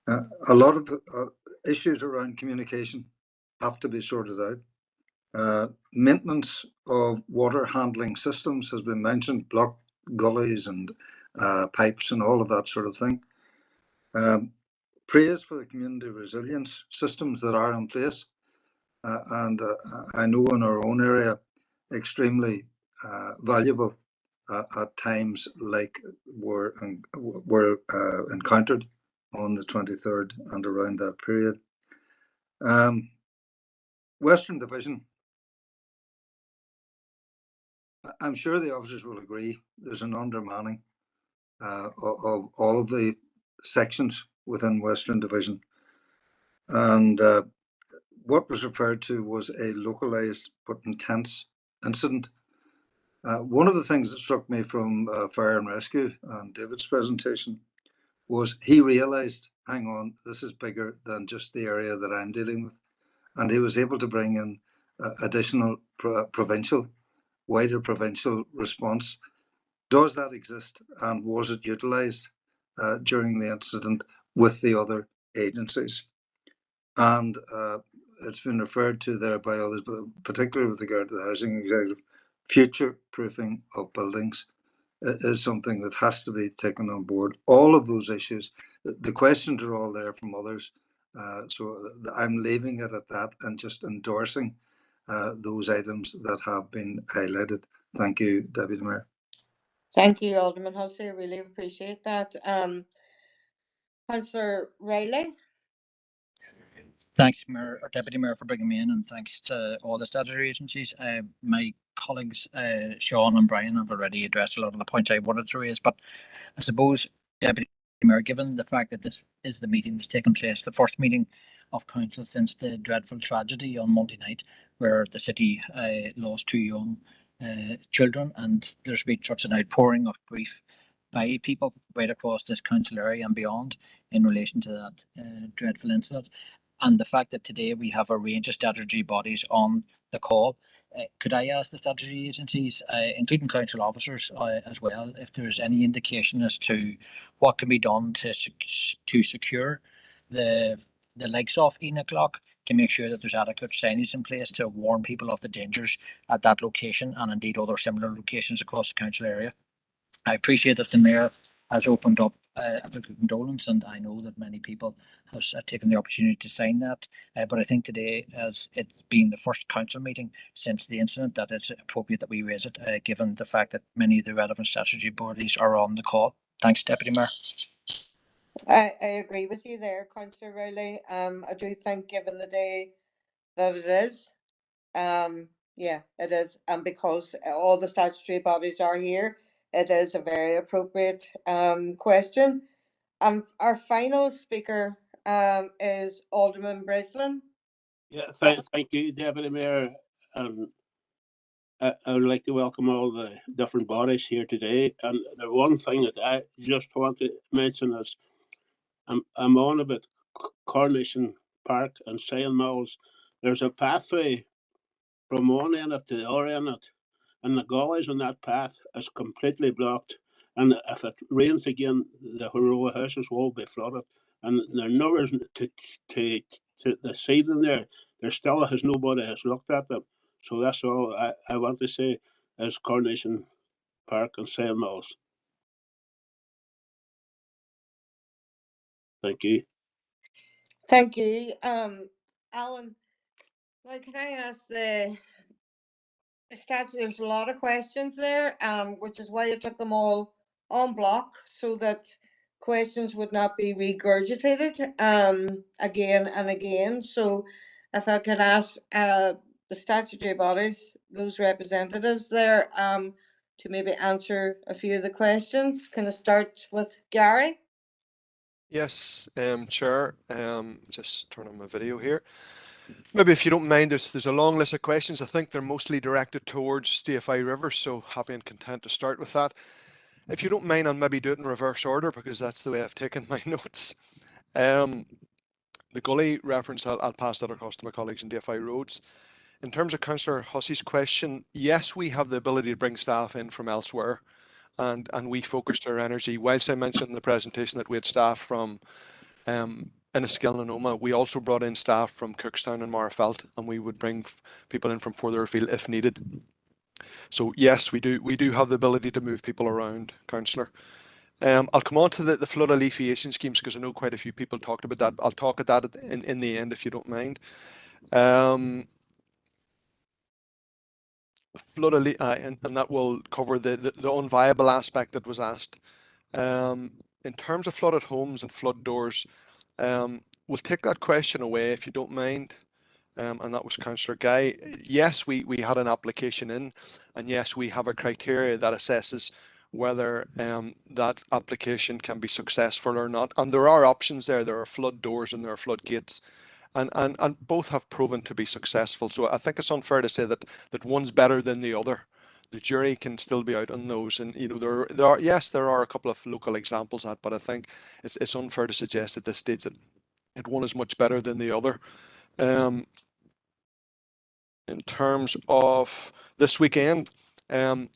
A lot of issues around communication have to be sorted out. Maintenance of water handling systems has been mentioned, blocked gullies and pipes and all of that sort of thing. Praise for the community resilience systems that are in place. And I know in our own area, extremely valuable at times like were encountered on the 23rd and around that period. Western Division, I'm sure the officers will agree, there's an undermanning of all of the sections within Western Division. And what was referred to was a localized but intense incident. One of the things that struck me from Fire and Rescue and David's presentation was he realized, hang on, this is bigger than just the area that I'm dealing with. And he was able to bring in additional wider provincial response. Does that exist, and was it utilized during the incident with the other agencies? And it's been referred to there by others, but particularly with regard to the housing executive, future proofing of buildings is something that has to be taken on board. All of those issues the questions are all there from others. So I'm leaving it at that and just endorsing those items that have been highlighted. Thank you, Deputy Mayor. Thank you, Alderman Hussey. I really appreciate that. Councillor Riley. Thanks, Mayor or Deputy Mayor, for bringing me in, and thanks to all the statutory agencies. My colleagues, Sean and Brian, have already addressed a lot of the points I wanted to raise, but I suppose, Deputy Mayor, given the fact that this is the meeting that's taken place, the first meeting of council since the dreadful tragedy on Monday night, where the city lost 2 young children, and there's been such an outpouring of grief by people right across this council area and beyond in relation to that dreadful incident. And the fact that today we have a range of statutory bodies on the call, could I ask the statutory agencies, including council officers as well, if there's any indication as to what can be done to secure the likes of Enoch to make sure that there's adequate signage in place to warn people of the dangers at that location and indeed other similar locations across the council area? I appreciate that the Mayor has opened up a book of condolence, and I know that many people have taken the opportunity to sign that. But I think today, as it being the first council meeting since the incident, that it's appropriate that we raise it, given the fact that many of the relevant statutory bodies are on the call. Thanks, Deputy Mayor. I agree with you there, Councillor Riley. I do think, given the day that it is, yeah, it is, and because all the statutory bodies are here, it is a very appropriate question. Our final speaker is Alderman Breslin. Yeah, thank you, Deputy Mayor. I would like to welcome all the different bodies here today. And the one thing that I just want to mention is I'm on about Coronation Park and Sail Mills. There's a pathway from one end of it to the other end of it, and the gullies on that path is completely blocked. And if it rains again, the row of houses will be flooded. And there nowhere to the ceiling there. There still has nobody has looked at them. So that's all I want to say is Coronation Park and Sail Mills. Thank you. Thank you. Alan, now can I ask the statute, there's a lot of questions there, which is why I took them all on block so that questions would not be regurgitated again and again. So if I could ask the statutory bodies, those representatives there, to maybe answer a few of the questions. Can I start with Gary? Yes, Chair. Just turn on my video here. Maybe if you don't mind, there's a long list of questions. I think they're mostly directed towards Dfi River, so happy and content to start with that. If you don't mind, I'll maybe do it in reverse order because that's the way I've taken my notes. The gully reference, I'll pass that across to my colleagues in Dfi Roads. In terms of Councillor Hussey's question, yes, we have the ability to bring staff in from elsewhere, and we focused our energy. Whilst I mentioned in the presentation that we had staff from Enniskillen and Omagh, we also brought in staff from Cookstown and Marfelt, and we would bring people in from further afield if needed. So yes, we do have the ability to move people around, Councillor. I'll come on to the flood alleviation schemes because I know quite a few people talked about that. I'll talk at that in the end if you don't mind. Flood and that will cover the unviable aspect that was asked. In terms of flooded homes and flood doors, we'll take that question away if you don't mind. And that was Councillor Guy. Yes, we had an application in, and yes, we have a criteria that assesses whether that application can be successful or not. And there are options there. There are flood doors and there are flood gates. And both have proven to be successful. So I think it's unfair to say that one's better than the other. The jury can still be out on those, and you know there are a couple of local examples at, but I think it's unfair to suggest at this stage that one is much better than the other. In terms of this weekend,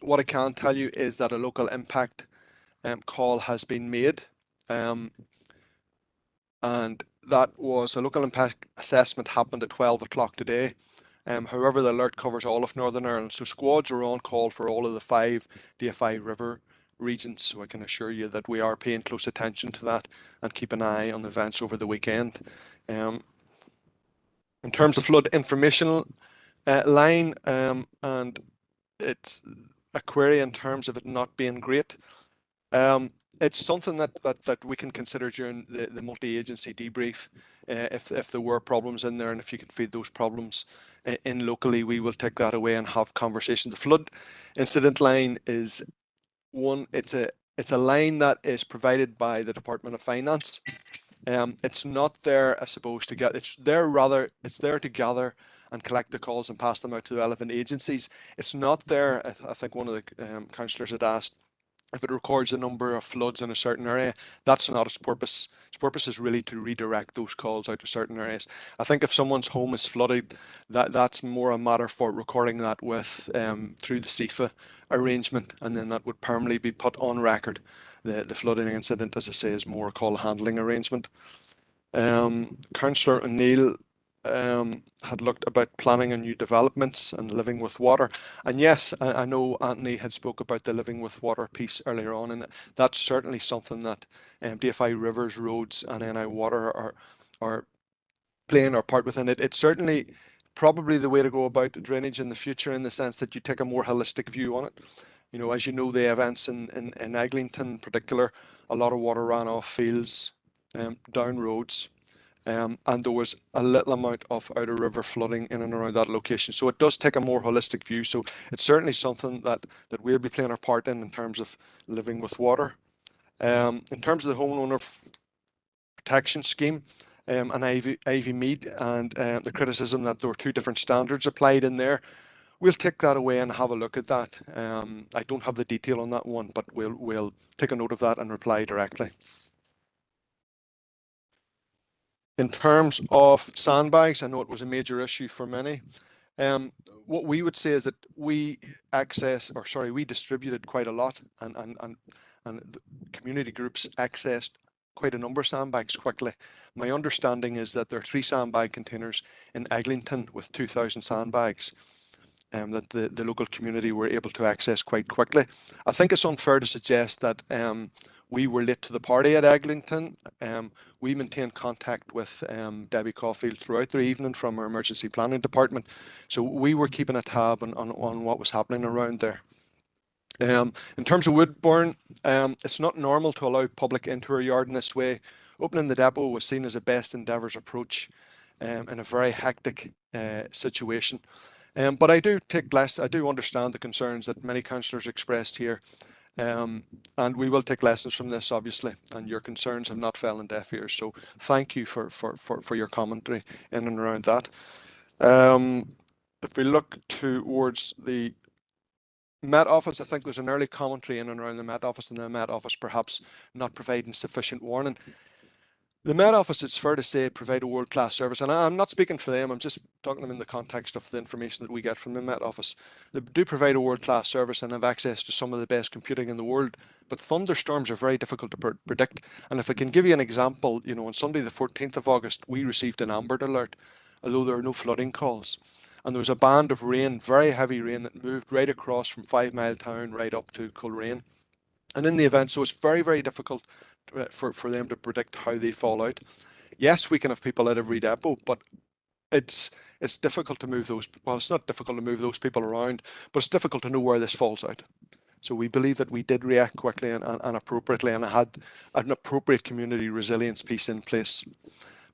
what I can tell you is that a local impact call has been made. And that was a local impact assessment happened at 12 o'clock today. However, the alert covers all of Northern Ireland, so squads are on call for all of the 5 Dfi River regions. So I can assure you that we are paying close attention to that and keep an eye on the events over the weekend. In terms of flood informational line, and it's a query in terms of it not being great. It's something that we can consider during the multi-agency debrief. If there were problems in there, and if you can feed those problems in locally, we will take that away and have conversations. The flood incident line is one. It's a line that is provided by the Department of Finance. It's not there, I suppose, to get. It's there to gather and collect the calls and pass them out to the relevant agencies. It's not there. I think one of the councillors had asked if it records the number of floods in a certain area. That's not its purpose. Its purpose is really to redirect those calls out to certain areas. I think if someone's home is flooded, that's more a matter for recording that with through the SIFA arrangement, and then that would permanently be put on record. The flooding incident, as I say, is more a call handling arrangement. Councillor O'Neill had looked about planning and new developments and living with water. And yes, I know Anthony had spoke about the living with water piece earlier on, and that's certainly something that DFI Rivers, Roads and NI Water are playing their part within it. It's certainly probably the way to go about drainage in the future, in the sense that you take a more holistic view on it. You know, as you know, the events in Eglinton in particular, a lot of water ran off fields, down roads, and there was a little amount of outer river flooding in and around that location. So it does take a more holistic view. So it's certainly something that we'll be playing our part in terms of living with water. In terms of the homeowner protection scheme, and Ivy Mead and the criticism that there were two different standards applied in there, we'll take that away and have a look at that. I don't have the detail on that one, but we'll take a note of that and reply directly. In terms of sandbags, I know it was a major issue for many. What we would say is that we distributed quite a lot, and the community groups accessed quite a number of sandbags quickly. My understanding is that there are 3 sandbag containers in Eglinton with 2,000 sandbags that the local community were able to access quite quickly. I think it's unfair to suggest that we were late to the party at Eglinton. We maintained contact with Debbie Caulfield throughout the evening from our emergency planning department. So we were keeping a tab on what was happening around there. In terms of Woodbourne, it's not normal to allow public into our yard in this way. Opening the depot was seen as a best endeavours approach in a very hectic situation. But I do understand the concerns that many councillors expressed here. And we will take lessons from this, obviously, and your concerns have not fell on deaf ears. So thank you for your commentary in and around that. If we look towards the Met Office, I think there's an early commentary in and around the Met Office, and the Met Office perhaps not providing sufficient warning. The Met Office, it's fair to say, provide a world-class service, and I'm not speaking for them, I'm just talking to them in the context of the information that we get from the Met Office. They do provide a world-class service and have access to some of the best computing in the world, but thunderstorms are very difficult to predict. And if I can give you an example, you know, on Sunday the 14th of August, we received an Amber Alert, although there are no flooding calls. And there was a band of rain, very heavy rain, that moved right across from 5 Mile Town right up to Coleraine. And in the event, so it's very, very difficult for them to predict how they fall out. Yes, we can have people at every depot, but it's difficult to move those. Well, it's not difficult to move those people around, but it's difficult to know where this falls out. So we believe that we did react quickly and appropriately, and had an appropriate community resilience piece in place.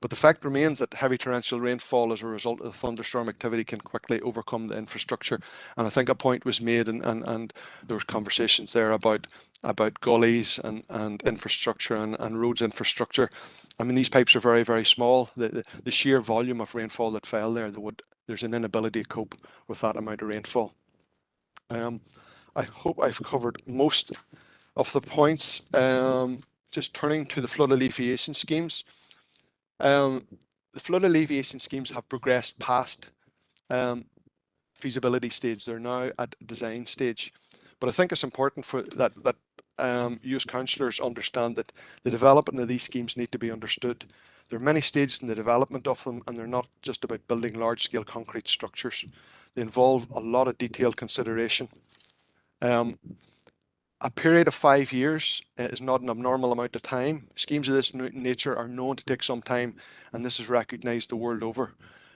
But the fact remains that heavy torrential rainfall as a result of the thunderstorm activity can quickly overcome the infrastructure. And I think a point was made, and there was conversations there about gullies and infrastructure and roads infrastructure. I mean, these pipes are very, very small. The sheer volume of rainfall that fell there, there's an inability to cope with that amount of rainfall. I hope I've covered most of the points. Just turning to the flood alleviation schemes. The flood alleviation schemes have progressed past feasibility stage. They're now at design stage. But I think it's important for that you as councillors understand that the development of these schemes need to be understood. There are many stages in the development of them, and they're not just about building large-scale concrete structures. They involve a lot of detailed consideration. A period of 5 years is not an abnormal amount of time. Schemes of this nature are known to take some time, and this is recognised the world over.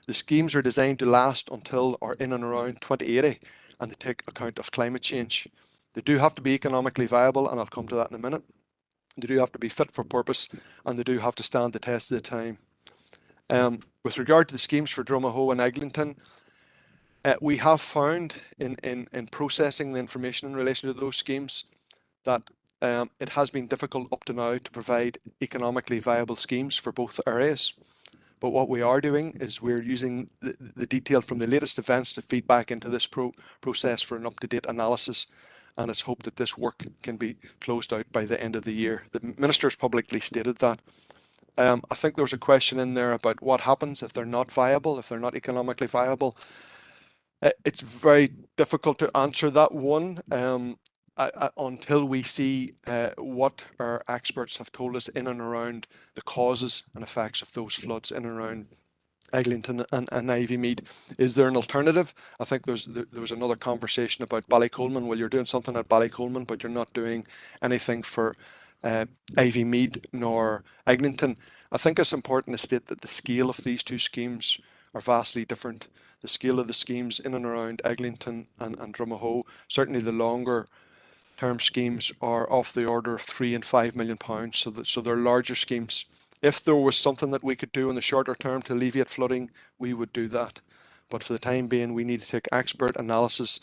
The schemes are designed to last until or in and around 2080, and they take account of climate change. They do have to be economically viable, and I'll come to that in a minute. They do have to be fit for purpose, and they do have to stand the test of the time. With regard to the schemes for Drumahoe and Eglinton, we have found in processing the information in relation to those schemes that it has been difficult up to now to provide economically viable schemes for both areas. But what we are doing is we're using the detail from the latest events to feed back into this process for an up-to-date analysis, and it's hoped that this work can be closed out by the end of the year. The Minister's publicly stated that. I think there was a question in there about what happens if they're not viable, if they're not economically viable. It's very difficult to answer that one until we see what our experts have told us in and around the causes and effects of those floods in and around Eglinton and Ivymead. Is there an alternative? I think there was another conversation about Ballycolman. Well, you're doing something at Ballycolman, but you're not doing anything for Ivymead nor Eglinton. I think it's important to state that the scale of these two schemes are vastly different. The scale of the schemes in and around Eglinton and Drumahoe, certainly the longer term schemes, are of the order of £3 and £5 million. So they're larger schemes. If there was something that we could do in the shorter term to alleviate flooding, we would do that. But for the time being, we need to take expert analysis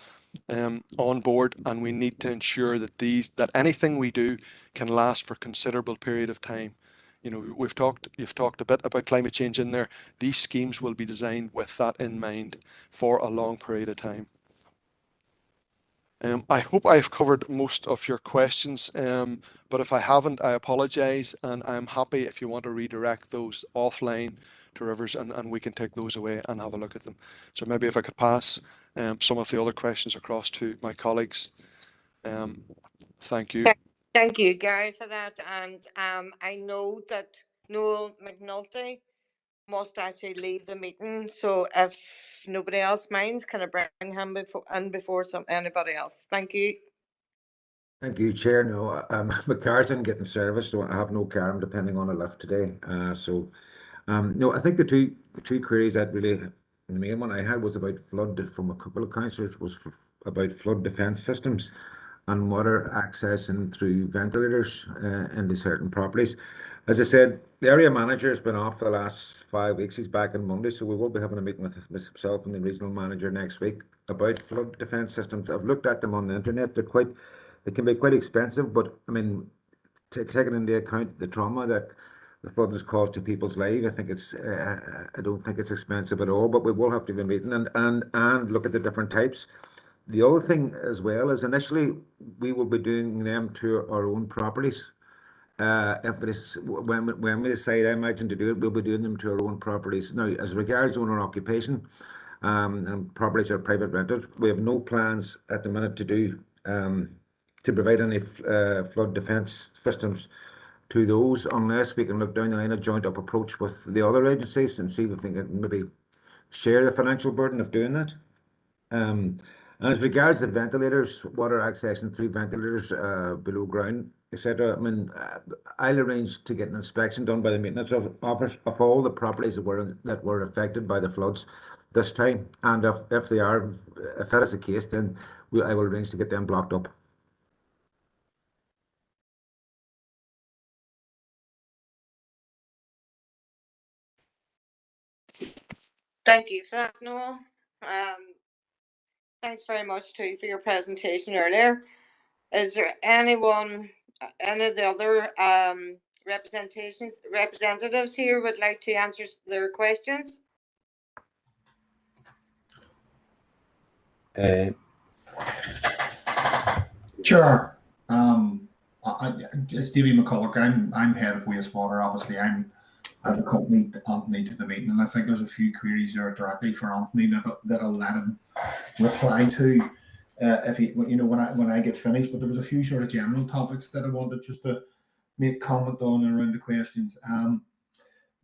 on board, and we need to ensure that anything we do can last for a considerable period of time. You know, you've talked a bit about climate change in there. These schemes will be designed with that in mind for a long period of time. I hope I've covered most of your questions, but if I haven't, I apologise, and I'm happy if you want to redirect those offline to Rivers, and we can take those away and have a look at them. So maybe if I could pass some of the other questions across to my colleagues. Thank you. Thank you, Gary, for that. And I know that Noel McNulty must actually leave the meeting. So if nobody else minds, can I bring him before anybody else? Thank you. Thank you, Chair. No, my car's in getting service, so I have no car. I'm depending on a lift today. No, I think the two queries that really, the main one I had was about flood from a couple of councillors, was about flood defence systems and water access and through ventilators into certain properties. As I said, the area manager has been off for the last 5 weeks. He's back on Monday, so we will be having a meeting with myself and the regional manager next week about flood defence systems. I've looked at them on the internet. They can be quite expensive, but I mean, taking into account the trauma that the flood has caused to people's lives, I don't think it's expensive at all. But we will have to be meeting and look at the different types. The other thing as well is initially we will be doing them to our own properties. If it is when we decide, I imagine, to do it, we'll be doing them to our own properties. Now, as regards owner occupation and properties are private renters, we have no plans at the minute to provide any flood defence systems to those, unless we can look down the line a joint up approach with the other agencies and see if we can maybe share the financial burden of doing that. And as regards the ventilators, water access and through ventilators below ground, etc. I mean, I'll arrange to get an inspection done by the maintenance office of all the properties that were affected by the floods this time, and if that is the case, then I will arrange to get them blocked up. Thank you for that, Noel. Thanks very much too for your presentation earlier. Is there any of the other representatives here would like to answer their questions? Sure. It's Davy McCulloch. I'm head of wastewater. Obviously, I've accompanied Anthony to the meeting, and I think there's a few queries there directly for Anthony that I'll let him reply to if he, when I get finished. But there was a few sort of general topics that I wanted just to make comment on around the questions. The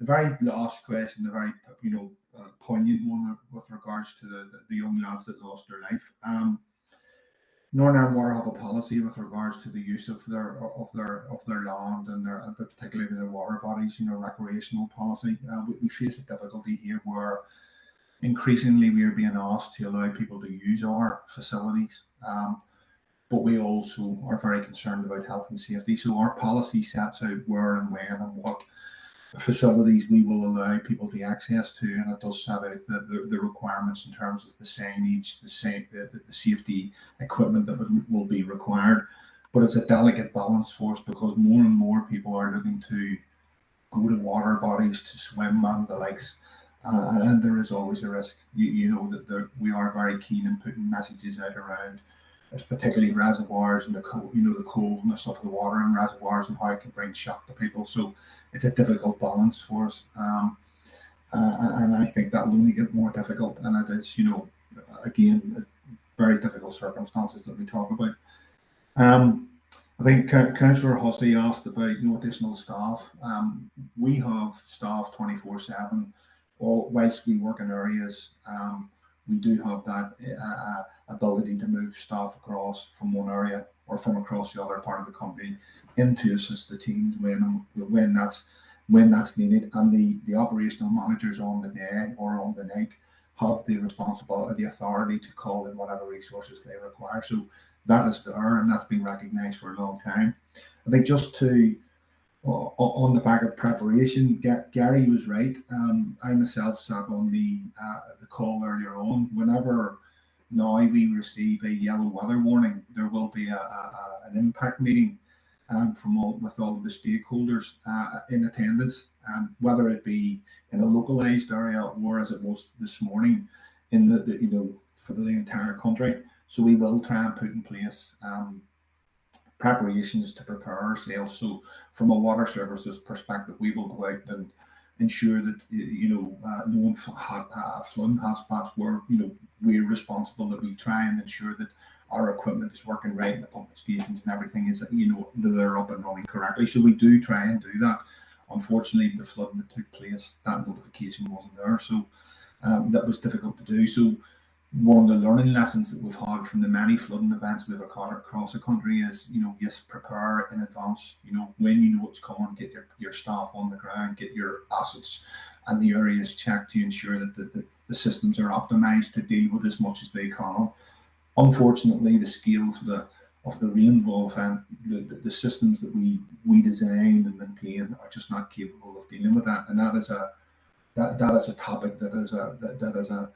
very last question, the very poignant one with regards to the young lads that lost their life. Northern Ireland Water have a policy with regards to the use of their land and particularly their water bodies, recreational policy. We face a difficulty here where increasingly we are being asked to allow people to use our facilities, but we also are very concerned about health and safety. So our policy sets out where and when and what facilities we will allow people to access to, and it does set out the requirements in terms of the signage, the safety equipment that will be required. But it's a delicate balance for us because more and more people are looking to go to water bodies to swim and the likes, and there is always a risk. That we are very keen in putting messages out around, particularly reservoirs and the coldness of the water in reservoirs and how it can bring shock to people. So it's a difficult balance for us, and I think that will only get more difficult. And it is, again, very difficult circumstances that we talk about. I think Councillor Hussey asked about additional staff. We have staff 24/7. Whilst we work in areas, we do have that ability to move staff across from one area or from across the other part of the country into assist the teams when that's needed. And the operational managers on the day or on the night have the responsibility, the authority to call in whatever resources they require. So that is there, and that's been recognised for a long time. I think just to on the back of preparation, Gary was right. I myself sat on the call earlier on. Whenever now we receive a yellow weather warning, there will be an impact meeting with all of the stakeholders in attendance, whether it be in a localised area or as it was this morning in for the entire country. So we will try and put in place preparations to prepare ourselves. So from a water services perspective, we will go out and ensure that no flooding hotspots where we're responsible, that we try and ensure that our equipment is working right in the pumping stations and everything is that they're up and running correctly. So we do try and do that. Unfortunately, the flooding that took place, that notification wasn't there, so that was difficult to do. So one of the learning lessons that we've had from the many flooding events we've occurred across the country is, yes, prepare in advance. When you know what's coming, get your staff on the ground, get your assets and the areas checked to ensure that the systems are optimized to deal with as much as they can. Unfortunately, the scale of the rainfall event, the systems that we designed and maintain are just not capable of dealing with that, and that is a topic that is a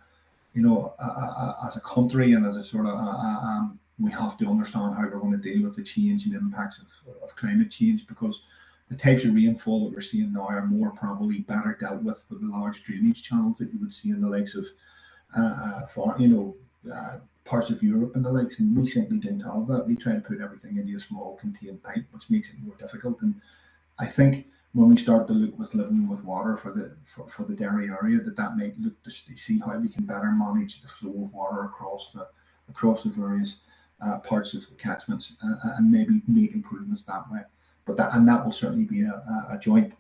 as a country and as a sort of we have to understand how we're going to deal with the change and impacts of climate change, because the types of rainfall that we're seeing now are more probably better dealt with the large drainage channels that you would see in the likes of parts of Europe and the likes, and we simply don't have that. We try and put everything into a small contained pipe, which makes it more difficult. And I think when we start to look with living with water for the Derry area, that might look to see how we can better manage the flow of water across the various parts of the catchments and maybe make improvements that way. But that will certainly be a joint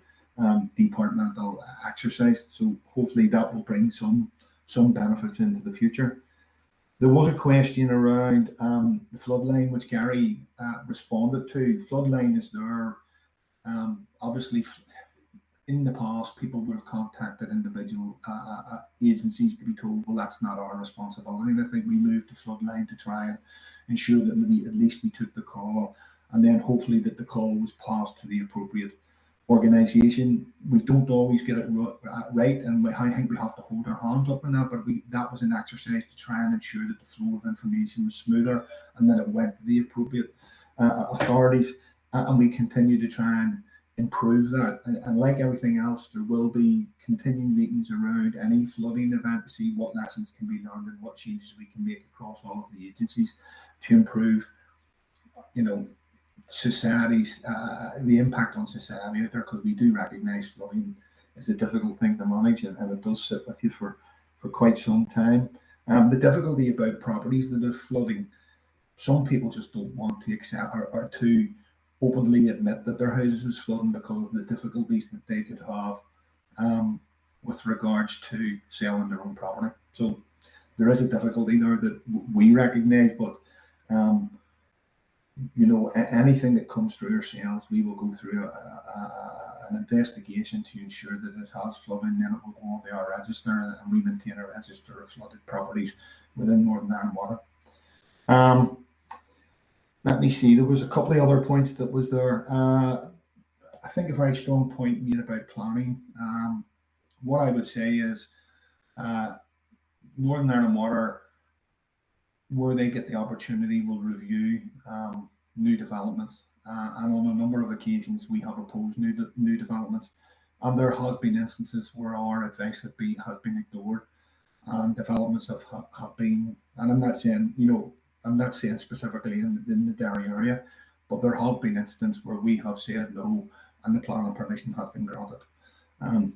departmental exercise. So hopefully that will bring some benefits into the future. There was a question around the floodline, which Gary responded to. Floodline is there. Obviously, in the past, people would have contacted individual agencies to be told, well, that's not our responsibility. And I think we moved to floodline to try and ensure that at least we took the call, and then hopefully that the call was passed to the appropriate organisation. We don't always get it right, and I think we have to hold our hands up in that, but that was an exercise to try and ensure that the flow of information was smoother and that it went to the appropriate authorities, and we continue to try and improve that. And like everything else, there will be continuing meetings around any flooding event to see what lessons can be learned and what changes we can make across all of the agencies to improve society's the impact on society out there, because we do recognise flooding is a difficult thing to manage, and it does sit with you for quite some time. The difficulty about properties that are flooding, some people just don't want to accept or to openly admit that their houses is flooding because of the difficulties that they could have with regards to selling their own property. So there is a difficulty there that we recognise, but You know, anything that comes through ourselves, we will go through an investigation to ensure that it has flooding, then it will go onto our register, and we maintain a register of flooded properties within Northern Ireland Water. Let me see, there was a couple of other points that was there. I think a very strong point made about planning. What I would say is Northern Ireland Water, where they get the opportunity, will review new developments. And on a number of occasions, we have opposed new developments. And there has been instances where our advice has been ignored, and developments have been, and I'm not saying, you know, I'm not saying specifically in the Derry area, but there have been instances where we have said no, and the planning permission has been granted.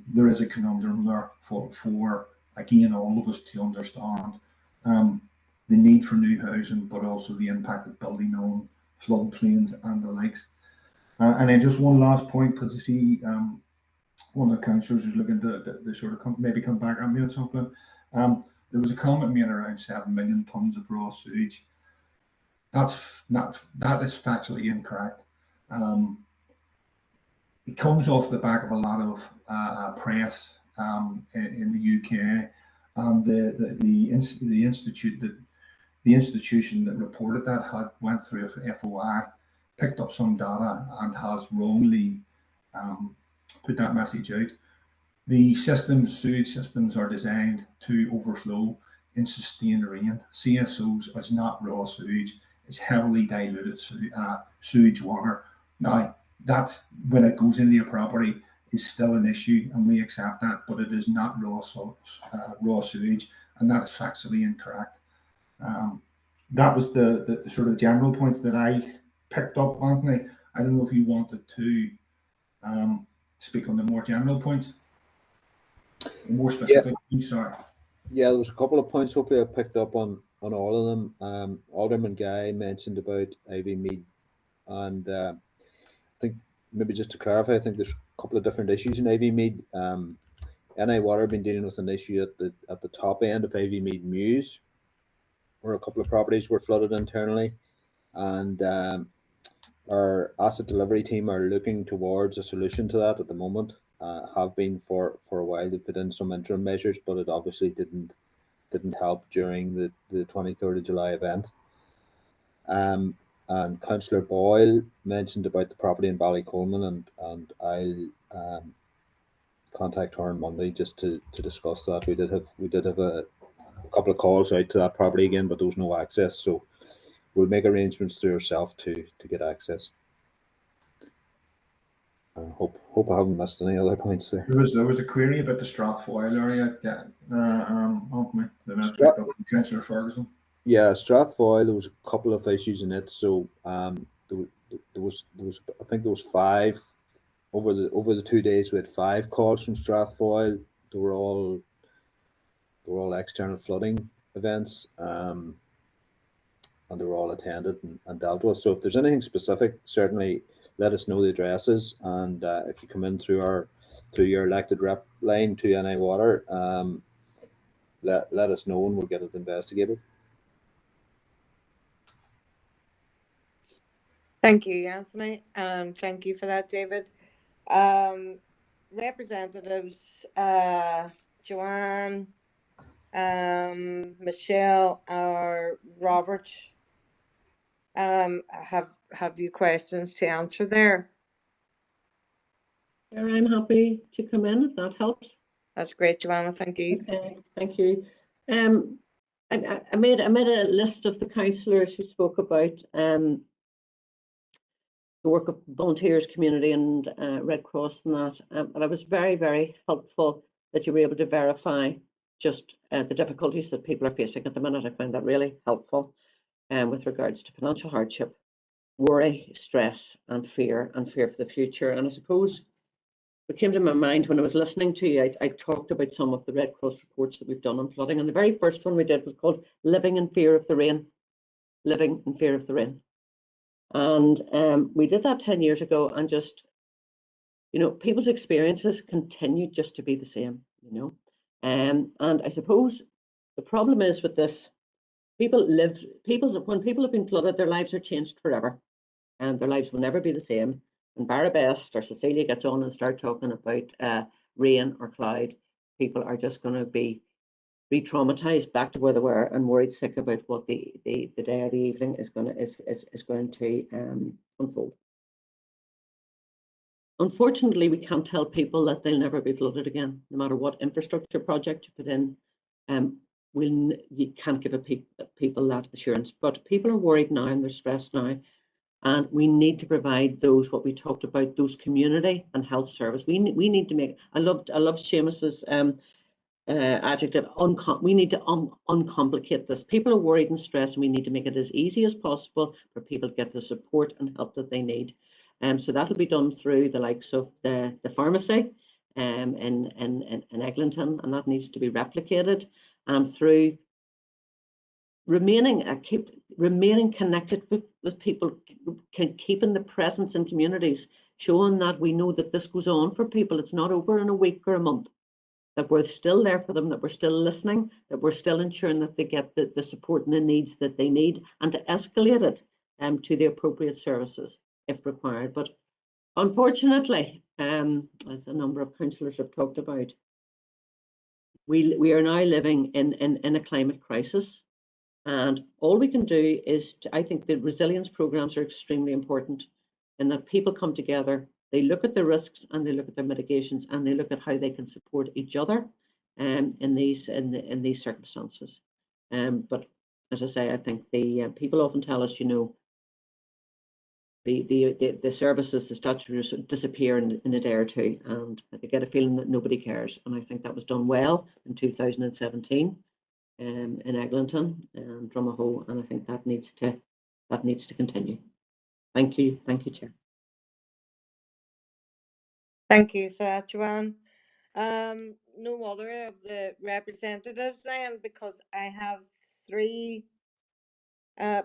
There is a conundrum there for again, all of us to understand the need for new housing, but also the impact of building on floodplains and the likes. And then just one last point, because I see one of the councillors is looking to sort of maybe come back at me on something. There was a comment made around 7 million tonnes of raw sewage. That is factually incorrect. It comes off the back of a lot of press in the UK, and the institution that reported that went through a FOI, picked up some data, and has wrongly put that message out. The sewage systems are designed to overflow in sustained rain. CSOs is not raw sewage; it's heavily diluted sewage water. Now, that's when it goes into your property is still an issue, and we accept that, but it is not raw sewage, and that is factually incorrect. That was the sort of general points that I picked up, Anthony. I don't know if you wanted to speak on the more general points, more specific points, sorry. Yeah, there was a couple of points. Hopefully I picked up on all of them. Alderman Guy mentioned about Ivy Mead, and I think maybe just to clarify, I think there's a couple of different issues in Ivy Mead. NI Water have been dealing with an issue at the top end of Ivy Mead Mews, where a couple of properties were flooded internally, and our asset delivery team are looking towards a solution to that at the moment. Have been for a while. They put in some interim measures, but it obviously didn't help during the 23rd of July event. And Councillor Boyle mentioned about the property in Ballycoleman, and I'll contact her on Monday just to discuss that. We did have a couple of calls out to that property again, but there was no access, so we'll make arrangements through herself to get access. Hope I haven't missed any other points there. There was a query about the Strathfoyle area. Councillor Ferguson. Yeah, Strathfoyle, there was a couple of issues in it. So there was I think there was 5 over the 2 days. We had 5 calls from Strathfoyle. They were all external flooding events, and they were all attended and dealt with. So if there's anything specific, certainly let us know the addresses, and if you come in through your elected rep line to NI Water, let us know and we'll get it investigated. Thank you, Anthony, and thank you for that, David. Representatives Joanne, Michelle, or Robert, have you questions to answer there? I'm happy to come in if that helps. That's great, Joanna. Thank you. Okay, thank you. I made a list of the councillors who spoke about the work of volunteers, community, and Red Cross and that. And it was very, very helpful that you were able to verify just the difficulties that people are facing at the minute. I find that really helpful with regards to financial hardship, worry, stress, and fear for the future. And I suppose what came to my mind when I was listening to you, I talked about some of the Red Cross reports that we've done on flooding. And the very first one we did was called Living in Fear of the Rain. Living in Fear of the Rain. And we did that 10 years ago, and just, you know, people's experiences continue just to be the same, you know. And I suppose the problem is with this when people have been flooded, their lives are changed forever, and their lives will never be the same. When Barabest or Cecilia gets on and start talking about rain or cloud, people are just going to be re-traumatized back to where they were and worried sick about what the day or the evening is going to unfold. Unfortunately, we can't tell people that they'll never be flooded again, no matter what infrastructure project you put in. You can't give people that assurance, but people are worried now and they're stressed now, and we need to provide those, what we talked about, those community and health service. We need to make. I loved Seamus's adjective. We need to uncomplicate this. People are worried and stressed, and we need to make it as easy as possible for people to get the support and help that they need. So that'll be done through the likes of the pharmacy in Eglinton, and that needs to be replicated, and through remaining connected with people, keeping the presence in communities, showing that we know that this goes on for people. It's not over in a week or a month, that we're still there for them, that we're still listening, that we're still ensuring that they get the support and the needs that they need, and to escalate it to the appropriate services if required. But unfortunately, as a number of councillors have talked about, we are now living in a climate crisis, and all we can do is, I think the resilience programs are extremely important, in that people come together, they look at the risks and they look at their mitigations, and they look at how they can support each other in these circumstances. But as I say, I think the people often tell us, the services, the statutories disappear in a day or two, and they get a feeling that nobody cares. And I think that was done well in 2017 in Eglinton and Drumahoe, and I think that needs to continue. Thank you, Chair. Thank you for that, Joanne. No other of the representatives then, because I have 3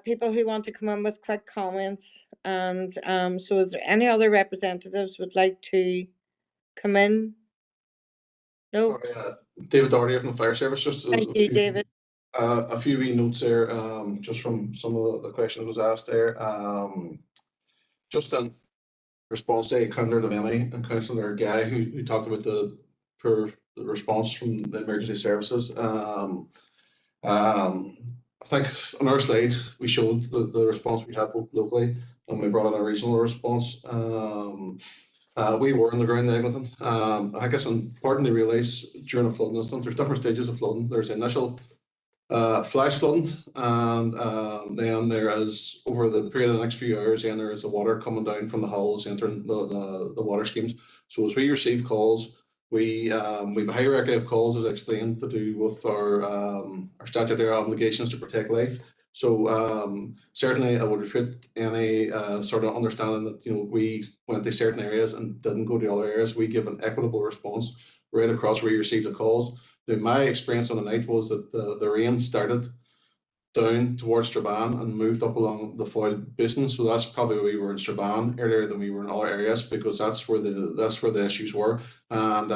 people who want to come in with quick comments, and so is there any other representatives would like to come in? No. Sorry, David Dougherty from the Fire Service. Just Thank you, David. A few wee notes there, just from some of the questions was asked there. Just in response to Councillor Devaney and Councillor Guy, who talked about the poor response from the emergency services. I think on our slide we showed the response we had both locally, and we brought in a regional response. We were on the ground in Eglinton. I guess it's important to realise during a flooding incident, there's different stages of flooding. There's the initial flash flooding, and then there is, over the period of the next few hours, then there is the water coming down from the hills entering the water schemes. So as we receive calls, we have a hierarchy of calls, as I explained, to do with our statutory obligations to protect life. So certainly I would refute any sort of understanding that we went to certain areas and didn't go to other areas. We give an equitable response right across where you receive the calls. Now, my experience on the night was that the rain started down towards Strabane and moved up along the Foyle Basin. So that's probably where we were in Strabane earlier than we were in other areas, because that's where the issues were. And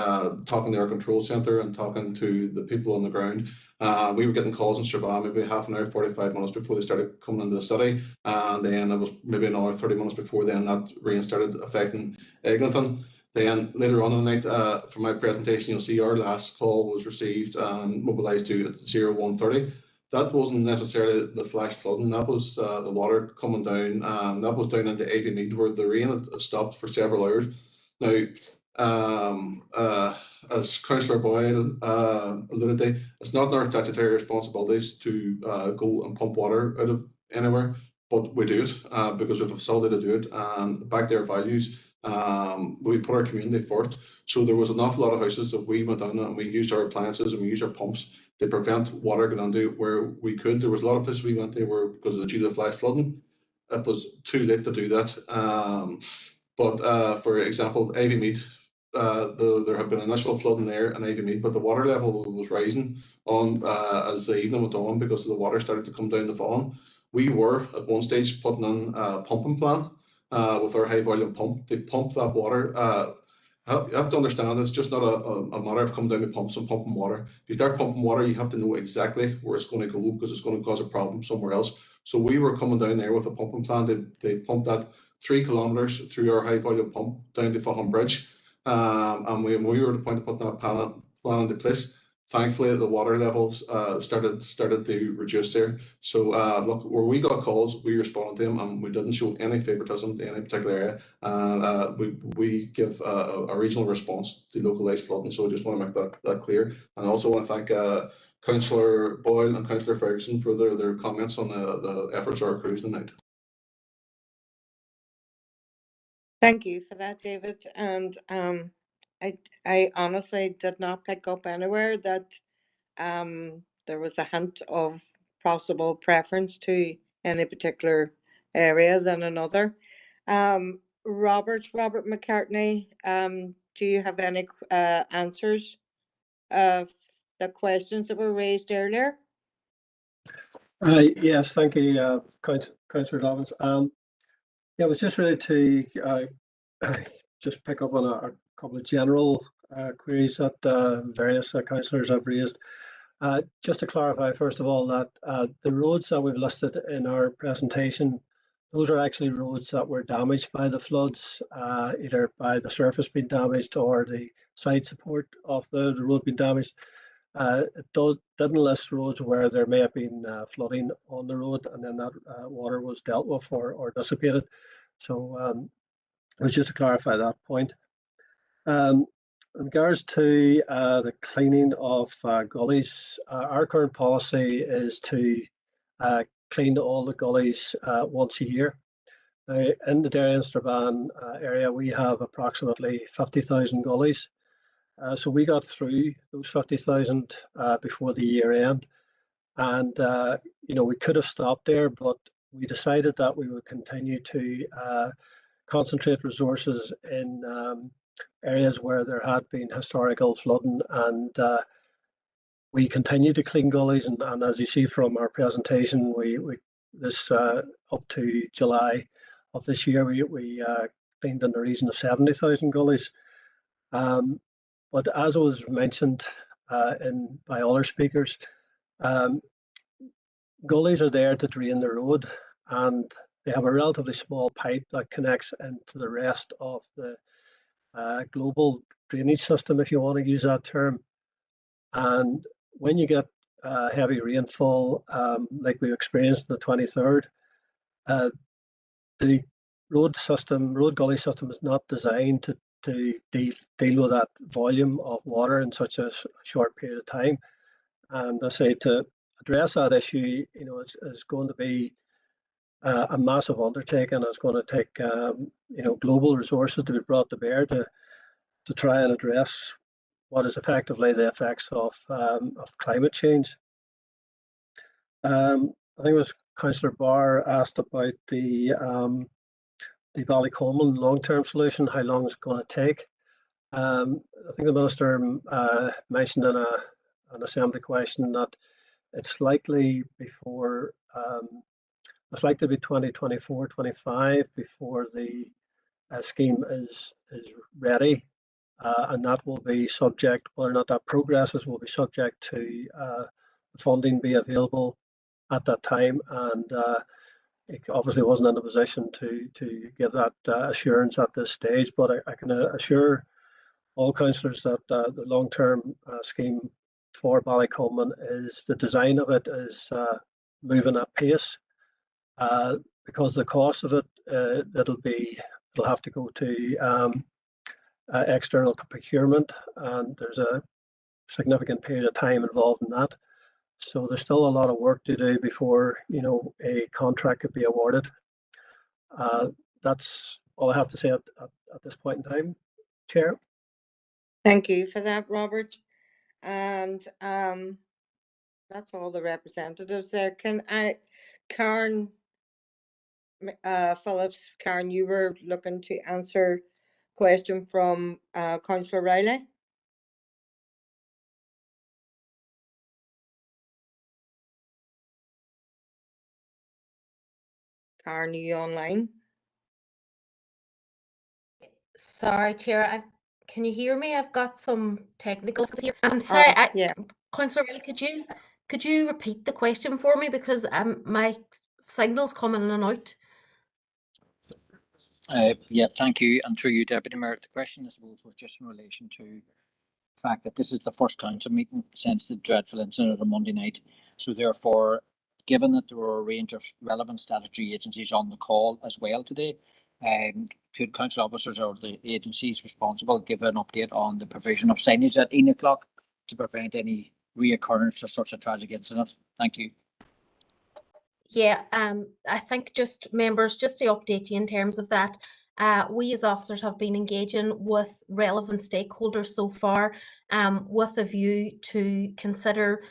talking to our control centre and talking to the people on the ground, we were getting calls in Strabane maybe half an hour, 45 minutes before they started coming into the city, and then it was maybe another 30 minutes before then that rain started affecting Eglinton. Then later on in the night, for my presentation, you'll see our last call was received and mobilised to 0130. That wasn't necessarily the flash flooding, that was the water coming down, and that was down into Ivy Mead, where the rain had stopped for several hours. Now, as Councillor Boyle alluded to, it's not our statutory responsibilities to go and pump water out of anywhere, but we do it because we have a facility to do it, and back their values. We put our community first. So there was an awful lot of houses that we went on and we used our appliances and we used our pumps to prevent water going into where we could. There was a lot of places we went to where, because of the flash flooding, it was too late to do that. But for example, Ivy Mead, there had been initial flooding there in Ivy Mead, but the water level was rising on as the evening went on because the water started to come down the Vaughan. We were at one stage putting in a pumping plan with our high volume pump to pump that water You have to understand it's just not a matter of coming down with pumps and pumping water. If you start pumping water, you have to know exactly where it's going to go because it's going to cause a problem somewhere else. So we were coming down there with a pumping plan. They pumped that 3 kilometres through our high volume pump down to Fulham Bridge. And we were at the point of putting that plan into place. Thankfully, the water levels started to reduce there. So look, where we got calls, we responded to them, and we didn't show any favoritism to any particular area. And we give a regional response to localised flooding. So I just want to make that clear. And I also want to thank Councillor Boyle and Councillor Ferguson for their comments on the efforts of our crews tonight. Thank you for that, David. And I honestly did not pick up anywhere that there was a hint of possible preference to any particular area than another. Robert McCartney, do you have any answers of the questions that were raised earlier? Yes, thank you, Councillor Dobbins. Yeah, it was just really to just pick up on a couple of general queries that various councillors have raised. Just to clarify, first of all, that the roads that we've listed in our presentation, those are actually roads that were damaged by the floods, either by the surface being damaged or the side support of the road being damaged. It didn't list roads where there may have been flooding on the road and then that water was dealt with or dissipated. So it was just to clarify that point. In regards to the cleaning of gullies, our current policy is to clean all the gullies once a year. Now, in the Derry and Strabane area, we have approximately 50,000 gullies. So we got through those 50,000 before the year end. And, we could have stopped there, but we decided that we would continue to concentrate resources in areas where there had been historical flooding, and we continue to clean gullies. And as you see from our presentation, we this up to July of this year, we cleaned in the region of 70,000 gullies. But as was mentioned by other speakers, gullies are there to drain the road, and they have a relatively small pipe that connects into the rest of the global drainage system, if you want to use that term. And when you get heavy rainfall, like we experienced on the 23rd, the road gully system is not designed to deal with that volume of water in such a short period of time. And I say to address that issue, it's going to be a massive undertaking. It's going to take global resources to be brought to bear to try and address what is effectively the effects of climate change. I think it was Councillor Barr asked about the Ballycoleman long-term solution, how long it's going to take. I think the Minister mentioned in an Assembly question that it's likely before it's likely to be 2024-25 before the scheme is ready, and that will be subject, whether or not that progresses will be subject to funding be available at that time. And it obviously wasn't in a position to give that assurance at this stage, but I can assure all councillors that the long-term scheme for Ballycoleman is the design of it is moving at pace. Because the cost of it, it'll have to go to external procurement, and there's a significant period of time involved in that. So there's still a lot of work to do before a contract could be awarded. That's all I have to say at this point in time, Chair. Thank you for that, Robert. And that's all the representatives there. Karen Phillips, Karen, you were looking to answer question from Councillor Riley. Karen, are you online? Sorry, Chair. can you hear me? I've got some technical here. I'm sorry, Yeah. Councillor Riley, could you repeat the question for me, because my signal's coming in and out. Yeah, thank you. And through you, Deputy Mayor, the question, I suppose, was just in relation to the fact that this is the first council meeting since the dreadful incident on Monday night. So therefore, given that there were a range of relevant statutory agencies on the call as well today, could council officers or the agencies responsible give an update on the provision of signage at 8 o'clock to prevent any reoccurrence of such a tragic incident? Thank you. Yeah, I think just members, just to update you in terms of that, we as officers have been engaging with relevant stakeholders so far, with a view to consider,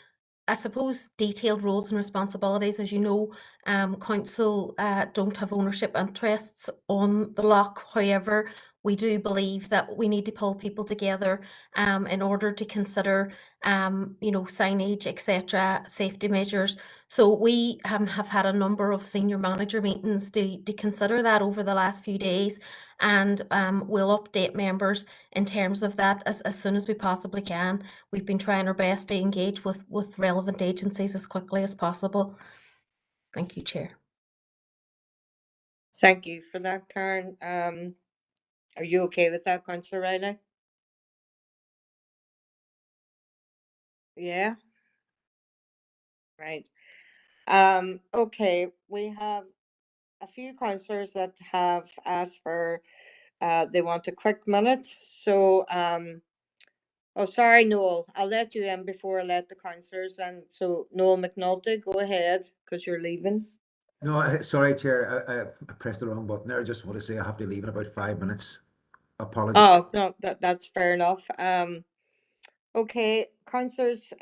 I suppose, detailed roles and responsibilities. As you know, council don't have ownership interests on the lock. However, we do believe that we need to pull people together in order to consider, signage, etc., safety measures. So we have had a number of senior manager meetings to consider that over the last few days, and we'll update members in terms of that as soon as we possibly can. We've been trying our best to engage with relevant agencies as quickly as possible. Thank you, Chair. Thank you for that, Karen. Are you okay with that, Councillor Riley? Yeah. Right. Okay, we have a few councillors that have asked for, they want a quick minute. So, oh, sorry, Noel, I'll let you in before I let the councillors in. So, Noel McNulty, go ahead, because you're leaving. No, sorry, Chair, I pressed the wrong button there. I just want to say I have to leave in about 5 minutes. Apologies. Oh, no, that's fair enough. Okay, councillors,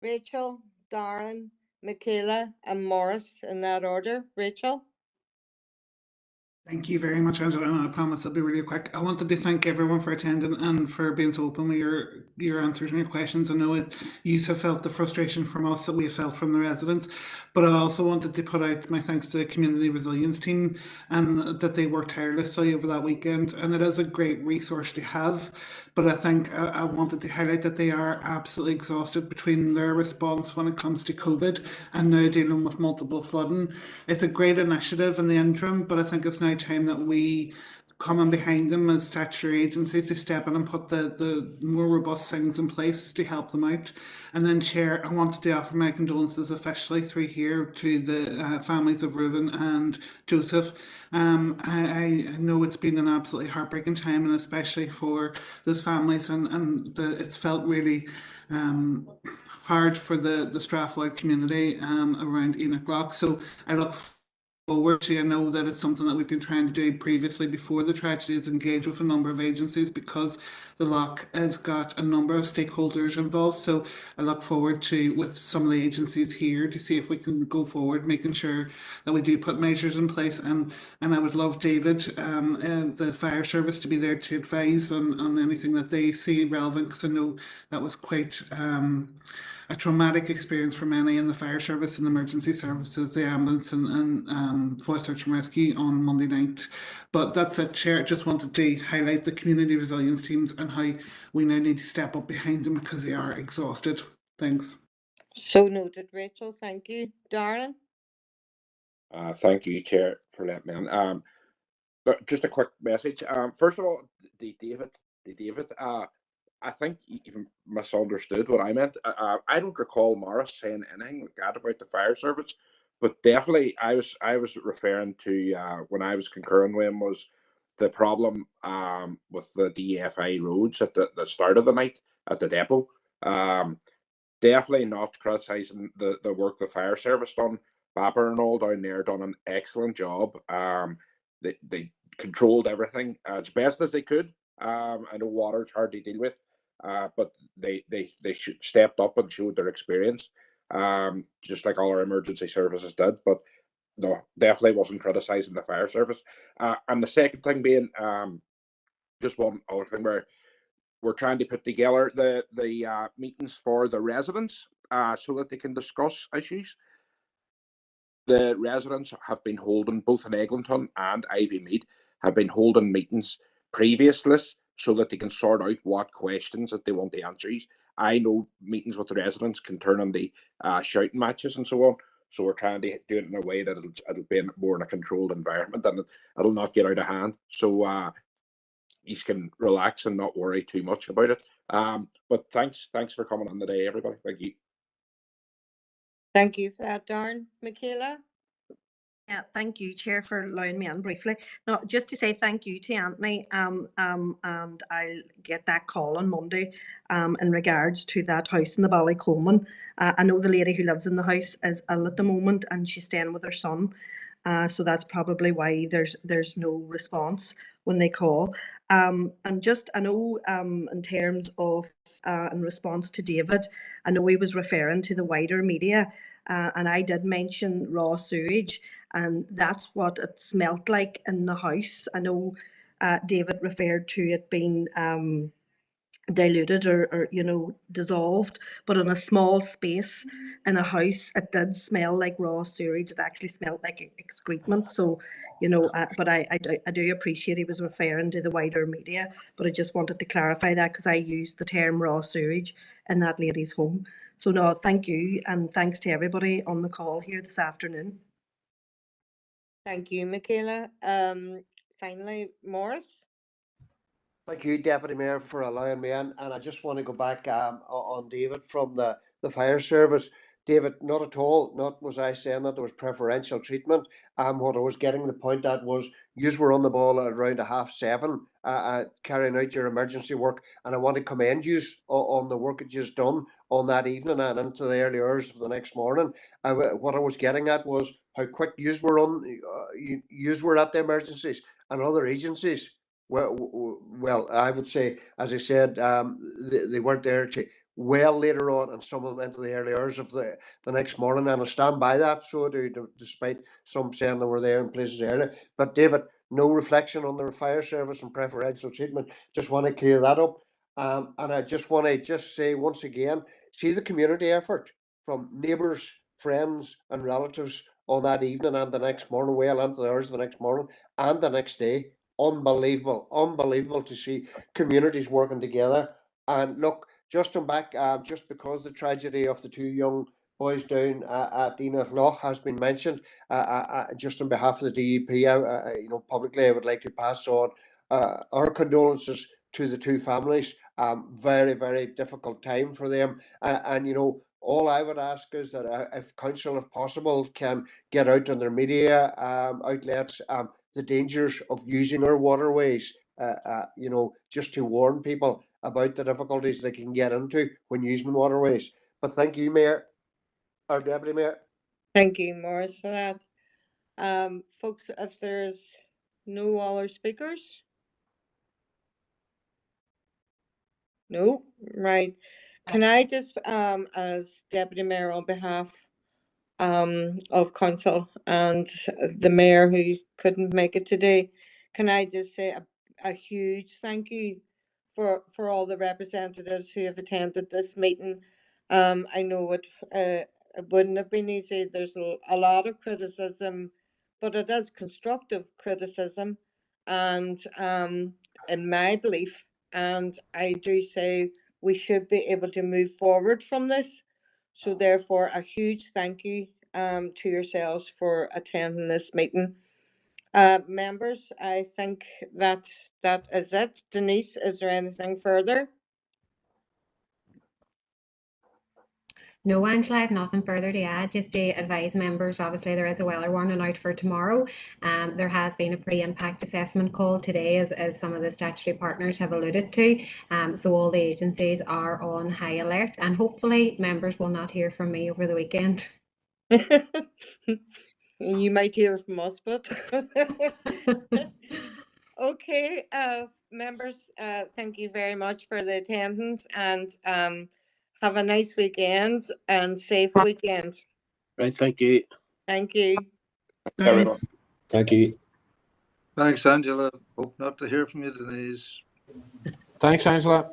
Rachel, Darren, Michaela, and Morris in that order. Rachel? Thank you very much, Angela, and I promise I'll be really quick. I wanted to thank everyone for attending and for being so open with your answers and your questions. I know you have felt the frustration from us that we have felt from the residents, but I also wanted to put out my thanks to the community resilience team and that they worked tirelessly over that weekend, and it is a great resource to have. But I think I wanted to highlight that they are absolutely exhausted between their response when it comes to COVID and now dealing with multiple flooding. It's a great initiative in the interim, but I think it's now time that we come in behind them as statutory agencies to step in and put the more robust things in place to help them out. And then, Chair, I wanted to offer my condolences officially through here to the families of Reuben and Joseph. I know it's been an absolutely heartbreaking time, and especially for those families, and it's felt really hard for the Strathwell community around 8 o'clock. So I look forward to, I know that it's something that we've been trying to do previously before the tragedy, is engage with a number of agencies, because the lock has got a number of stakeholders involved. So I look forward to, with some of the agencies here, to see if we can go forward, making sure that we do put measures in place. And I would love David, the fire service, to be there to advise on anything that they see relevant, because I know that was quite a traumatic experience for many in the fire service and emergency services, the ambulance and fire search and rescue on Monday night. But that's it, Chair. Just wanted to highlight the community resilience teams and how we now need to step up behind them because they are exhausted. Thanks. So noted, Rachel. Thank you. Darren? Thank you, Chair, for letting me on. But just a quick message. First of all, David, I think you even misunderstood what I meant. I don't recall Morris saying anything like that about the fire service, but definitely I was referring to when I was concurring with him was the problem with the DFI roads at the start of the night at the depot. Definitely not criticising the work the fire service done. Bapper and all down there done an excellent job. They controlled everything as best as they could. I know water's hard to deal with, but they stepped up and showed their experience, just like all our emergency services did. But no, definitely wasn't criticising the fire service. And the second thing being, just one other thing where we're trying to put together the meetings for the residents so that they can discuss issues. The residents have been holding, both in Eglinton and Ivy Mead, have been holding meetings previously so that they can sort out what questions that they want the answers. I know meetings with the residents can turn into shouting matches and so on. So we're trying to do it in a way that it'll be more in a controlled environment and it'll not get out of hand. So you can relax and not worry too much about it. But thanks for coming on today, everybody. Thank you. Thank you for that, Darren. Michaela? Yeah, thank you, Chair, for allowing me on briefly. No, just to say thank you to Anthony, and I'll get that call on Monday in regards to that house in the Ballycoman. I know the lady who lives in the house is ill at the moment and she's staying with her son. So that's probably why there's no response when they call. And just, I know in terms of, in response to David, I know he was referring to the wider media, and I did mention raw sewage, and that's what it smelt like in the house. I know David referred to it being diluted or dissolved, but in a small space in a house it did smell like raw sewage. It actually smelled like excrement. So but I do appreciate he was referring to the wider media, but I just wanted to clarify that because I used the term raw sewage in that lady's home. So no, thank you, and thanks to everybody on the call here this afternoon. Thank you, Michaela. Finally, Morris? Thank you, Deputy Mayor, for allowing me in. And I just want to go back on David from the fire service. David, not at all, not was I saying that there was preferential treatment. What I was getting the point at was you were on the ball at around 7:30, carrying out your emergency work. And I want to commend you on the work that you've done on that evening and into the early hours of the next morning. What I was getting at was how quick you were at the emergencies and other agencies. Well, I would say, as I said, they weren't there well later on, and some of them into the early hours of the next morning, and I stand by that. So I do, despite some saying they were there in places early. But David, no reflection on the fire service and preferential treatment. Just want to clear that up. And I just want to say once again, see the community effort from neighbours, friends, and relatives on that evening and the next morning, well into the hours of the next morning and the next day. Unbelievable to see communities working together. And look, just on back, just because the tragedy of the two young boys down at Dina Loch has been mentioned, just on behalf of the DEP, publicly, I would like to pass on our condolences to the two families. Very, very difficult time for them. And all I would ask is that if council, if possible, can get out on their media outlets the dangers of using our waterways, just to warn people about the difficulties they can get into when using waterways. But thank you, Mayor, or Deputy Mayor. Thank you, Morris, for that. Folks, if there's no other speakers? No? Right. Can I just, as Deputy Mayor, on behalf of Council and the Mayor who couldn't make it today, can I just say a huge thank you for all the representatives who have attended this meeting. I know it wouldn't have been easy. There's a lot of criticism, but it is constructive criticism, and in my belief, and I do say we should be able to move forward from this. So therefore, a huge thank you to yourselves for attending this meeting. Members, I think that is it. Denise, is there anything further? No, Angela, I have nothing further to add. Just to advise members, obviously there is a weather warning out for tomorrow. There has been a pre-impact assessment call today, as some of the statutory partners have alluded to. So all the agencies are on high alert, and hopefully members will not hear from me over the weekend. You might hear from us, but okay, members, thank you very much for the attendance, and have a nice weekend and safe weekend. Right, thank you. Thank you. Thanks. Thank you. Thanks, Angela. Hope not to hear from you, Denise. Thanks, Angela.